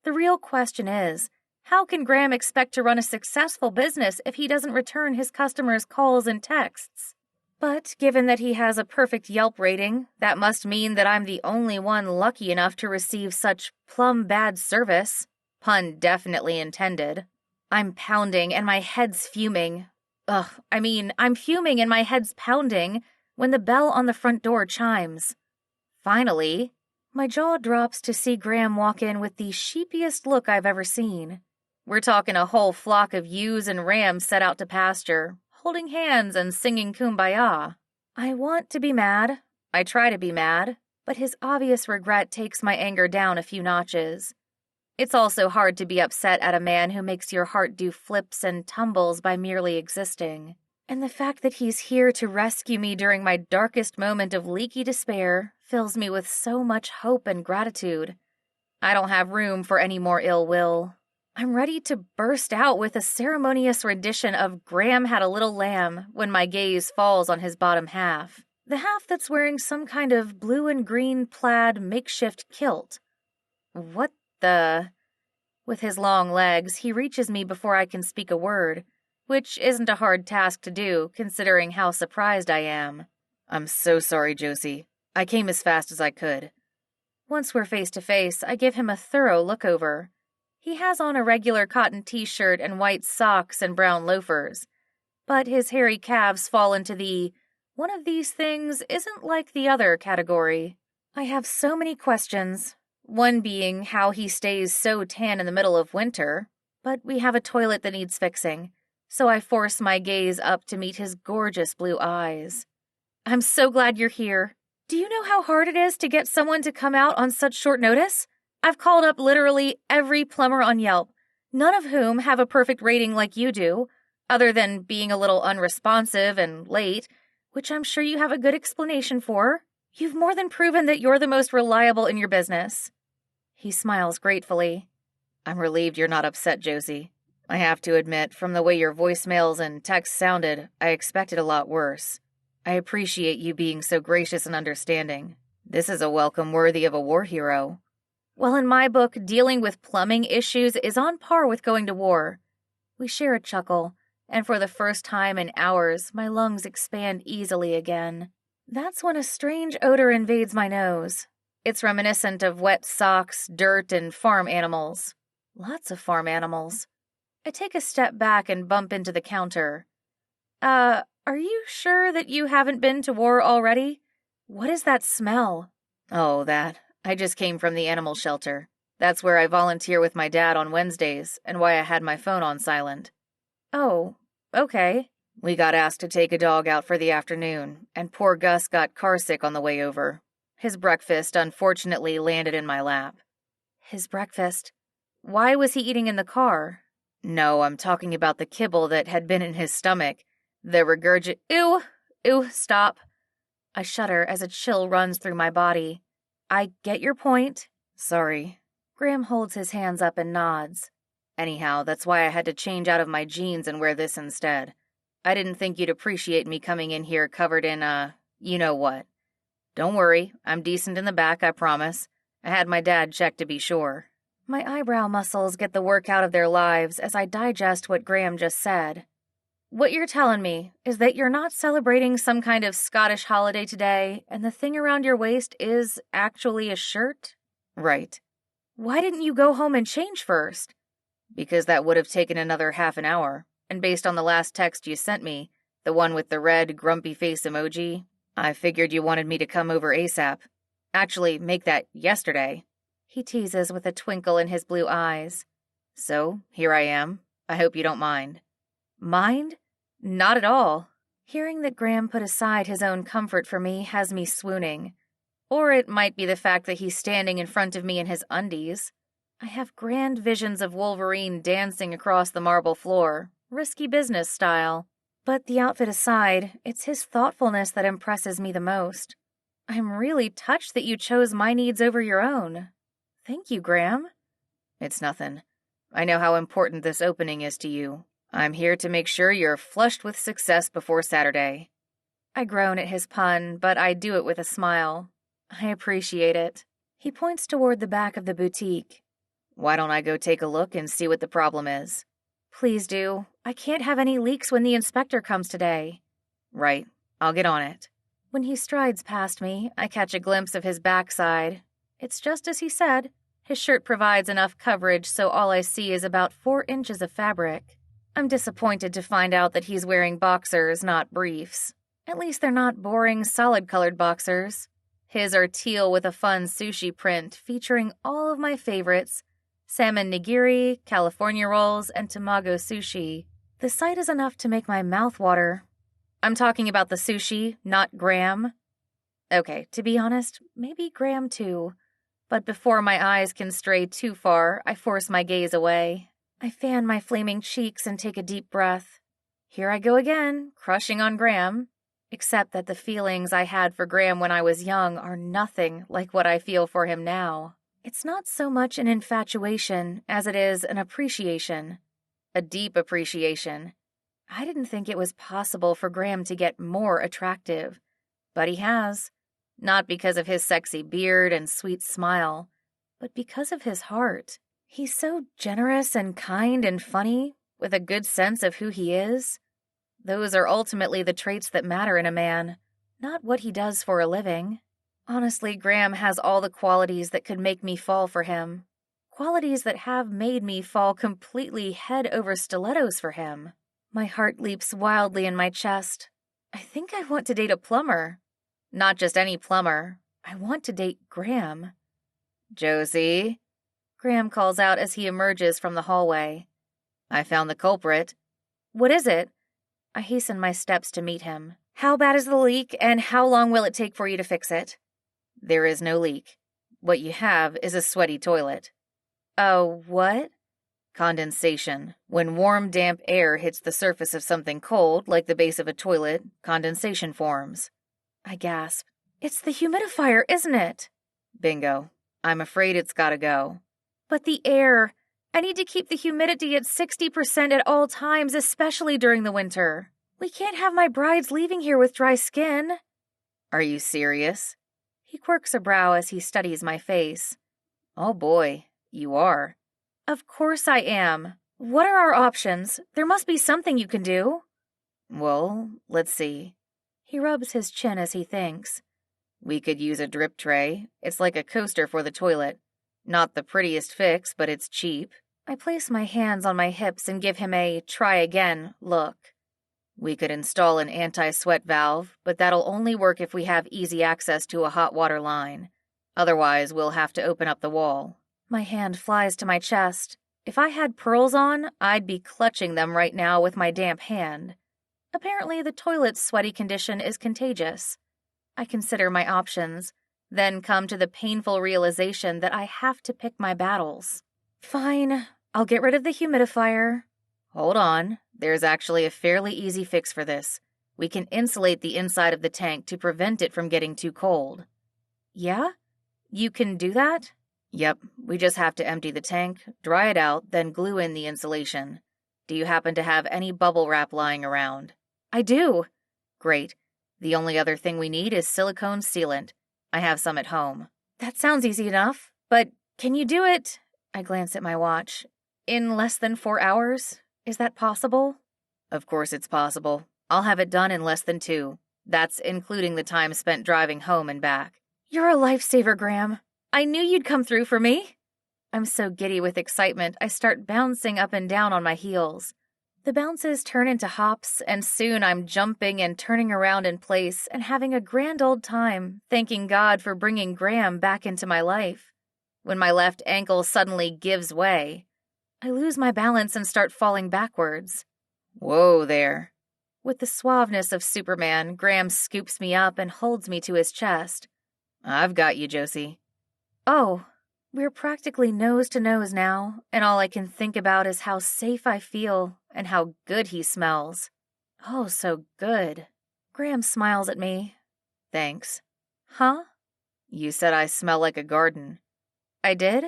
The real question is, how can Graham expect to run a successful business if he doesn't return his customers' calls and texts? But given that he has a perfect Yelp rating, that must mean that I'm the only one lucky enough to receive such plumb bad service. Pun definitely intended. I'm pounding and my head's fuming. I'm fuming and my head's pounding when the bell on the front door chimes. Finally, my jaw drops to see Graham walk in with the sheepiest look I've ever seen. We're talking a whole flock of ewes and rams set out to pasture, holding hands and singing Kumbaya. I want to be mad. I try to be mad, but his obvious regret takes my anger down a few notches. It's also hard to be upset at a man who makes your heart do flips and tumbles by merely existing. And the fact that he's here to rescue me during my darkest moment of leaky despair fills me with so much hope and gratitude. I don't have room for any more ill will. I'm ready to burst out with a ceremonious rendition of Graham Had a Little Lamb when my gaze falls on his bottom half, the half that's wearing some kind of blue and green plaid makeshift kilt. What the... With his long legs, he reaches me before I can speak a word, which isn't a hard task to do, considering how surprised I am. I'm so sorry, Josie. I came as fast as I could. Once we're face to face, I give him a thorough look over. He has on a regular cotton t-shirt and white socks and brown loafers, but his hairy calves fall into the "one of these things isn't like the other" category. I have so many questions, one being how he stays so tan in the middle of winter, but we have a toilet that needs fixing, so I force my gaze up to meet his gorgeous blue eyes. I'm so glad you're here. Do you know how hard it is to get someone to come out on such short notice? I've called up literally every plumber on Yelp, none of whom have a perfect rating like you do, other than being a little unresponsive and late, which I'm sure you have a good explanation for. You've more than proven that you're the most reliable in your business. He smiles gratefully. I'm relieved you're not upset, Josie. I have to admit, from the way your voicemails and texts sounded, I expected a lot worse. I appreciate you being so gracious and understanding. This is a welcome worthy of a war hero. Well, in my book, dealing with plumbing issues is on par with going to war. We share a chuckle, and for the first time in hours, my lungs expand easily again. That's when a strange odor invades my nose. It's reminiscent of wet socks, dirt, and farm animals. Lots of farm animals. I take a step back and bump into the counter. Are you sure that you haven't been to war already? What is that smell? Oh, that. I just came from the animal shelter. That's where I volunteer with my dad on Wednesdays, and why I had my phone on silent. Oh, okay. We got asked to take a dog out for the afternoon, and poor Gus got carsick on the way over. His breakfast unfortunately landed in my lap. His breakfast? Why was he eating in the car? No, I'm talking about the kibble that had been in his stomach. The Ew, stop. I shudder as a chill runs through my body. I get your point. Sorry. Graham holds his hands up and nods. Anyhow, that's why I had to change out of my jeans and wear this instead. I didn't think you'd appreciate me coming in here covered in, you know what. Don't worry, I'm decent in the back, I promise. I had my dad check to be sure. My eyebrow muscles get the work out of their lives as I digest what Graham just said. What you're telling me is that you're not celebrating some kind of Scottish holiday today, and the thing around your waist is actually a shirt? Right. Why didn't you go home and change first? Because that would have taken another half an hour, and based on the last text you sent me, the one with the red, grumpy face emoji, I figured you wanted me to come over ASAP. Actually, make that yesterday. He teases with a twinkle in his blue eyes. So, here I am. I hope you don't mind. Mind? Not at all. Hearing that Graham put aside his own comfort for me has me swooning. Or it might be the fact that he's standing in front of me in his undies. I have grand visions of Wolverine dancing across the marble floor, risky business style. But the outfit aside, it's his thoughtfulness that impresses me the most. I'm really touched that you chose my needs over your own. Thank you, Graham. It's nothing. I know how important this opening is to you. I'm here to make sure you're flushed with success before Saturday. I groan at his pun, but I do it with a smile. I appreciate it. He points toward the back of the boutique. Why don't I go take a look and see what the problem is? Please do. I can't have any leaks when the inspector comes today. Right. I'll get on it. When he strides past me, I catch a glimpse of his backside. It's just as he said. His shirt provides enough coverage so all I see is about 4 inches of fabric. I'm disappointed to find out that he's wearing boxers, not briefs. At least they're not boring, solid-colored boxers. His are teal with a fun sushi print featuring all of my favorites: salmon nigiri, California rolls, and tamago sushi. The sight is enough to make my mouth water. I'm talking about the sushi, not Graham. Okay, to be honest, maybe Graham too. But before my eyes can stray too far, I force my gaze away. I fan my flaming cheeks and take a deep breath. Here I go again, crushing on Graham. Except that the feelings I had for Graham when I was young are nothing like what I feel for him now. It's not so much an infatuation as it is an appreciation. A deep appreciation. I didn't think it was possible for Graham to get more attractive. But he has. Not because of his sexy beard and sweet smile, but because of his heart. He's so generous and kind and funny, with a good sense of who he is. Those are ultimately the traits that matter in a man, not what he does for a living. Honestly, Graham has all the qualities that could make me fall for him. Qualities that have made me fall completely head over stilettos for him. My heart leaps wildly in my chest. I think I want to date a plumber. Not just any plumber. I want to date Graham. Josie, Graham calls out as he emerges from the hallway. I found the culprit. What is it? I hasten my steps to meet him. How bad is the leak, and how long will it take for you to fix it? There is no leak. What you have is a sweaty toilet. Oh, what? Condensation. When warm, damp air hits the surface of something cold, like the base of a toilet, condensation forms. I gasp. It's the humidifier, isn't it? Bingo. I'm afraid it's gotta go. But the air. I need to keep the humidity at 60% at all times, especially during the winter. We can't have my brides leaving here with dry skin. Are you serious? He quirks a brow as he studies my face. Oh boy, you are. Of course I am. What are our options? There must be something you can do. Well, let's see. He rubs his chin as he thinks. We could use a drip tray. It's like a coaster for the toilet. Not the prettiest fix, but it's cheap. I place my hands on my hips and give him a try again look. We could install an anti-sweat valve, but that'll only work if we have easy access to a hot water line. Otherwise, we'll have to open up the wall. My hand flies to my chest. If I had pearls on, I'd be clutching them right now with my damp hand. Apparently, the toilet's sweaty condition is contagious. I consider my options, then come to the painful realization that I have to pick my battles. Fine, I'll get rid of the humidifier. Hold on, there's actually a fairly easy fix for this. We can insulate the inside of the tank to prevent it from getting too cold. Yeah? You can do that? Yep, we just have to empty the tank, dry it out, then glue in the insulation. Do you happen to have any bubble wrap lying around? I do. Great. The only other thing we need is silicone sealant. I have some at home. That sounds easy enough, but can you do it? I glance at my watch. In less than 4 hours? Is that possible? Of course it's possible. I'll have it done in less than 2. That's including the time spent driving home and back. You're a lifesaver, Graham. I knew you'd come through for me. I'm so giddy with excitement, I start bouncing up and down on my heels. The bounces turn into hops, and soon I'm jumping and turning around in place and having a grand old time, thanking God for bringing Graham back into my life. When my left ankle suddenly gives way, I lose my balance and start falling backwards. Whoa there. With the suaveness of Superman, Graham scoops me up and holds me to his chest. I've got you, Josie. Oh, we're practically nose to nose now, and all I can think about is how safe I feel and how good he smells. Oh, so good. Graham smiles at me. Thanks. Huh? You said I smell like a garden. I did?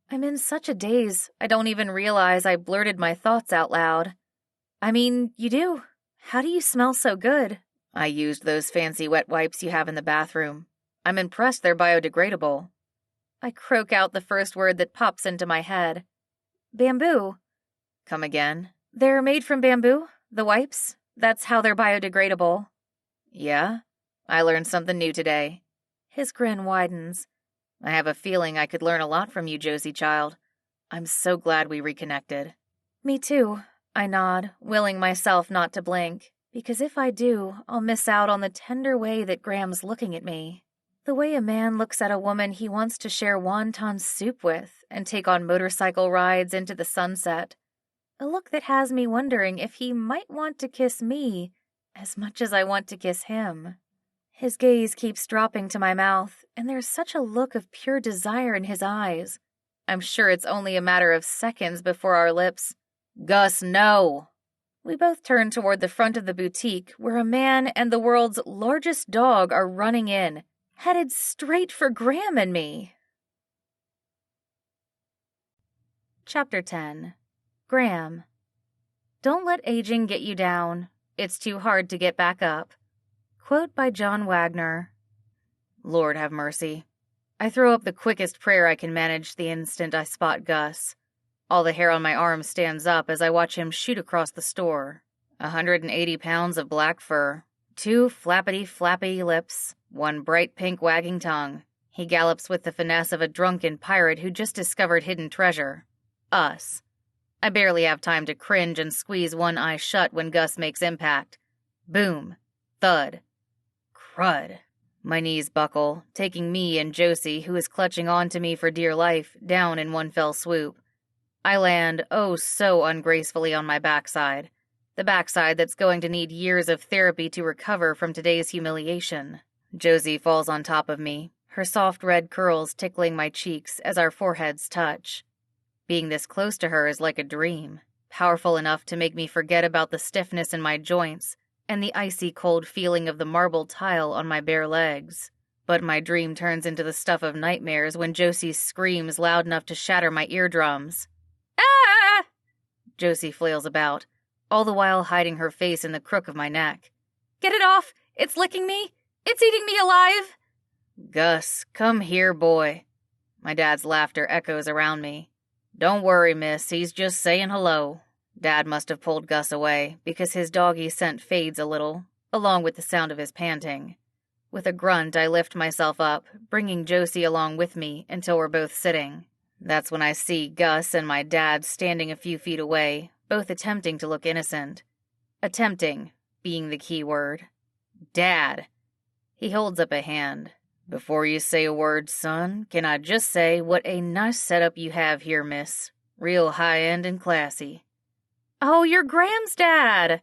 I'm in such a daze, I don't even realize I blurted my thoughts out loud. I mean, you do. How do you smell so good? I used those fancy wet wipes you have in the bathroom. I'm impressed they're biodegradable. I croak out the first word that pops into my head. Bamboo. Come again? They're made from bamboo, the wipes. That's how they're biodegradable. Yeah? I learned something new today. His grin widens. I have a feeling I could learn a lot from you, Josie child. I'm so glad we reconnected. Me too, I nod, willing myself not to blink, because if I do, I'll miss out on the tender way that Graham's looking at me. The way a man looks at a woman he wants to share wonton soup with and take on motorcycle rides into the sunset. A look that has me wondering if he might want to kiss me as much as I want to kiss him. His gaze keeps dropping to my mouth, and there's such a look of pure desire in his eyes. I'm sure it's only a matter of seconds before our lips. Gus, no! We both turn toward the front of the boutique where a man and the world's largest dog are running in, headed straight for Graham and me. Chapter 10. Graham. Don't let aging get you down. It's too hard to get back up. Quote by John Wagner. Lord have mercy. I throw up the quickest prayer I can manage the instant I spot Gus. All the hair on my arm stands up as I watch him shoot across the store. 180 pounds of black fur, 2 flappity-flappy lips, 1 bright pink wagging tongue. He gallops with the finesse of a drunken pirate who just discovered hidden treasure. Us. I barely have time to cringe and squeeze one eye shut when Gus makes impact. Boom. Thud. Crud. My knees buckle, taking me and Josie, who is clutching onto me for dear life, down in one fell swoop. I land, oh so ungracefully, on my backside. The backside that's going to need years of therapy to recover from today's humiliation. Josie falls on top of me, her soft red curls tickling my cheeks as our foreheads touch. Being this close to her is like a dream, powerful enough to make me forget about the stiffness in my joints and the icy cold feeling of the marble tile on my bare legs. But my dream turns into the stuff of nightmares when Josie screams loud enough to shatter my eardrums. Ah! Josie flails about, all the while hiding her face in the crook of my neck. Get it off! It's licking me! It's eating me alive! Gus, come here, boy. My dad's laughter echoes around me. Don't worry, miss, he's just saying hello. Dad must have pulled Gus away, because his doggy scent fades a little, along with the sound of his panting. With a grunt, I lift myself up, bringing Josie along with me until we're both sitting. That's when I see Gus and my dad standing a few feet away, both attempting to look innocent. Attempting being the key word. Dad. He holds up a hand. Before you say a word, son, can I just say what a nice setup you have here, miss. Real high-end and classy. Oh, you're Graham's dad!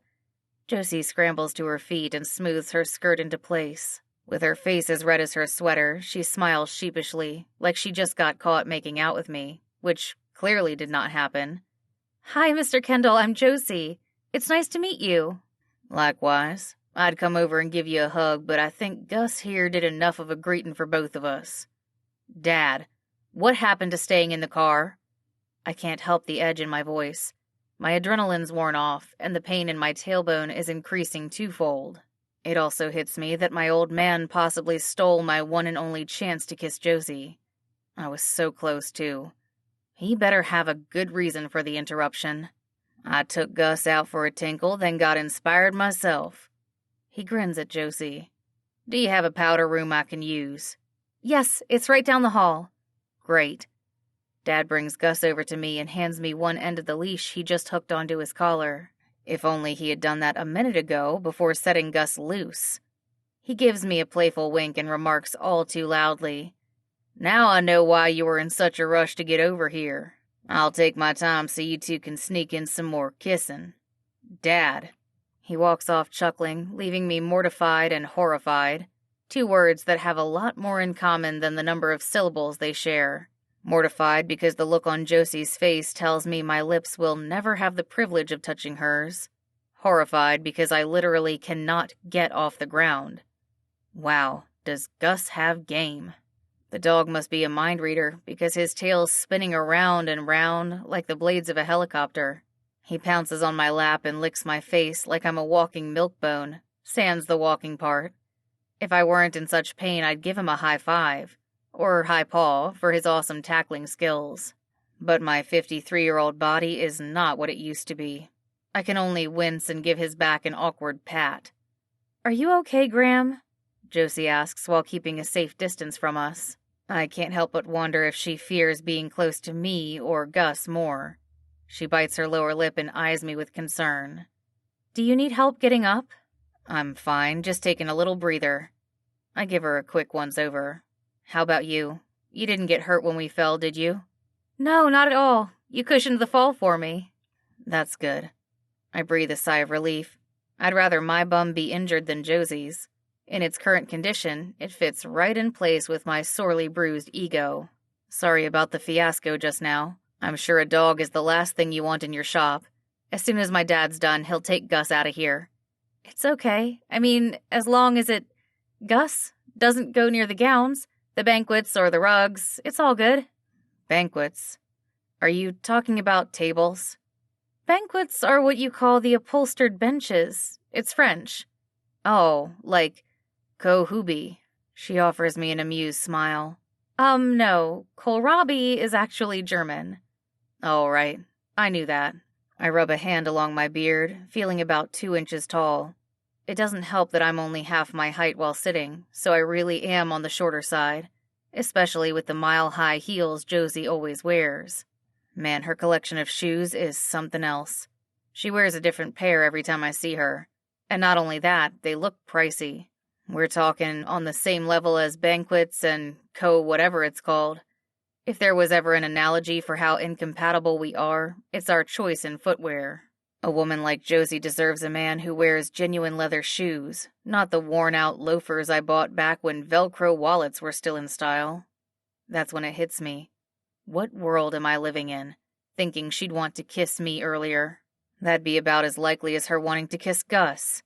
Josie scrambles to her feet and smooths her skirt into place. With her face as red as her sweater, she smiles sheepishly, like she just got caught making out with me, which clearly did not happen. Hi, Mr. Kendall, I'm Josie. It's nice to meet you. Likewise. I'd come over and give you a hug, but I think Gus here did enough of a greeting for both of us. Dad, what happened to staying in the car? I can't help the edge in my voice. My adrenaline's worn off, and the pain in my tailbone is increasing twofold. It also hits me that my old man possibly stole my one and only chance to kiss Josie. I was so close, too. He better have a good reason for the interruption. I took Gus out for a tinkle, then got inspired myself. He grins at Josie. Do you have a powder room I can use? Yes, it's right down the hall. Great. Dad brings Gus over to me and hands me one end of the leash he just hooked onto his collar. If only he had done that a minute ago before setting Gus loose. He gives me a playful wink and remarks all too loudly. Now I know why you were in such a rush to get over here. I'll take my time so you two can sneak in some more kissing. Dad. He walks off chuckling, leaving me mortified and horrified. 2 words that have a lot more in common than the number of syllables they share. Mortified because the look on Josie's face tells me my lips will never have the privilege of touching hers. Horrified because I literally cannot get off the ground. Wow, does Gus have game? The dog must be a mind reader because his tail's spinning around and round like the blades of a helicopter. He pounces on my lap and licks my face like I'm a walking milk bone, sans the walking part. If I weren't in such pain, I'd give him a high five. or high paw for his awesome tackling skills. But my 53-year-old body is not what it used to be. I can only wince and give his back an awkward pat. Are you okay, Graham? Josie asks while keeping a safe distance from us. I can't help but wonder if she fears being close to me or Gus more. She bites her lower lip and eyes me with concern. Do you need help getting up? I'm fine, just taking a little breather. I give her a quick once-over. How about you? You didn't get hurt when we fell, did you? No, not at all. You cushioned the fall for me. That's good. I breathe a sigh of relief. I'd rather my bum be injured than Josie's. In its current condition, it fits right in place with my sorely bruised ego. Sorry about the fiasco just now. I'm sure a dog is the last thing you want in your shop. As soon as my dad's done, he'll take Gus out of here. It's okay. I mean, as long as Gus doesn't go near the gowns, the banquets, or the rugs, it's all good. Banquets? Are you talking about tables? Banquets are what you call the upholstered benches. It's French. Oh, like kohlrabi. She offers me an amused smile. No. Kohlrabi is actually German. Oh, right. I knew that. I rub a hand along my beard, feeling about 2 inches tall. It doesn't help that I'm only half my height while sitting, so I really am on the shorter side, especially with the mile-high heels Josie always wears. Man, her collection of shoes is something else. She wears a different pair every time I see her. And not only that, they look pricey. We're talking on the same level as banquets and whatever it's called. If there was ever an analogy for how incompatible we are, it's our choice in footwear. A woman like Josie deserves a man who wears genuine leather shoes, not the worn-out loafers I bought back when Velcro wallets were still in style. That's when it hits me. What world am I living in, thinking she'd want to kiss me earlier? That'd be about as likely as her wanting to kiss Gus.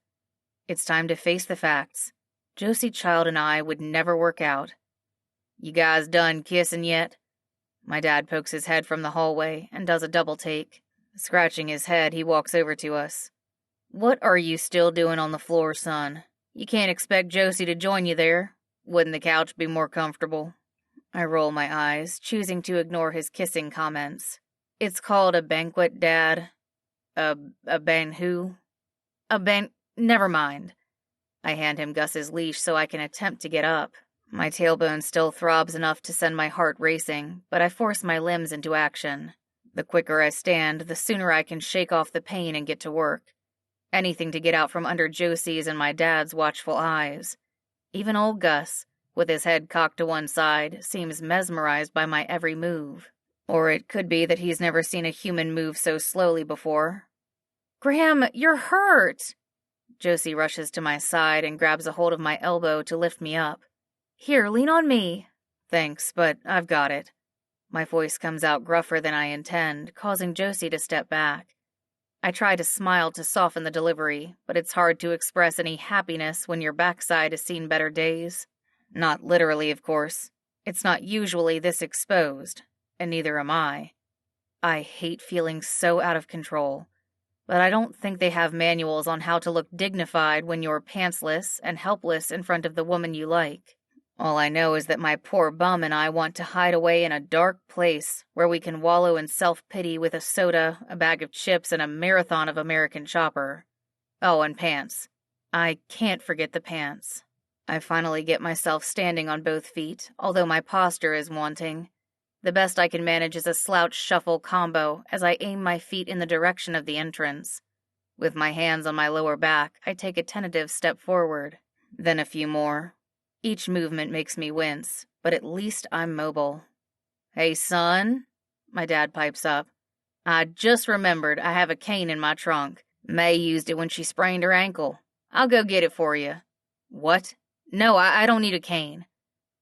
It's time to face the facts. Josie Child and I would never work out. You guys done kissing yet? My dad pokes his head from the hallway and does a double take. Scratching his head, he walks over to us. What are you still doing on the floor, son? You can't expect Josie to join you there. Wouldn't the couch be more comfortable? I roll my eyes, choosing to ignore his kissing comments. It's called a banquet, Dad. A ban-who? Never mind. I hand him Gus's leash so I can attempt to get up. My tailbone still throbs enough to send my heart racing, but I force my limbs into action. The quicker I stand, the sooner I can shake off the pain and get to work. Anything to get out from under Josie's and my dad's watchful eyes. Even old Gus, with his head cocked to one side, seems mesmerized by my every move. Or it could be that he's never seen a human move so slowly before. Graham, you're hurt! Josie rushes to my side and grabs a hold of my elbow to lift me up. Here, lean on me. Thanks, but I've got it. My voice comes out gruffer than I intend, causing Josie to step back. I try to smile to soften the delivery, but it's hard to express any happiness when your backside has seen better days. Not literally, of course. It's not usually this exposed, and neither am I. I hate feeling so out of control, but I don't think they have manuals on how to look dignified when you're pantsless and helpless in front of the woman you like. All I know is that my poor bum and I want to hide away in a dark place where we can wallow in self-pity with a soda, a bag of chips, and a marathon of American Chopper. Oh, and pants. I can't forget the pants. I finally get myself standing on both feet, although my posture is wanting. The best I can manage is a slouch shuffle combo as I aim my feet in the direction of the entrance. With my hands on my lower back, I take a tentative step forward, then a few more. Each movement makes me wince, but at least I'm mobile. Hey, son, my dad pipes up. I just remembered I have a cane in my trunk. May used it when she sprained her ankle. I'll go get it for you. What? No, I don't need a cane.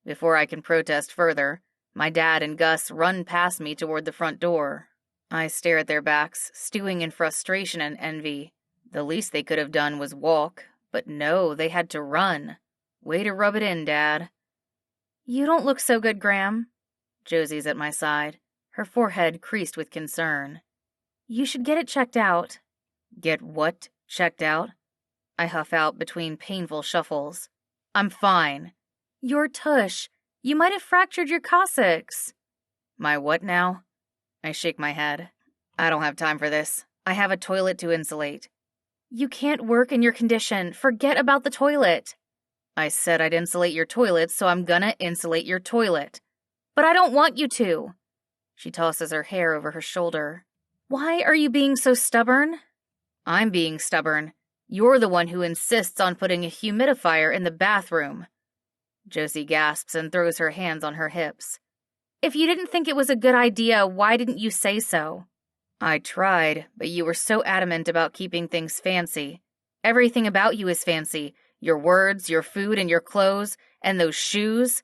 Before I can protest further, my dad and Gus run past me toward the front door. I stare at their backs, stewing in frustration and envy. The least they could have done was walk, but no, they had to run. Way to rub it in, Dad. You don't look so good, Graham. Josie's at my side, her forehead creased with concern. You should get it checked out. Get what checked out? I huff out between painful shuffles. I'm fine. Your tush. You might have fractured your coccyx. My what now? I shake my head. I don't have time for this. I have a toilet to insulate. You can't work in your condition. Forget about the toilet. I said I'd insulate your toilet, so I'm gonna insulate your toilet. But I don't want you to. She tosses her hair over her shoulder. Why are you being so stubborn? I'm being stubborn. You're the one who insists on putting a humidifier in the bathroom. Josie gasps and throws her hands on her hips. If you didn't think it was a good idea, why didn't you say so? I tried, but you were so adamant about keeping things fancy. Everything about you is fancy. Your words, your food, and your clothes, and those shoes.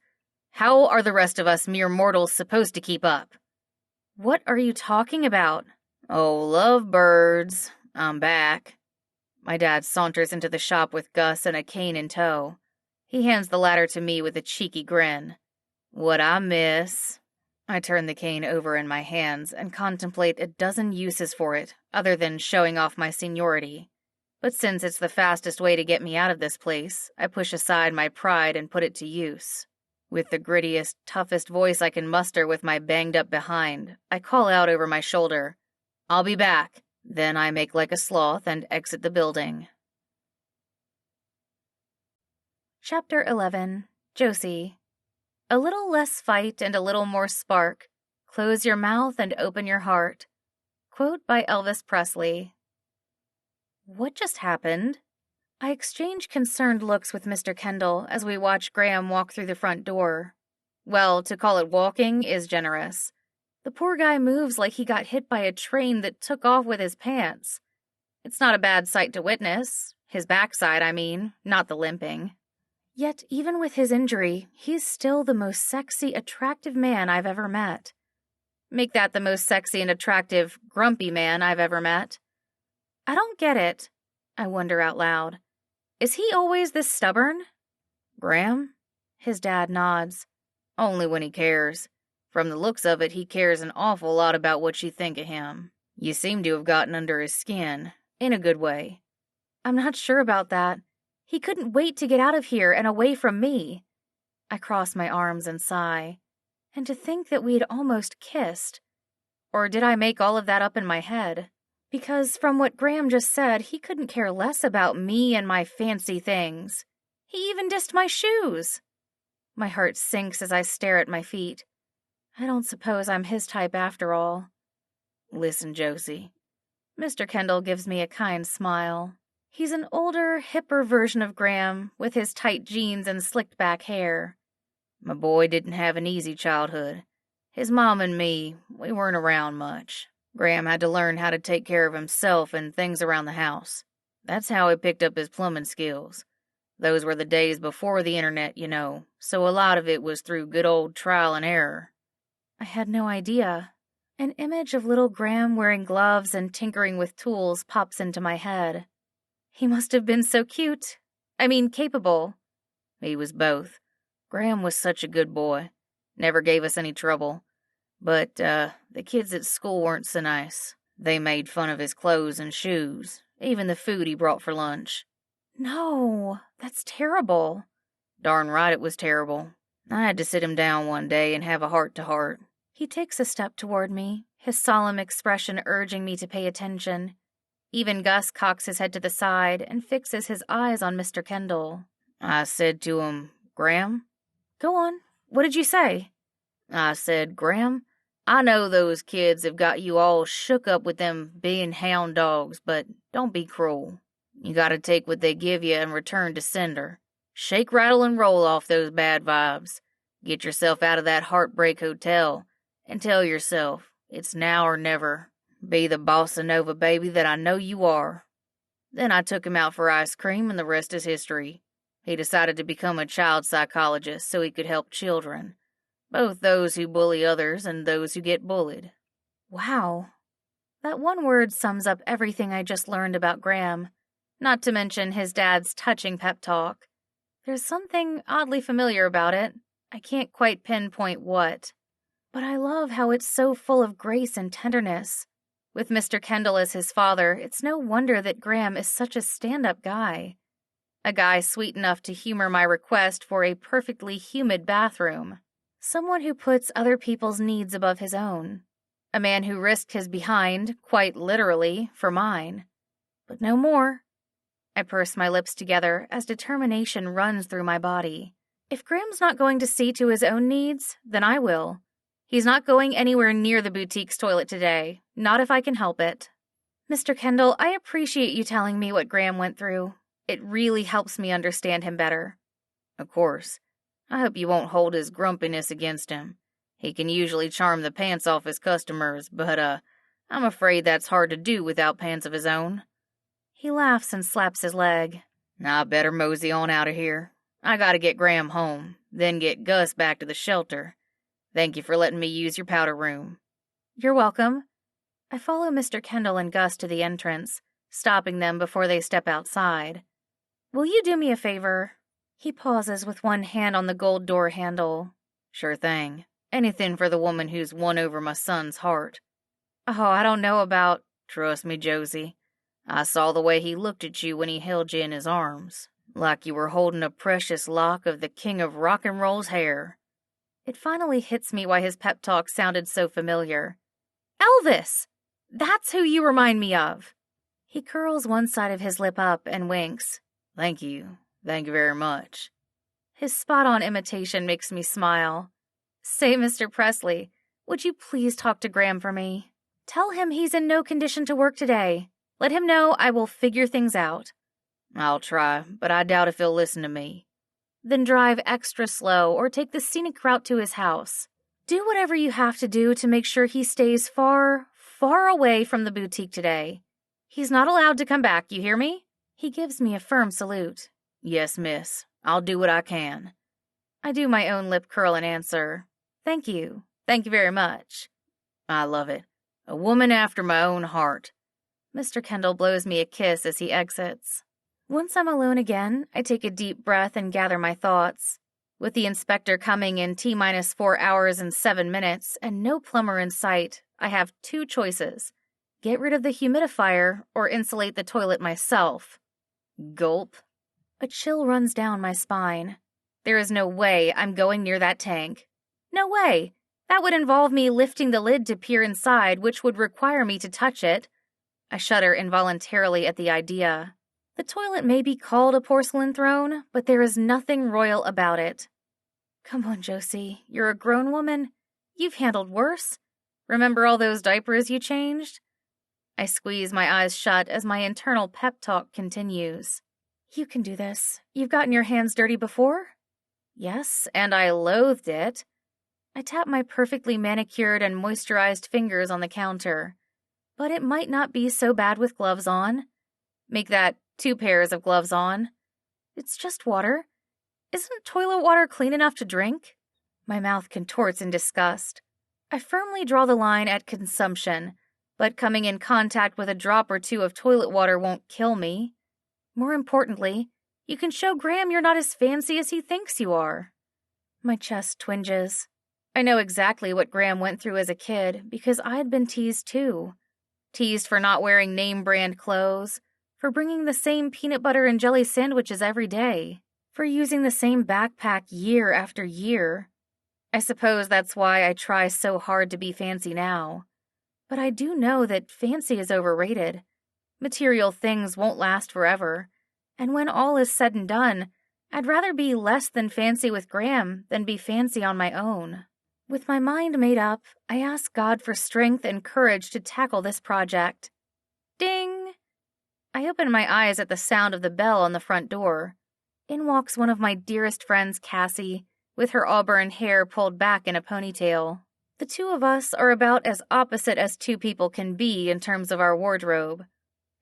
How are the rest of us mere mortals supposed to keep up? What are you talking about? Oh, lovebirds. I'm back. My dad saunters into the shop with Gus and a cane in tow. He hands the latter to me with a cheeky grin. What I miss. I turn the cane over in my hands and contemplate a dozen uses for it, other than showing off my seniority. But since it's the fastest way to get me out of this place, I push aside my pride and put it to use. With the grittiest, toughest voice I can muster with my banged-up behind, I call out over my shoulder, "I'll be back." Then I make like a sloth and exit the building. Chapter 11. Josie. A little less fight and a little more spark. Close your mouth and open your heart. Quote by Elvis Presley. What just happened? I exchange concerned looks with Mr. Kendall as we watch Graham walk through the front door. Well, to call it walking is generous. The poor guy moves like he got hit by a train that took off with his pants. It's not a bad sight to witness. His backside, I mean, not the limping. Yet, even with his injury, he's still the most sexy, attractive man I've ever met. Make that the most sexy and attractive, grumpy man I've ever met. I don't get it, I wonder out loud. Is he always this stubborn? Graham? His dad nods. Only when he cares. From the looks of it, he cares an awful lot about what you think of him. You seem to have gotten under his skin, in a good way. I'm not sure about that. He couldn't wait to get out of here and away from me. I cross my arms and sigh. And to think that we'd almost kissed. Or did I make all of that up in my head? Because from what Graham just said, he couldn't care less about me and my fancy things. He even dissed my shoes. My heart sinks as I stare at my feet. I don't suppose I'm his type after all. Listen, Josie. Mr. Kendall gives me a kind smile. He's an older, hipper version of Graham, with his tight jeans and slicked back hair. My boy didn't have an easy childhood. His mom and me, we weren't around much. Graham had to learn how to take care of himself and things around the house. That's how he picked up his plumbing skills. Those were the days before the internet, you know, so a lot of it was through good old trial and error. I had no idea. An image of little Graham wearing gloves and tinkering with tools pops into my head. He must have been so cute. I mean, capable. He was both. Graham was such a good boy. Never gave us any trouble. But, the kids at school weren't so nice. They made fun of his clothes and shoes, even the food he brought for lunch. No, that's terrible. Darn right it was terrible. I had to sit him down one day and have a heart-to-heart. He takes a step toward me, his solemn expression urging me to pay attention. Even Gus cocks his head to the side and fixes his eyes on Mr. Kendall. I said to him, Graham? Go on. What did you say? I said, Graham, I know those kids have got you all shook up with them being hound dogs, but don't be cruel. You gotta take what they give you and return to sender. Shake, rattle, and roll off those bad vibes. Get yourself out of that heartbreak hotel and tell yourself it's now or never. Be the bossa nova baby that I know you are. Then I took him out for ice cream and the rest is history. He decided to become a child psychologist so he could help children. Both those who bully others and those who get bullied. Wow. That one word sums up everything I just learned about Graham, not to mention his dad's touching pep talk. There's something oddly familiar about it. I can't quite pinpoint what. But I love how it's so full of grace and tenderness. With Mr. Kendall as his father, it's no wonder that Graham is such a stand-up guy. A guy sweet enough to humor my request for a perfectly humid bathroom. Someone who puts other people's needs above his own. A man who risked his behind, quite literally, for mine. But no more. I purse my lips together as determination runs through my body. If Graham's not going to see to his own needs, then I will. He's not going anywhere near the boutique's toilet today, not if I can help it. Mr. Kendall, I appreciate you telling me what Graham went through. It really helps me understand him better. Of course. I hope you won't hold his grumpiness against him. He can usually charm the pants off his customers, but, I'm afraid that's hard to do without pants of his own. He laughs and slaps his leg. Now I better mosey on out of here. I gotta get Graham home, then get Gus back to the shelter. Thank you for letting me use your powder room. You're welcome. I follow Mr. Kendall and Gus to the entrance, stopping them before they step outside. Will you do me a favor? He pauses with one hand on the gold door handle. Sure thing. Anything for the woman who's won over my son's heart. Oh, I don't know about... Trust me, Josie. I saw the way he looked at you when he held you in his arms, like you were holding a precious lock of the king of rock and roll's hair. It finally hits me why his pep talk sounded so familiar. Elvis! That's who you remind me of. He curls one side of his lip up and winks. Thank you. Thank you very much. His spot-on imitation makes me smile. Say, Mr. Presley, would you please talk to Graham for me? Tell him he's in no condition to work today. Let him know I will figure things out. I'll try, but I doubt if he'll listen to me. Then drive extra slow or take the scenic route to his house. Do whatever you have to do to make sure he stays far, far away from the boutique today. He's not allowed to come back, you hear me? He gives me a firm salute. Yes, miss. I'll do what I can. I do my own lip curl and answer. Thank you. Thank you very much. I love it. A woman after my own heart. Mr. Kendall blows me a kiss as he exits. Once I'm alone again, I take a deep breath and gather my thoughts. With the inspector coming in T-minus 4 hours and 7 minutes and no plumber in sight, I have two choices. Get rid of the humidifier or insulate the toilet myself. Gulp. A chill runs down my spine. There is no way I'm going near that tank. No way. That would involve me lifting the lid to peer inside, which would require me to touch it. I shudder involuntarily at the idea. The toilet may be called a porcelain throne, but there is nothing royal about it. Come on, Josie. You're a grown woman. You've handled worse. Remember all those diapers you changed? I squeeze my eyes shut as my internal pep talk continues. You can do this. You've gotten your hands dirty before? Yes, and I loathed it. I tap my perfectly manicured and moisturized fingers on the counter. But it might not be so bad with gloves on. Make that 2 pairs of gloves on. It's just water. Isn't toilet water clean enough to drink? My mouth contorts in disgust. I firmly draw the line at consumption, but coming in contact with a drop or two of toilet water won't kill me. More importantly, you can show Graham you're not as fancy as he thinks you are. My chest twinges. I know exactly what Graham went through as a kid because I had been teased too. Teased for not wearing name-brand clothes, for bringing the same peanut butter and jelly sandwiches every day, for using the same backpack year after year. I suppose that's why I try so hard to be fancy now. But I do know that fancy is overrated. Material things won't last forever, and when all is said and done, I'd rather be less than fancy with Graham than be fancy on my own. With my mind made up, I ask God for strength and courage to tackle this project. Ding! I open my eyes at the sound of the bell on the front door. In walks one of my dearest friends, Cassie, with her auburn hair pulled back in a ponytail. The two of us are about as opposite as two people can be in terms of our wardrobe.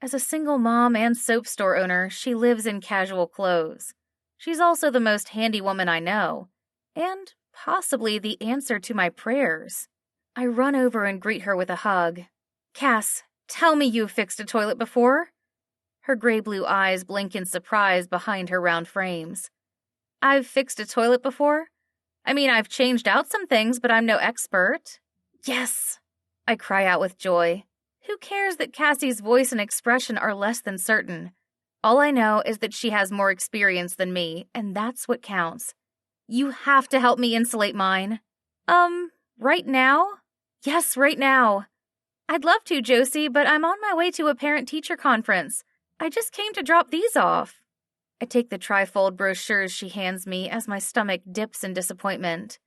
As a single mom and soap store owner, she lives in casual clothes. She's also the most handy woman I know, and possibly the answer to my prayers. I run over and greet her with a hug. Cass, tell me you've fixed a toilet before. Her gray-blue eyes blink in surprise behind her round frames. I've fixed a toilet before? I mean, I've changed out some things, but I'm no expert. Yes! I cry out with joy. Who cares that Cassie's voice and expression are less than certain? All I know is that she has more experience than me, and that's what counts. You have to help me insulate mine. Right now? Yes, right now. I'd love to, Josie, but I'm on my way to a parent-teacher conference. I just came to drop these off. I take the trifold brochures she hands me as my stomach dips in disappointment.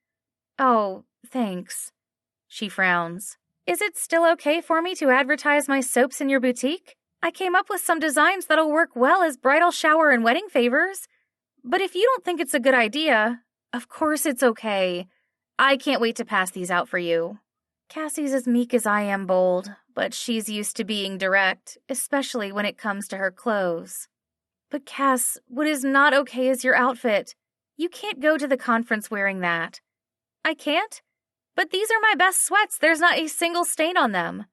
Oh, thanks. She frowns. Is it still okay for me to advertise my soaps in your boutique? I came up with some designs that'll work well as bridal shower and wedding favors. But if you don't think it's a good idea, of course it's okay. I can't wait to pass these out for you. Cassie's as meek as I am bold, but she's used to being direct, especially when it comes to her clothes. But Cass, what is not okay is your outfit. You can't go to the conference wearing that. I can't? But these are my best sweats. There's not a single stain on them.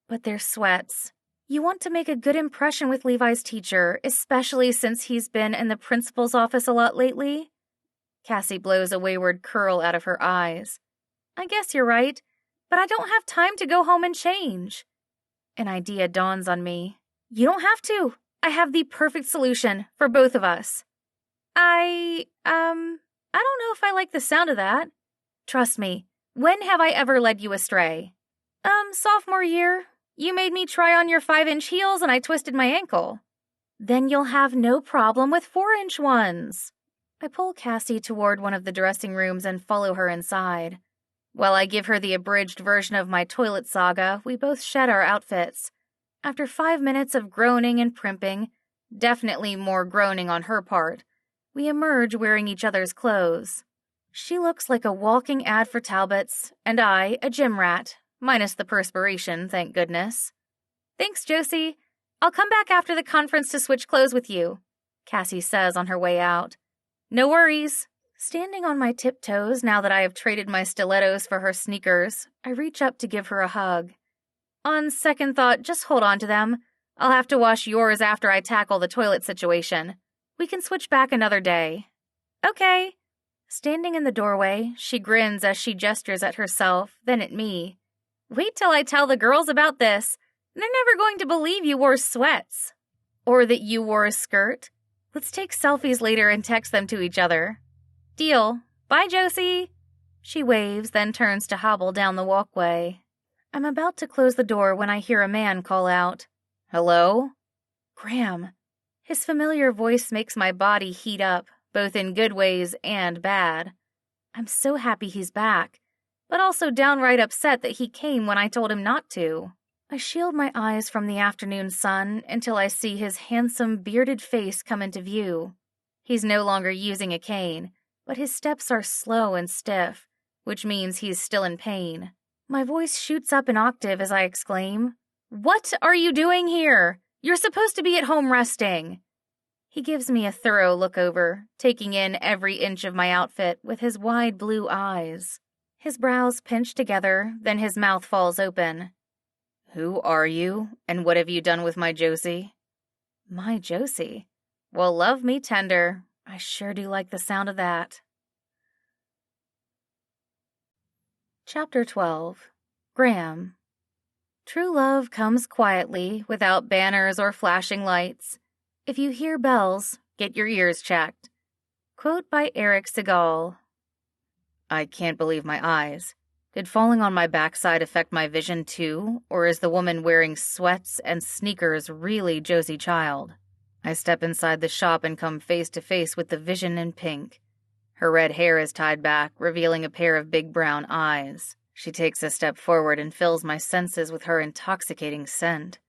But they're sweats. You want to make a good impression with Levi's teacher, especially since he's been in the principal's office a lot lately. Cassie blows a wayward curl out of her eyes. I guess you're right, but I don't have time to go home and change. An idea dawns on me. You don't have to. I have the perfect solution for both of us. I don't know if I like the sound of that. Trust me, when have I ever led you astray? Sophomore year. You made me try on your 5-inch heels and I twisted my ankle. Then you'll have no problem with 4-inch ones. I pull Cassie toward one of the dressing rooms and follow her inside. While I give her the abridged version of my toilet saga, we both shed our outfits. After 5 minutes of groaning and primping, definitely more groaning on her part, we emerge wearing each other's clothes. She looks like a walking ad for Talbot's, and I, a gym rat, minus the perspiration, thank goodness. Thanks, Josie. I'll come back after the conference to switch clothes with you, Cassie says on her way out. No worries. Standing on my tiptoes now that I have traded my stilettos for her sneakers, I reach up to give her a hug. On second thought, just hold on to them. I'll have to wash yours after I tackle the toilet situation. We can switch back another day. Okay. Standing in the doorway, she grins as she gestures at herself, then at me. Wait till I tell the girls about this. They're never going to believe you wore sweats. Or that you wore a skirt. Let's take selfies later and text them to each other. Deal. Bye, Josie. She waves, then turns to hobble down the walkway. I'm about to close the door when I hear a man call out. Hello? Graham. His familiar voice makes my body heat up, both in good ways and bad. I'm so happy he's back, but also downright upset that he came when I told him not to. I shield my eyes from the afternoon sun until I see his handsome, bearded face come into view. He's no longer using a cane, but his steps are slow and stiff, which means he's still in pain. My voice shoots up an octave as I exclaim, What are you doing here? You're supposed to be at home resting. He gives me a thorough look over, taking in every inch of my outfit with his wide blue eyes. His brows pinch together, then his mouth falls open. Who are you, and what have you done with my Josie? My Josie? Well, love me tender. I sure do like the sound of that. Chapter 12. Graham. True love comes quietly, without banners or flashing lights. If you hear bells, get your ears checked. Quote by Eric Segal. I can't believe my eyes. Did falling on my backside affect my vision too, or is the woman wearing sweats and sneakers really Josie Child? I step inside the shop and come face to face with the vision in pink. Her red hair is tied back, revealing a pair of big brown eyes. She takes a step forward and fills my senses with her intoxicating scent.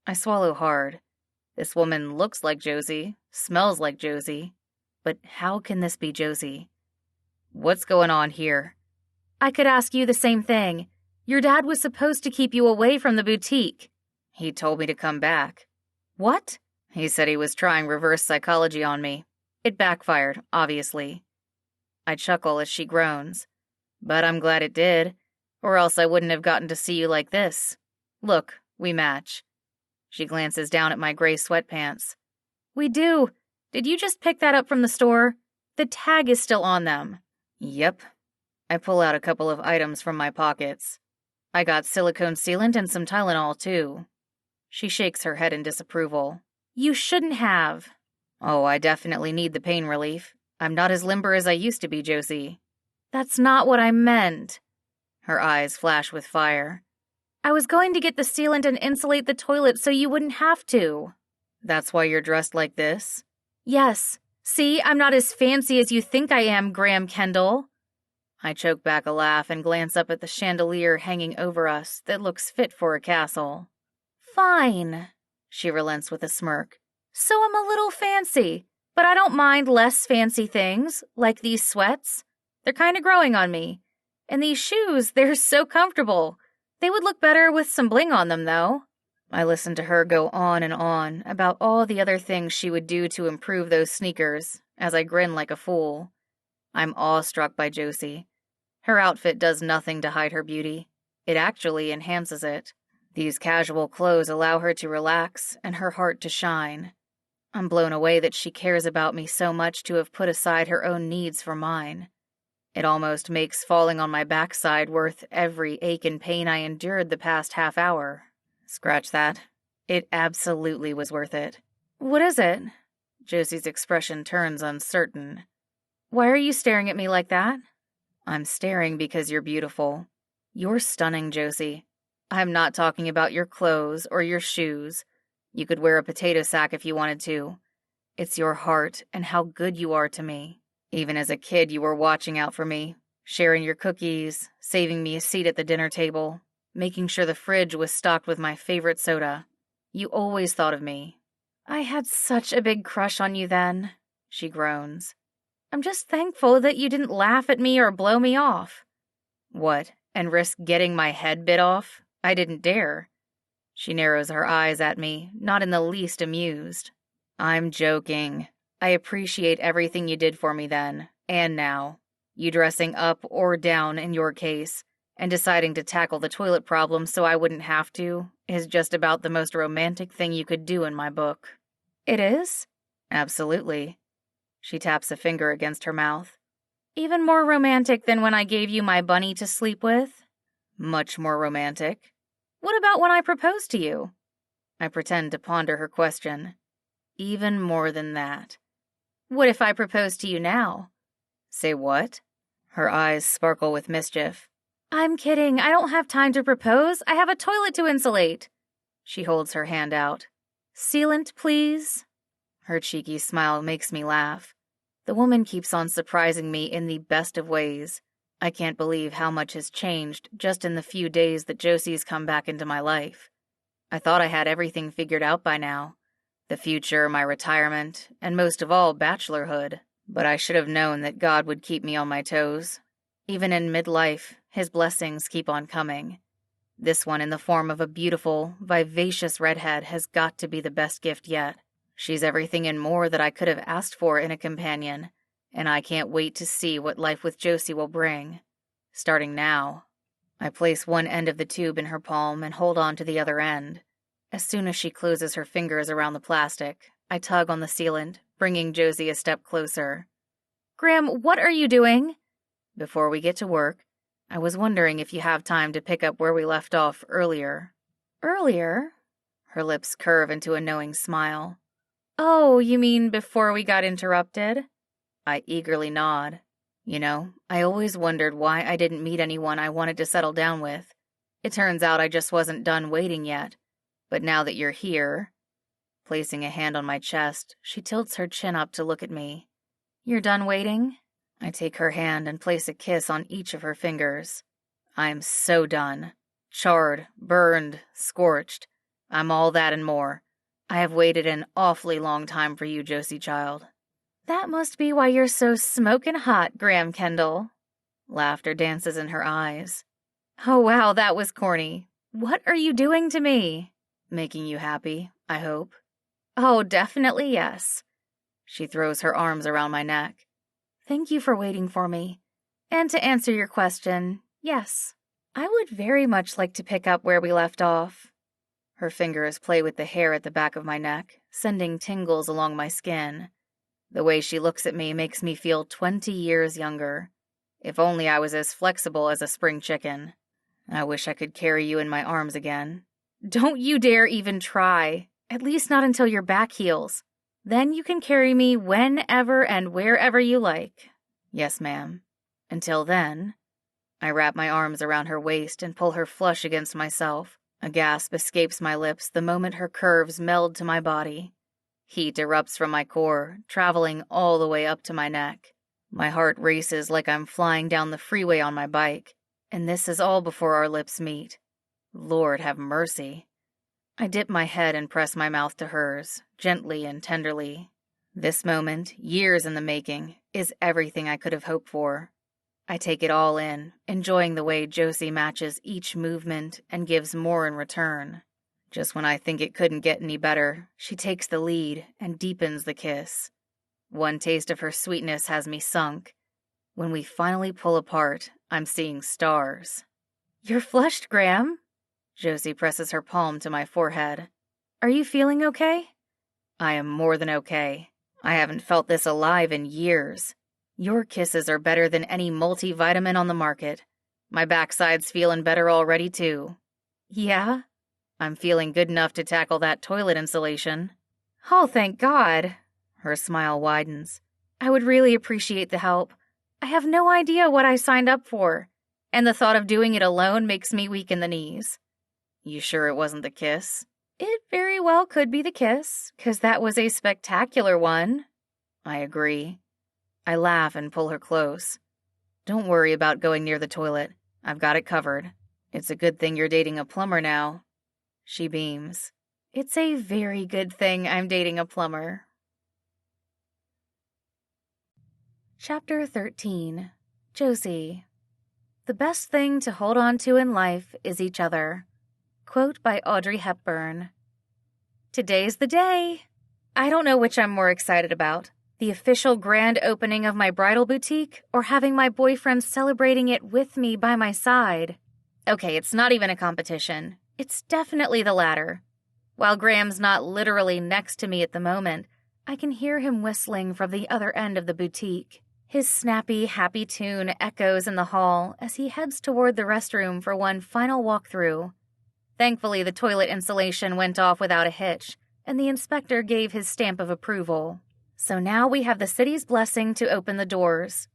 I swallow hard. This woman looks like Josie, smells like Josie. But how can this be Josie? What's going on here? I could ask you the same thing. Your dad was supposed to keep you away from the boutique. He told me to come back. What? He said he was trying reverse psychology on me. It backfired, obviously. I chuckle as she groans. But I'm glad it did, or else I wouldn't have gotten to see you like this. Look, we match. She glances down at my gray sweatpants. We do. Did you just pick that up from the store? The tag is still on them. Yep. I pull out a couple of items from my pockets. I got silicone sealant and some Tylenol, too. She shakes her head in disapproval. You shouldn't have. Oh, I definitely need the pain relief. I'm not as limber as I used to be, Josie. That's not what I meant. Her eyes flash with fire. I was going to get the sealant and insulate the toilet so you wouldn't have to. That's why you're dressed like this? Yes. See, I'm not as fancy as you think I am, Graham Kendall. I choke back a laugh and glance up at the chandelier hanging over us that looks fit for a castle. Fine, she relents with a smirk. So I'm a little fancy, but I don't mind less fancy things, like these sweats. They're kind of growing on me. And these shoes, they're so comfortable. They would look better with some bling on them, though. I listen to her go on and on about all the other things she would do to improve those sneakers, as I grin like a fool. I'm awestruck by Josie. Her outfit does nothing to hide her beauty. It actually enhances it. These casual clothes allow her to relax and her heart to shine. I'm blown away that she cares about me so much to have put aside her own needs for mine. It almost makes falling on my backside worth every ache and pain I endured the past half hour. Scratch that. It absolutely was worth it. What is it? Josie's expression turns uncertain. Why are you staring at me like that? I'm staring because you're beautiful. You're stunning, Josie. I'm not talking about your clothes or your shoes. You could wear a potato sack if you wanted to. It's your heart and how good you are to me. Even as a kid, you were watching out for me, sharing your cookies, saving me a seat at the dinner table, making sure the fridge was stocked with my favorite soda. You always thought of me. I had such a big crush on you then, she groans. I'm just thankful that you didn't laugh at me or blow me off. What, and risk getting my head bit off? I didn't dare. She narrows her eyes at me, not in the least amused. I'm joking. I appreciate everything you did for me then, and now. You dressing up or down in your case, and deciding to tackle the toilet problem so I wouldn't have to, is just about the most romantic thing you could do in my book. It is? Absolutely. She taps a finger against her mouth. Even more romantic than when I gave you my bunny to sleep with? Much more romantic. What about when I proposed to you? I pretend to ponder her question. Even more than that. What if I proposed to you now? Say what? Her eyes sparkle with mischief. I'm kidding. I don't have time to propose. I have a toilet to insulate. She holds her hand out. Sealant, please. Her cheeky smile makes me laugh. The woman keeps on surprising me in the best of ways. I can't believe how much has changed just in the few days that Josie's come back into my life. I thought I had everything figured out by now. The future, my retirement, and most of all, bachelorhood. But I should have known that God would keep me on my toes. Even in midlife, His blessings keep on coming. This one in the form of a beautiful, vivacious redhead has got to be the best gift yet. She's everything and more that I could have asked for in a companion, and I can't wait to see what life with Josie will bring. Starting now. I place one end of the tube in her palm and hold on to the other end. As soon as she closes her fingers around the plastic, I tug on the sealant, bringing Josie a step closer. Graham, what are you doing? Before we get to work, I was wondering if you have time to pick up where we left off earlier. Earlier? Her lips curve into a knowing smile. Oh, you mean before we got interrupted? I eagerly nod. You know, I always wondered why I didn't meet anyone I wanted to settle down with. It turns out I just wasn't done waiting yet. But now that you're here... Placing a hand on my chest, she tilts her chin up to look at me. You're done waiting? I take her hand and place a kiss on each of her fingers. I'm so done. Charred, burned, scorched. I'm all that and more. I have waited an awfully long time for you, Josie child. That must be why you're so smokin' hot, Graham Kendall. Laughter dances in her eyes. Oh wow, that was corny. What are you doing to me? Making you happy, I hope. Oh, definitely yes. She throws her arms around my neck. Thank you for waiting for me. And to answer your question, yes, I would very much like to pick up where we left off. Her fingers play with the hair at the back of my neck, sending tingles along my skin. The way she looks at me makes me feel 20 years younger. If only I was as flexible as a spring chicken. I wish I could carry you in my arms again. Don't you dare even try. At least not until your back heals. Then you can carry me whenever and wherever you like. Yes, ma'am. Until then, I wrap my arms around her waist and pull her flush against myself. A gasp escapes my lips the moment her curves meld to my body. Heat erupts from my core, traveling all the way up to my neck. My heart races like I'm flying down the freeway on my bike, and this is all before our lips meet. Lord have mercy. I dip my head and press my mouth to hers, gently and tenderly. This moment, years in the making, is everything I could have hoped for. I take it all in, enjoying the way Josie matches each movement and gives more in return. Just when I think it couldn't get any better, she takes the lead and deepens the kiss. One taste of her sweetness has me sunk. When we finally pull apart, I'm seeing stars. You're flushed, Graham. Josie presses her palm to my forehead. Are you feeling okay? I am more than okay. I haven't felt this alive in years. Your kisses are better than any multivitamin on the market. My backside's feeling better already, too. Yeah? I'm feeling good enough to tackle that toilet installation. Oh, thank God. Her smile widens. I would really appreciate the help. I have no idea what I signed up for, and the thought of doing it alone makes me weak in the knees. You sure it wasn't the kiss? It very well could be the kiss, 'cause that was a spectacular one. I agree. I laugh and pull her close. Don't worry about going near the toilet. I've got it covered. It's a good thing you're dating a plumber now. She beams. It's a very good thing I'm dating a plumber. Chapter 13. Josie. The best thing to hold on to in life is each other. Quote by Audrey Hepburn. Today's the day. I don't know which I'm more excited about, the official grand opening of my bridal boutique or having my boyfriend celebrating it with me by my side. Okay, it's not even a competition. It's definitely the latter. While Graham's not literally next to me at the moment, I can hear him whistling from the other end of the boutique. His snappy, happy tune echoes in the hall as he heads toward the restroom for one final walkthrough. Thankfully, the toilet installation went off without a hitch, and the inspector gave his stamp of approval. So now we have the city's blessing to open the doors.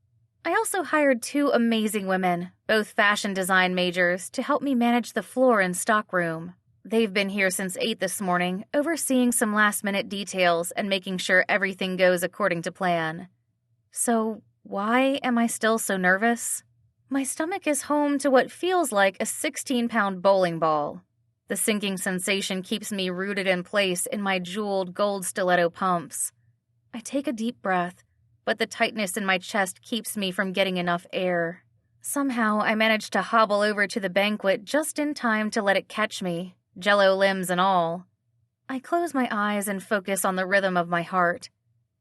I also hired 2 amazing women, both fashion design majors, to help me manage the floor and stockroom. They've been here since 8 this morning, overseeing some last-minute details and making sure everything goes according to plan. So, why am I still so nervous? My stomach is home to what feels like a 16-pound bowling ball. The sinking sensation keeps me rooted in place in my jeweled gold stiletto pumps. I take a deep breath, but the tightness in my chest keeps me from getting enough air. Somehow, I manage to hobble over to the banquet just in time to let it catch me, jello limbs and all. I close my eyes and focus on the rhythm of my heart.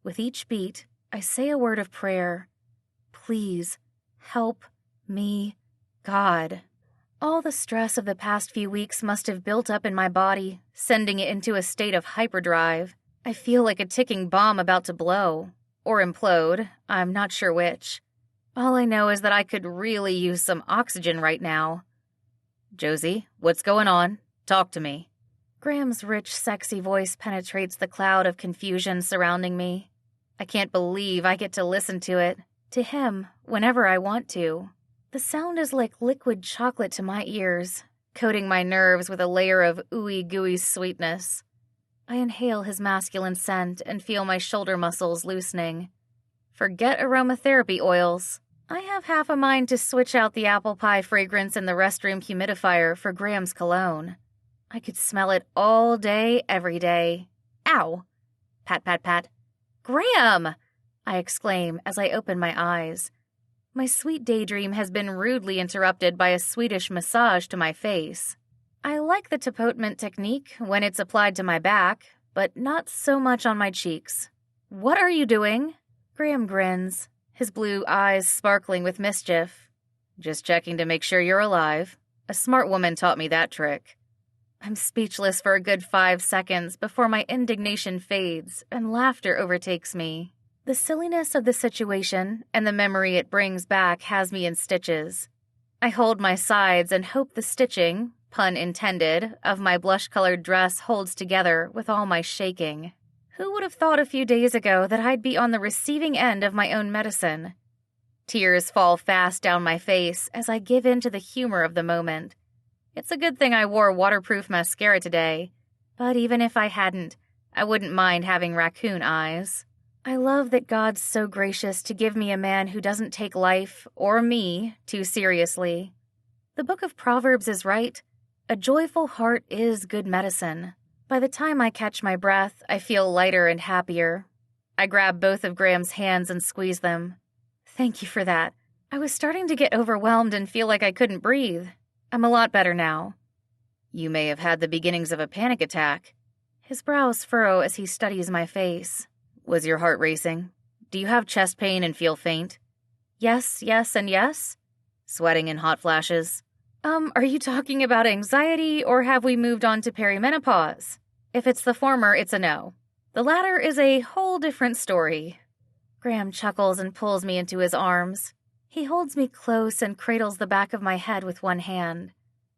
With each beat, I say a word of prayer. Please, help me, God. All the stress of the past few weeks must have built up in my body, sending it into a state of hyperdrive. I feel like a ticking bomb about to blow. Or implode, I'm not sure which. All I know is that I could really use some oxygen right now. Josie, what's going on? Talk to me. Graham's rich, sexy voice penetrates the cloud of confusion surrounding me. I can't believe I get to listen to it, to him, whenever I want to. The sound is like liquid chocolate to my ears, coating my nerves with a layer of ooey-gooey sweetness. I inhale his masculine scent and feel my shoulder muscles loosening. Forget aromatherapy oils. I have half a mind to switch out the apple pie fragrance in the restroom humidifier for Graham's cologne. I could smell it all day, every day. Ow! Pat, pat, pat. Graham! I exclaim as I open my eyes. My sweet daydream has been rudely interrupted by a Swedish massage to my face. I like the tapotement technique when it's applied to my back, but not so much on my cheeks. What are you doing? Graham grins, his blue eyes sparkling with mischief. Just checking to make sure you're alive. A smart woman taught me that trick. I'm speechless for a good 5 seconds before my indignation fades and laughter overtakes me. The silliness of the situation and the memory it brings back has me in stitches. I hold my sides and hope the stitching, pun intended, of my blush-colored dress holds together with all my shaking. Who would have thought a few days ago that I'd be on the receiving end of my own medicine? Tears fall fast down my face as I give in to the humor of the moment. It's a good thing I wore waterproof mascara today, but even if I hadn't, I wouldn't mind having raccoon eyes. I love that God's so gracious to give me a man who doesn't take life, or me, too seriously. The book of Proverbs is right. A joyful heart is good medicine. By the time I catch my breath, I feel lighter and happier. I grab both of Graham's hands and squeeze them. Thank you for that. I was starting to get overwhelmed and feel like I couldn't breathe. I'm a lot better now. You may have had the beginnings of a panic attack. His brows furrow as he studies my face. Was your heart racing? Do you have chest pain and feel faint? Yes, and yes. Sweating and hot flashes? Are you talking about anxiety, or have we moved on to perimenopause? If it's the former, it's a no. The latter is a whole different story. Graham chuckles and pulls me into his arms. He holds me close and cradles the back of my head with one hand.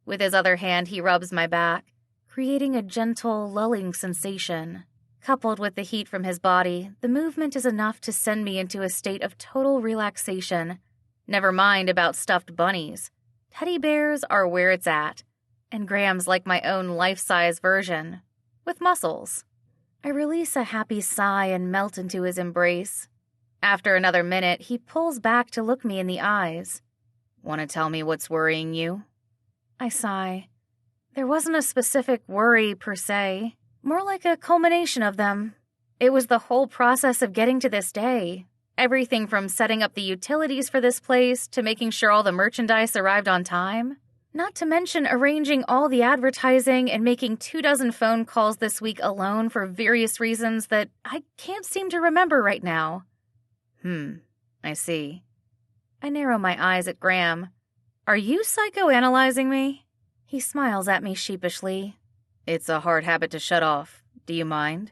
With his other hand, he rubs my back, creating a gentle, lulling sensation. Coupled with the heat from his body, the movement is enough to send me into a state of total relaxation. Never mind about stuffed bunnies. Teddy bears are where it's at, and Graham's like my own life-size version, with muscles. I release a happy sigh and melt into his embrace. After another minute, he pulls back to look me in the eyes. Want to tell me what's worrying you? I sigh. There wasn't a specific worry per se, more like a culmination of them. It was the whole process of getting to this day. Everything from setting up the utilities for this place to making sure all the merchandise arrived on time. Not to mention arranging all the advertising and making 24 phone calls this week alone for various reasons that I can't seem to remember right now. I see. I narrow my eyes at Graham. Are you psychoanalyzing me? He smiles at me sheepishly. It's a hard habit to shut off. Do you mind?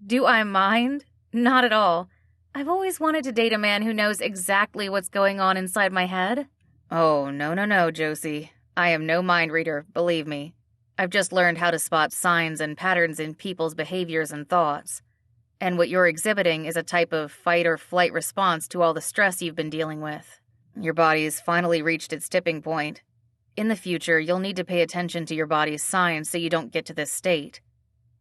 Do I mind? Not at all. I've always wanted to date a man who knows exactly what's going on inside my head. Oh, no, Josie. I am no mind reader, believe me. I've just learned how to spot signs and patterns in people's behaviors and thoughts. And what you're exhibiting is a type of fight or flight response to all the stress you've been dealing with. Your body's finally reached its tipping point. In the future, you'll need to pay attention to your body's signs so you don't get to this state.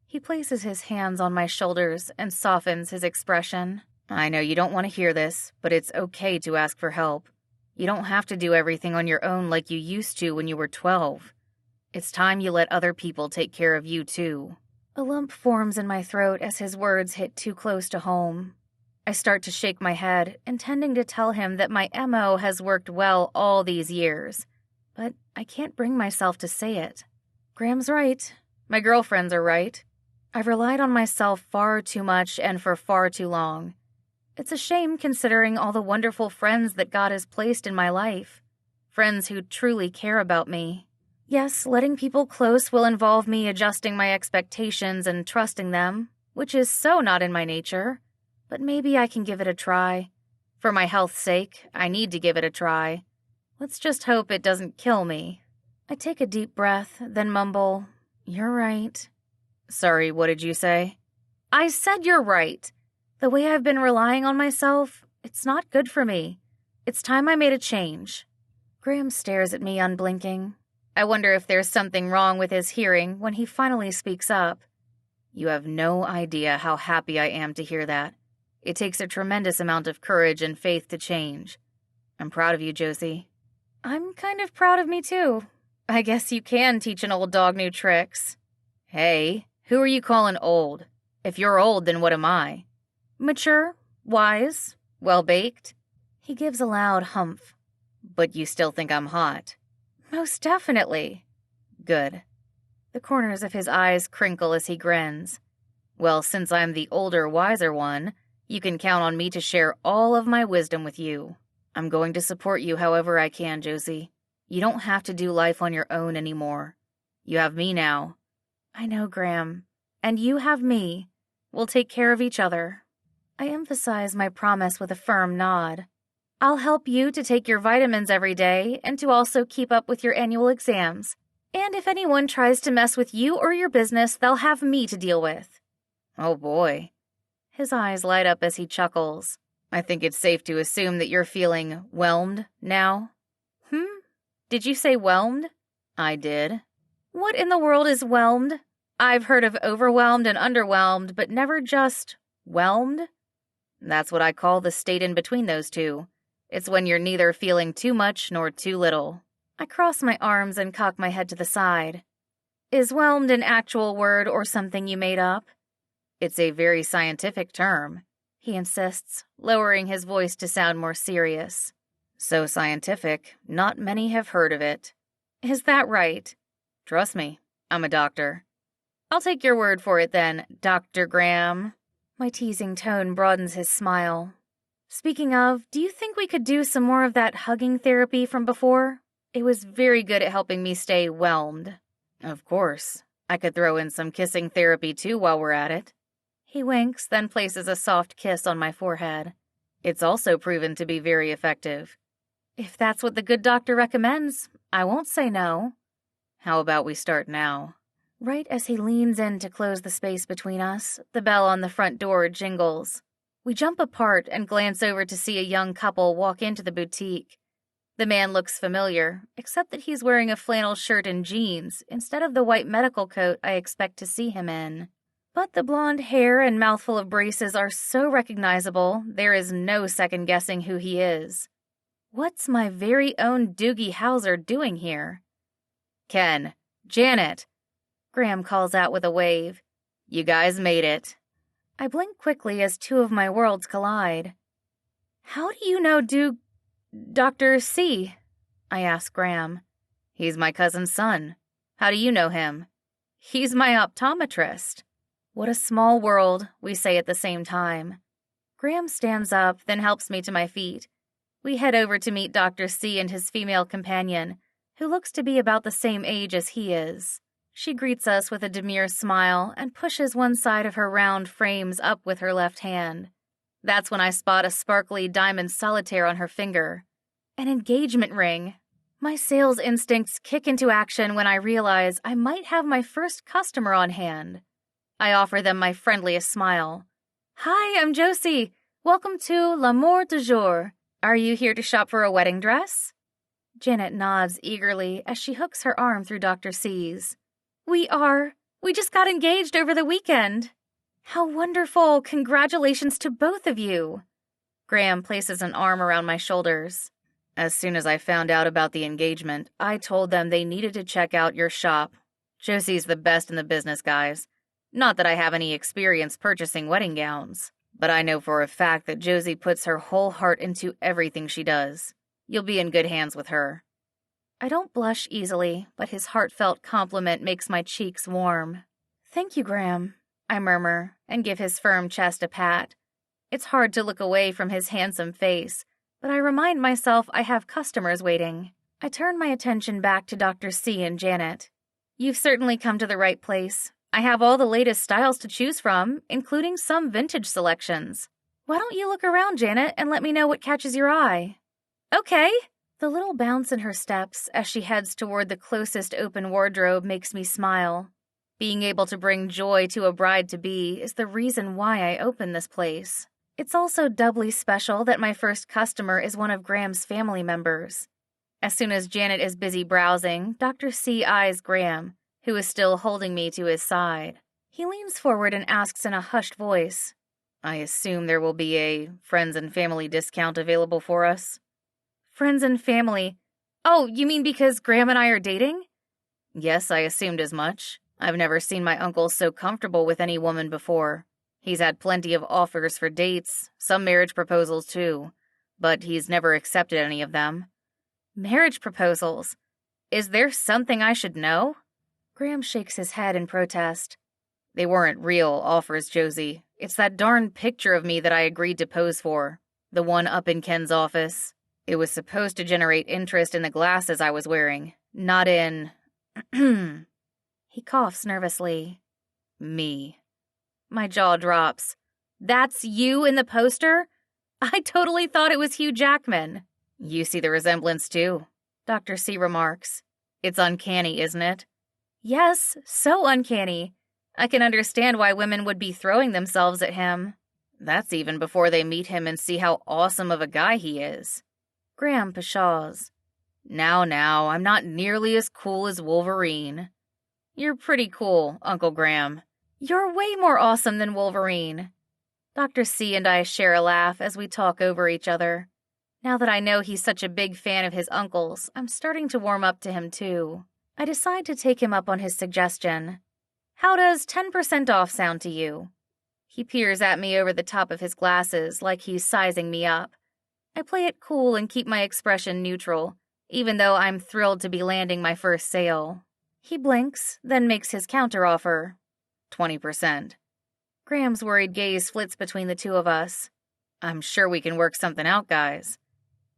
He places his hands on my shoulders and softens his expression. I know you don't want to hear this, but it's okay to ask for help. You don't have to do everything on your own like you used to when you were 12. It's time you let other people take care of you, too. A lump forms in my throat as his words hit too close to home. I start to shake my head, intending to tell him that my MO has worked well all these years. But I can't bring myself to say it. Graham's right. My girlfriends are right. I've relied on myself far too much and for far too long. It's a shame considering all the wonderful friends that God has placed in my life. Friends who truly care about me. Yes, letting people close will involve me adjusting my expectations and trusting them, which is so not in my nature. But maybe I can give it a try. For my health's sake, I need to give it a try. Let's just hope it doesn't kill me. I take a deep breath, then mumble, "You're right." Sorry, what did you say? I said you're right. The way I've been relying on myself, it's not good for me. It's time I made a change. Graham stares at me unblinking. I wonder if there's something wrong with his hearing when he finally speaks up. You have no idea how happy I am to hear that. It takes a tremendous amount of courage and faith to change. I'm proud of you, Josie. I'm kind of proud of me, too. I guess you can teach an old dog new tricks. Hey, who are you calling old? If you're old, then what am I? Mature, wise, well-baked. He gives a loud humph. But you still think I'm hot? Most definitely. Good. The corners of his eyes crinkle as he grins. Well, since I'm the older, wiser one, you can count on me to share all of my wisdom with you. I'm going to support you however I can, Josie. You don't have to do life on your own anymore. You have me now. I know, Graham. And you have me. We'll take care of each other. I emphasize my promise with a firm nod. I'll help you to take your vitamins every day and to also keep up with your annual exams. And if anyone tries to mess with you or your business, they'll have me to deal with. Oh boy. His eyes light up as he chuckles. I think it's safe to assume that you're feeling whelmed now. Did you say whelmed? I did. What in the world is whelmed? I've heard of overwhelmed and underwhelmed, but never just whelmed. That's what I call the state in between those two. It's when you're neither feeling too much nor too little. I cross my arms and cock my head to the side. Is whelmed an actual word or something you made up? It's a very scientific term, he insists, lowering his voice to sound more serious. So scientific, not many have heard of it. Is that right? Trust me, I'm a doctor. I'll take your word for it then, Dr. Graham. My teasing tone broadens his smile. Speaking of, do you think we could do some more of that hugging therapy from before? It was very good at helping me stay whelmed. Of course. I could throw in some kissing therapy too while we're at it. He winks, then places a soft kiss on my forehead. It's also proven to be very effective. If that's what the good doctor recommends, I won't say no. How about we start now? Right as he leans in to close the space between us, the bell on the front door jingles. We jump apart and glance over to see a young couple walk into the boutique. The man looks familiar, except that he's wearing a flannel shirt and jeans instead of the white medical coat I expect to see him in. But the blonde hair and mouthful of braces are so recognizable, there is no second-guessing who he is. What's my very own Doogie Howser doing here? Ken, Janet, Graham calls out with a wave. You guys made it. I blink quickly as two of my worlds collide. How do you know Dr. C? I ask Graham. He's my cousin's son. How do you know him? He's my optometrist. What a small world, we say at the same time. Graham stands up, then helps me to my feet. We head over to meet Dr. C and his female companion, who looks to be about the same age as he is. She greets us with a demure smile and pushes one side of her round frames up with her left hand. That's when I spot a sparkly diamond solitaire on her finger. An engagement ring. My sales instincts kick into action when I realize I might have my first customer on hand. I offer them my friendliest smile. Hi, I'm Josie. Welcome to L'amour du jour. Are you here to shop for a wedding dress? Janet nods eagerly as she hooks her arm through Dr. C's. We are. We just got engaged over the weekend. How wonderful. Congratulations to both of you. Graham places an arm around my shoulders. As soon as I found out about the engagement, I told them they needed to check out your shop. Josie's the best in the business, guys. Not that I have any experience purchasing wedding gowns, but I know for a fact that Josie puts her whole heart into everything she does. You'll be in good hands with her. I don't blush easily, but his heartfelt compliment makes my cheeks warm. Thank you, Graham, I murmur, and give his firm chest a pat. It's hard to look away from his handsome face, but I remind myself I have customers waiting. I turn my attention back to Dr. C and Janet. You've certainly come to the right place. I have all the latest styles to choose from, including some vintage selections. Why don't you look around, Janet, and let me know what catches your eye? Okay. The little bounce in her steps as she heads toward the closest open wardrobe makes me smile. Being able to bring joy to a bride-to-be is the reason why I open this place. It's also doubly special that my first customer is one of Graham's family members. As soon as Janet is busy browsing, Dr. C eyes Graham, who is still holding me to his side. He leans forward and asks in a hushed voice, I assume there will be a friends and family discount available for us? Friends and family. Oh, you mean because Graham and I are dating? Yes, I assumed as much. I've never seen my uncle so comfortable with any woman before. He's had plenty of offers for dates, some marriage proposals too, but he's never accepted any of them. Marriage proposals? Is there something I should know? Graham shakes his head in protest. They weren't real offers, Josie. It's that darn picture of me that I agreed to pose for. The one up in Ken's office. It was supposed to generate interest in the glasses I was wearing, not in... He coughs nervously. Me. My jaw drops. That's you in the poster? I totally thought it was Hugh Jackman. You see the resemblance too, Dr. C remarks. It's uncanny, isn't it? Yes, so uncanny. I can understand why women would be throwing themselves at him. That's even before they meet him and see how awesome of a guy he is. Graham pshaws. Now, I'm not nearly as cool as Wolverine. You're pretty cool, Uncle Graham. You're way more awesome than Wolverine. Dr. C and I share a laugh as we talk over each other. Now that I know he's such a big fan of his uncles, I'm starting to warm up to him too. I decide to take him up on his suggestion. How does 10% off sound to you? He peers at me over the top of his glasses like he's sizing me up. I play it cool and keep my expression neutral, even though I'm thrilled to be landing my first sale. He blinks, then makes his counteroffer. 20%. Graham's worried gaze flits between the two of us. I'm sure we can work something out, guys.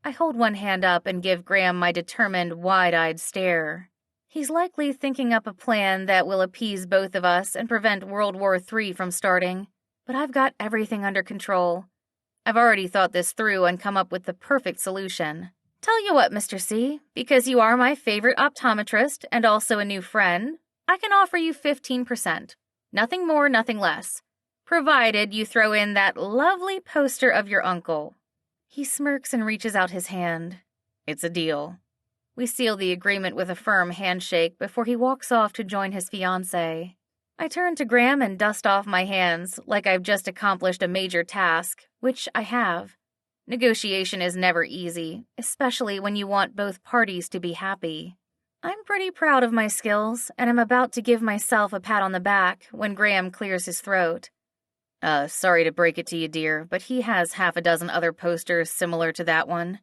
I hold one hand up and give Graham my determined, wide-eyed stare. He's likely thinking up a plan that will appease both of us and prevent World War III from starting, but I've got everything under control. I've already thought this through and come up with the perfect solution. Tell you what, Mr. C, because you are my favorite optometrist and also a new friend, I can offer you 15%. Nothing more, nothing less. Provided you throw in that lovely poster of your uncle. He smirks and reaches out his hand. It's a deal. We seal the agreement with a firm handshake before he walks off to join his fiancée. I turn to Graham and dust off my hands like I've just accomplished a major task, which I have. Negotiation is never easy, especially when you want both parties to be happy. I'm pretty proud of my skills, and I'm about to give myself a pat on the back when Graham clears his throat. Sorry to break it to you, dear, but he has half a dozen other posters similar to that one.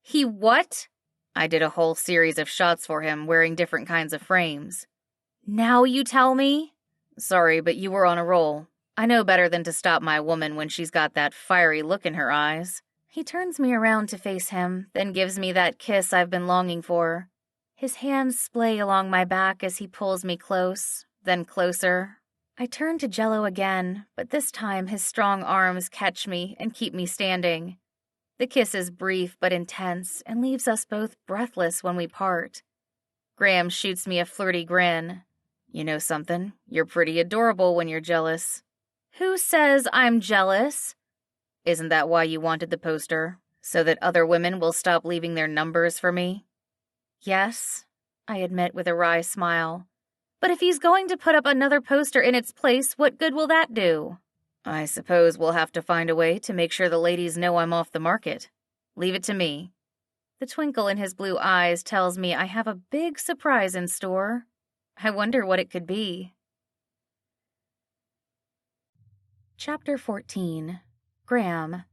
He what? I did a whole series of shots for him wearing different kinds of frames. Now you tell me? Sorry, but you were on a roll. I know better than to stop my woman when she's got that fiery look in her eyes. He turns me around to face him, then gives me that kiss I've been longing for. His hands splay along my back as he pulls me close, then closer. I turn to Jello again, but this time his strong arms catch me and keep me standing. The kiss is brief but intense and leaves us both breathless when we part. Graham shoots me a flirty grin. You know something? You're pretty adorable when you're jealous. Who says I'm jealous? Isn't that why you wanted the poster? So that other women will stop leaving their numbers for me? Yes, I admit with a wry smile. But if he's going to put up another poster in its place, what good will that do? I suppose we'll have to find a way to make sure the ladies know I'm off the market. Leave it to me. The twinkle in his blue eyes tells me I have a big surprise in store. I wonder what it could be. Chapter 14. Graham.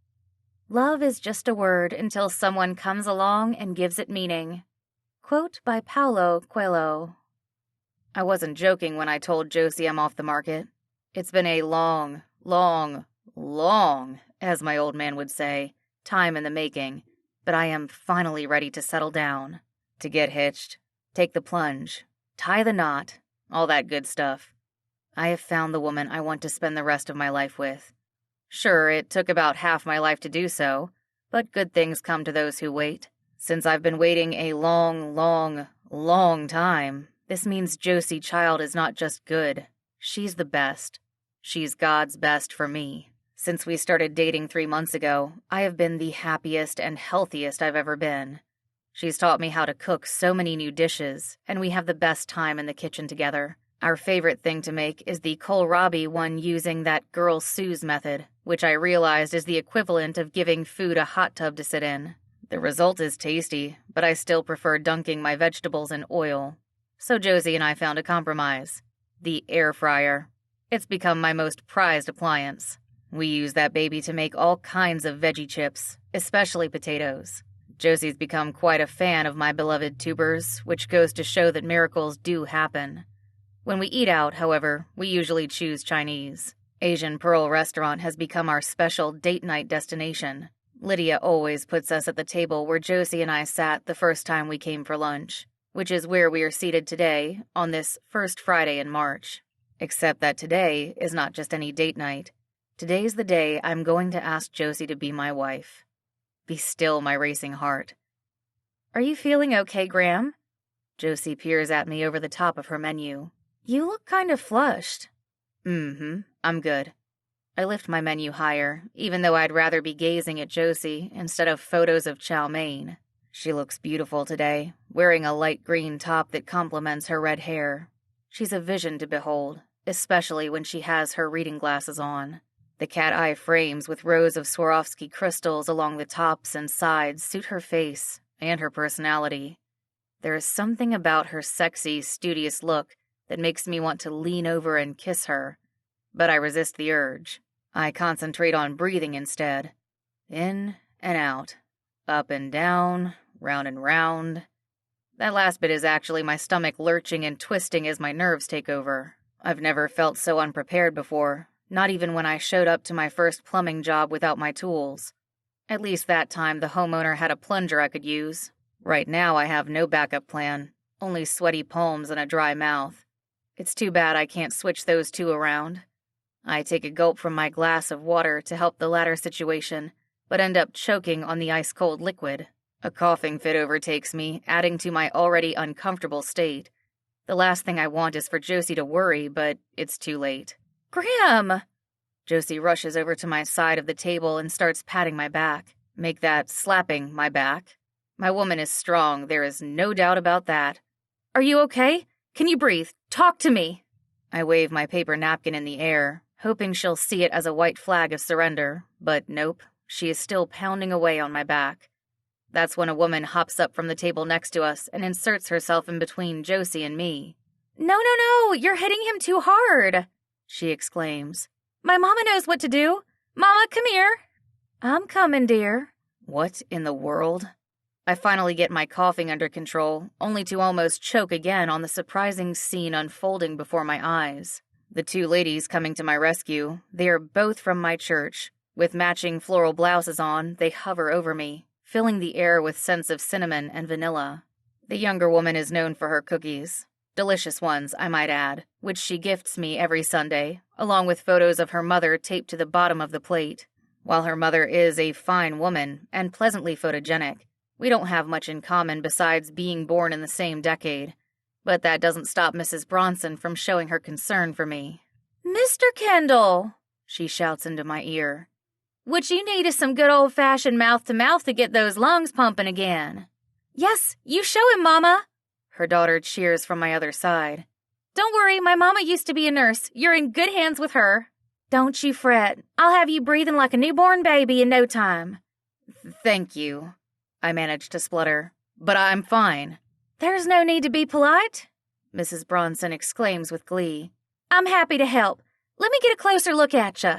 Love is just a word until someone comes along and gives it meaning. Quote by Paulo Coelho. I wasn't joking when I told Josie I'm off the market. It's been a long, as my old man would say, time in the making, but I am finally ready to settle down, to get hitched, take the plunge, tie the knot, all that good stuff. I have found the woman I want to spend the rest of my life with. Sure, it took about half my life to do so, but good things come to those who wait. Since I've been waiting a long time, this means Josie Child is not just good. She's the best. She's God's best for me. Since we started dating 3 months ago, I have been the happiest and healthiest I've ever been. She's taught me how to cook so many new dishes, and we have the best time in the kitchen together. Our favorite thing to make is the kohlrabi one using that Girl Sue's method, which I realized is the equivalent of giving food a hot tub to sit in. The result is tasty, but I still prefer dunking my vegetables in oil. So Josie and I found a compromise. The air fryer. It's become my most prized appliance. We use that baby to make all kinds of veggie chips, especially potatoes. Josie's become quite a fan of my beloved tubers, which goes to show that miracles do happen. When we eat out, however, we usually choose Chinese. Asian Pearl Restaurant has become our special date night destination. Lydia always puts us at the table where Josie and I sat the first time we came for lunch, which is where we are seated today on this first Friday in March. Except that today is not just any date night. Today's the day I'm going to ask Josie to be my wife. Be still, my racing heart. Are you feeling okay, Graham? Josie peers at me over the top of her menu. You look kind of flushed. I'm good. I lift my menu higher, even though I'd rather be gazing at Josie instead of photos of chow mein. She looks beautiful today, wearing a light green top that complements her red hair. She's a vision to behold, especially when she has her reading glasses on. The cat eye frames with rows of Swarovski crystals along the tops and sides suit her face and her personality. There is something about her sexy, studious look that makes me want to lean over and kiss her, but I resist the urge. I concentrate on breathing instead. In and out, up and down, round and round. That last bit is actually my stomach lurching and twisting as my nerves take over. I've never felt so unprepared before, not even when I showed up to my first plumbing job without my tools. At least that time the homeowner had a plunger I could use. Right now I have no backup plan, only sweaty palms and a dry mouth. It's too bad I can't switch those two around. I take a gulp from my glass of water to help the latter situation, but end up choking on the ice-cold liquid. A coughing fit overtakes me, adding to my already uncomfortable state. The last thing I want is for Josie to worry, but it's too late. Graham! Josie rushes over to my side of the table and starts patting my back. Make that slapping my back. My woman is strong, there is no doubt about that. Are you okay? Can you breathe? Talk to me. I wave my paper napkin in the air, hoping she'll see it as a white flag of surrender, but nope, she is still pounding away on my back. That's when a woman hops up from the table next to us and inserts herself in between Josie and me. No, you're hitting him too hard, she exclaims. My mama knows what to do. Mama, come here. I'm coming, dear. What in the world? I finally get my coughing under control, only to almost choke again on the surprising scene unfolding before my eyes. The two ladies coming to my rescue, they are both from my church. With matching floral blouses on, they hover over me, filling the air with scents of cinnamon and vanilla. The younger woman is known for her cookies. Delicious ones, I might add, which she gifts me every Sunday, along with photos of her mother taped to the bottom of the plate. While her mother is a fine woman and pleasantly photogenic, we don't have much in common besides being born in the same decade. But that doesn't stop Mrs. Bronson from showing her concern for me. Mr. Kendall, she shouts into my ear. What you need is some good old-fashioned mouth-to-mouth to get those lungs pumping again. Yes, you show him, Mama. Her daughter cheers from my other side. Don't worry, my mama used to be a nurse. You're in good hands with her. Don't you fret. I'll have you breathing like a newborn baby in no time. Thank you, I managed to splutter. But I'm fine. There's no need to be polite, Mrs. Bronson exclaims with glee. I'm happy to help. Let me get a closer look at you.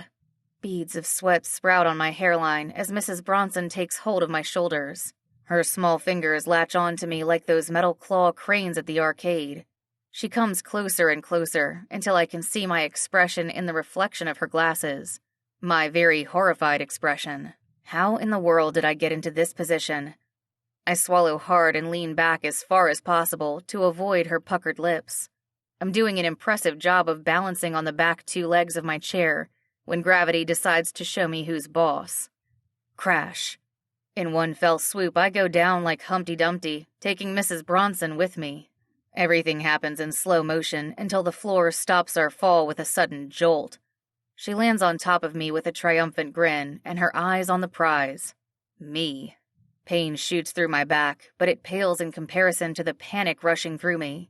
Beads of sweat sprout on my hairline as Mrs. Bronson takes hold of my shoulders. Her small fingers latch onto me like those metal claw cranes at the arcade. She comes closer and closer until I can see my expression in the reflection of her glasses. My very horrified expression. How in the world did I get into this position? I swallow hard and lean back as far as possible to avoid her puckered lips. I'm doing an impressive job of balancing on the back two legs of my chair when gravity decides to show me who's boss. Crash. In one fell swoop, I go down like Humpty Dumpty, taking Mrs. Bronson with me. Everything happens in slow motion until the floor stops our fall with a sudden jolt. She lands on top of me with a triumphant grin and her eyes on the prize. Me. Pain shoots through my back, but it pales in comparison to the panic rushing through me.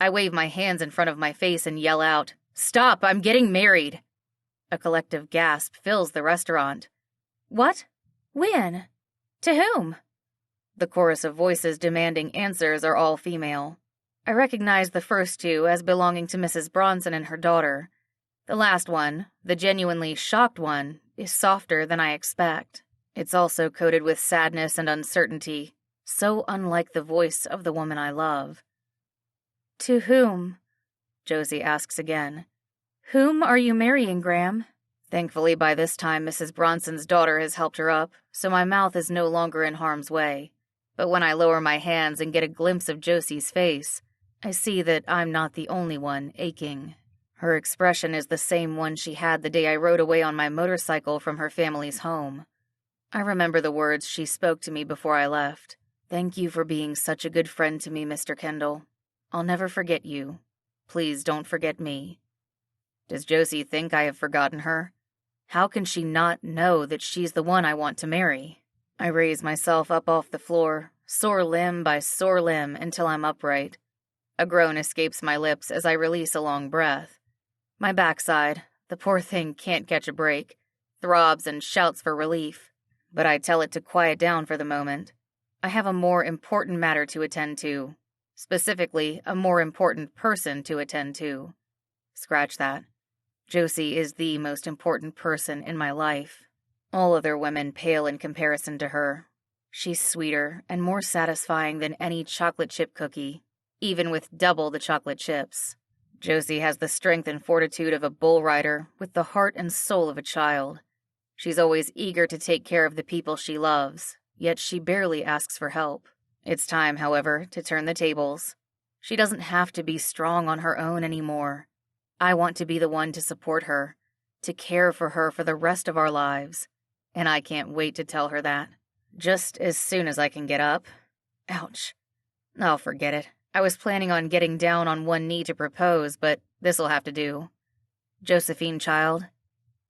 I wave my hands in front of my face and yell out, "Stop, I'm getting married!" A collective gasp fills the restaurant. What? When? To whom? The chorus of voices demanding answers are all female. I recognize the first two as belonging to Mrs. Bronson and her daughter. The last one, the genuinely shocked one, is softer than I expect. It's also coated with sadness and uncertainty, so unlike the voice of the woman I love. To whom? Josie asks again. Whom are you marrying, Graham? Thankfully, by this time, Mrs. Bronson's daughter has helped her up, so my mouth is no longer in harm's way. But when I lower my hands and get a glimpse of Josie's face, I see that I'm not the only one aching. Her expression is the same one she had the day I rode away on my motorcycle from her family's home. I remember the words she spoke to me before I left. "Thank you for being such a good friend to me, Mr. Kendall. I'll never forget you. Please don't forget me." Does Josie think I have forgotten her? How can she not know that she's the one I want to marry? I raise myself up off the floor, sore limb by sore limb, until I'm upright. A groan escapes my lips as I release a long breath. My backside, the poor thing can't catch a break, throbs and shouts for relief, but I tell it to quiet down for the moment. I have a more important matter to attend to. Specifically, a more important person to attend to. Scratch that. Josie is the most important person in my life. All other women pale in comparison to her. She's sweeter and more satisfying than any chocolate chip cookie, even with double the chocolate chips. Josie has the strength and fortitude of a bull rider with the heart and soul of a child. She's always eager to take care of the people she loves, yet she barely asks for help. It's time, however, to turn the tables. She doesn't have to be strong on her own anymore. I want to be the one to support her, to care for her for the rest of our lives, and I can't wait to tell her that. Just as soon as I can get up. Ouch. Oh, forget it. I was planning on getting down on one knee to propose, but this'll have to do. Josephine, child.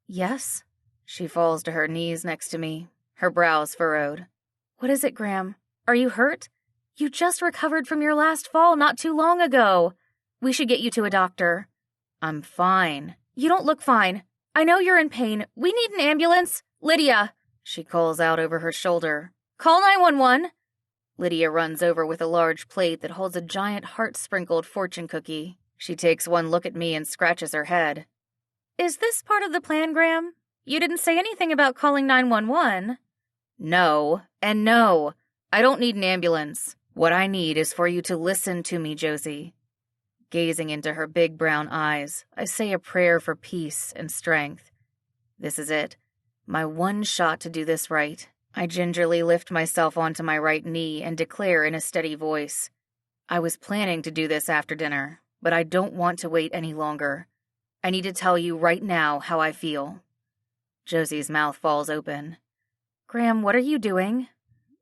Yes? She falls to her knees next to me, her brows furrowed. What is it, Graham? Are you hurt? You just recovered from your last fall not too long ago. We should get you to a doctor. I'm fine. You don't look fine. I know you're in pain. We need an ambulance. Lydia, she calls out over her shoulder. Call 911. Lydia runs over with a large plate that holds a giant heart-sprinkled fortune cookie. She takes one look at me and scratches her head. Is this part of the plan, Graham? You didn't say anything about calling 911. No, and no. I don't need an ambulance. What I need is for you to listen to me, Josie. Gazing into her big brown eyes, I say a prayer for peace and strength. This is it. My one shot to do this right. I gingerly lift myself onto my right knee and declare in a steady voice. I was planning to do this after dinner, but I don't want to wait any longer. I need to tell you right now how I feel. Josie's mouth falls open. Graham, what are you doing?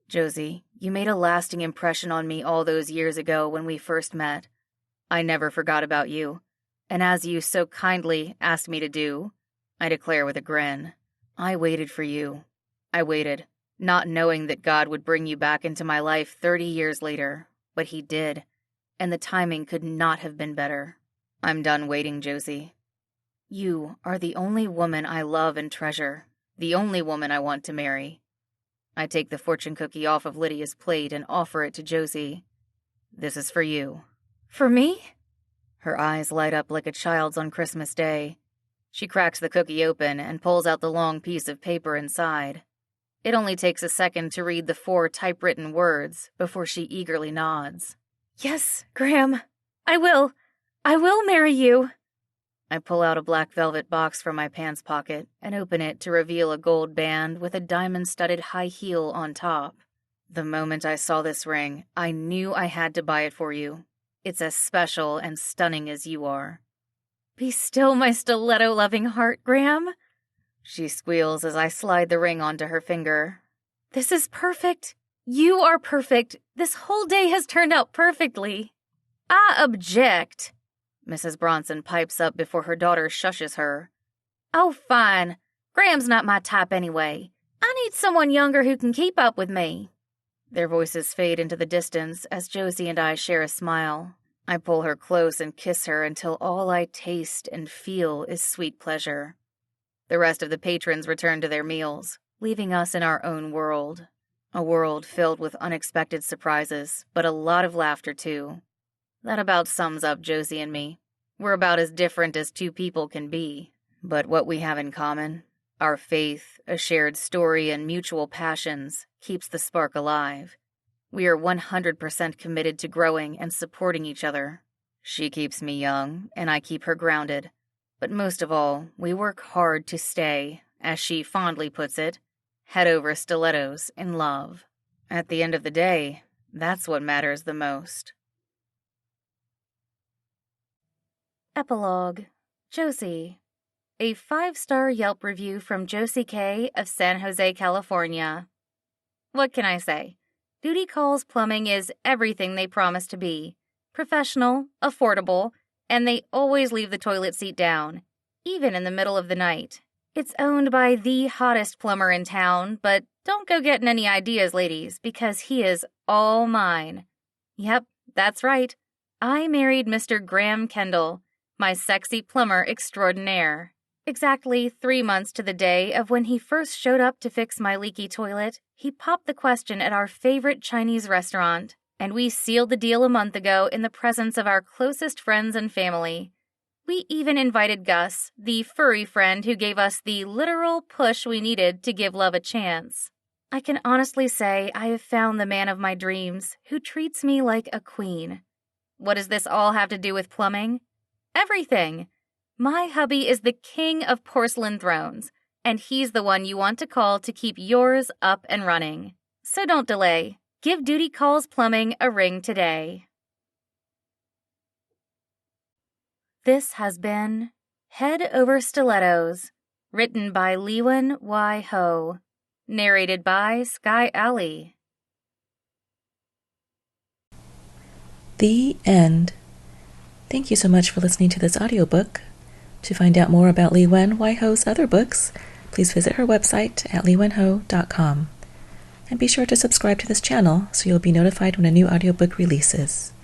Josie, you made a lasting impression on me all those years ago when we first met. I never forgot about you, and as you so kindly asked me to do, I declare with a grin, I waited for you. I waited, not knowing that God would bring you back into my life 30 years later, but he did, and the timing could not have been better. I'm done waiting, Josie. You are the only woman I love and treasure, the only woman I want to marry. I take the fortune cookie off of Lydia's plate and offer it to Josie. This is for you. For me? Her eyes light up like a child's on Christmas Day. She cracks the cookie open and pulls out the long piece of paper inside. It only takes a second to read the 4 typewritten words before she eagerly nods. Yes, Graham. I will marry you. I pull out a black velvet box from my pants pocket and open it to reveal a gold band with a diamond-studded high heel on top. The moment I saw this ring, I knew I had to buy it for you. It's as special and stunning as you are. Be still, my stiletto-loving heart, Graham. She squeals as I slide the ring onto her finger. This is perfect. You are perfect. This whole day has turned out perfectly. I object. Mrs. Bronson pipes up before her daughter shushes her. Oh, fine. Graham's not my type anyway. I need someone younger who can keep up with me. Their voices fade into the distance as Josie and I share a smile. I pull her close and kiss her until all I taste and feel is sweet pleasure. The rest of the patrons return to their meals, leaving us in our own world. A world filled with unexpected surprises, but a lot of laughter too. That about sums up Josie and me. We're about as different as 2 people can be. But what we have in common, our faith, a shared story, and mutual passions, keeps the spark alive. We are 100% committed to growing and supporting each other. She keeps me young, and I keep her grounded. But most of all, we work hard to stay, as she fondly puts it, head over stilettos in love. At the end of the day, that's what matters the most. Epilogue. Josie. A 5-star Yelp review from Josie K. of San Jose, California. What can I say? Duty Calls Plumbing is everything they promise to be. Professional, affordable, and they always leave the toilet seat down, even in the middle of the night. It's owned by the hottest plumber in town, but don't go getting any ideas, ladies, because he is all mine. Yep, that's right. I married Mr. Graham Kendall, my sexy plumber extraordinaire. Exactly 3 months to the day of when he first showed up to fix my leaky toilet, he popped the question at our favorite Chinese restaurant, and we sealed the deal a month ago in the presence of our closest friends and family. We even invited Gus, the furry friend who gave us the literal push we needed to give love a chance. I can honestly say I have found the man of my dreams, who treats me like a queen. What does this all have to do with plumbing? Everything! My hubby is the king of porcelain thrones, and he's the one you want to call to keep yours up and running. So don't delay. Give Duty Calls Plumbing a ring today. This has been Head Over Stilettos, written by Liwen Y. Ho, narrated by Skye Alley. The end. Thank you so much for listening to this audiobook. To find out more about Liwen Y. Ho's other books, please visit her website at liwenho.com. And be sure to subscribe to this channel so you'll be notified when a new audiobook releases.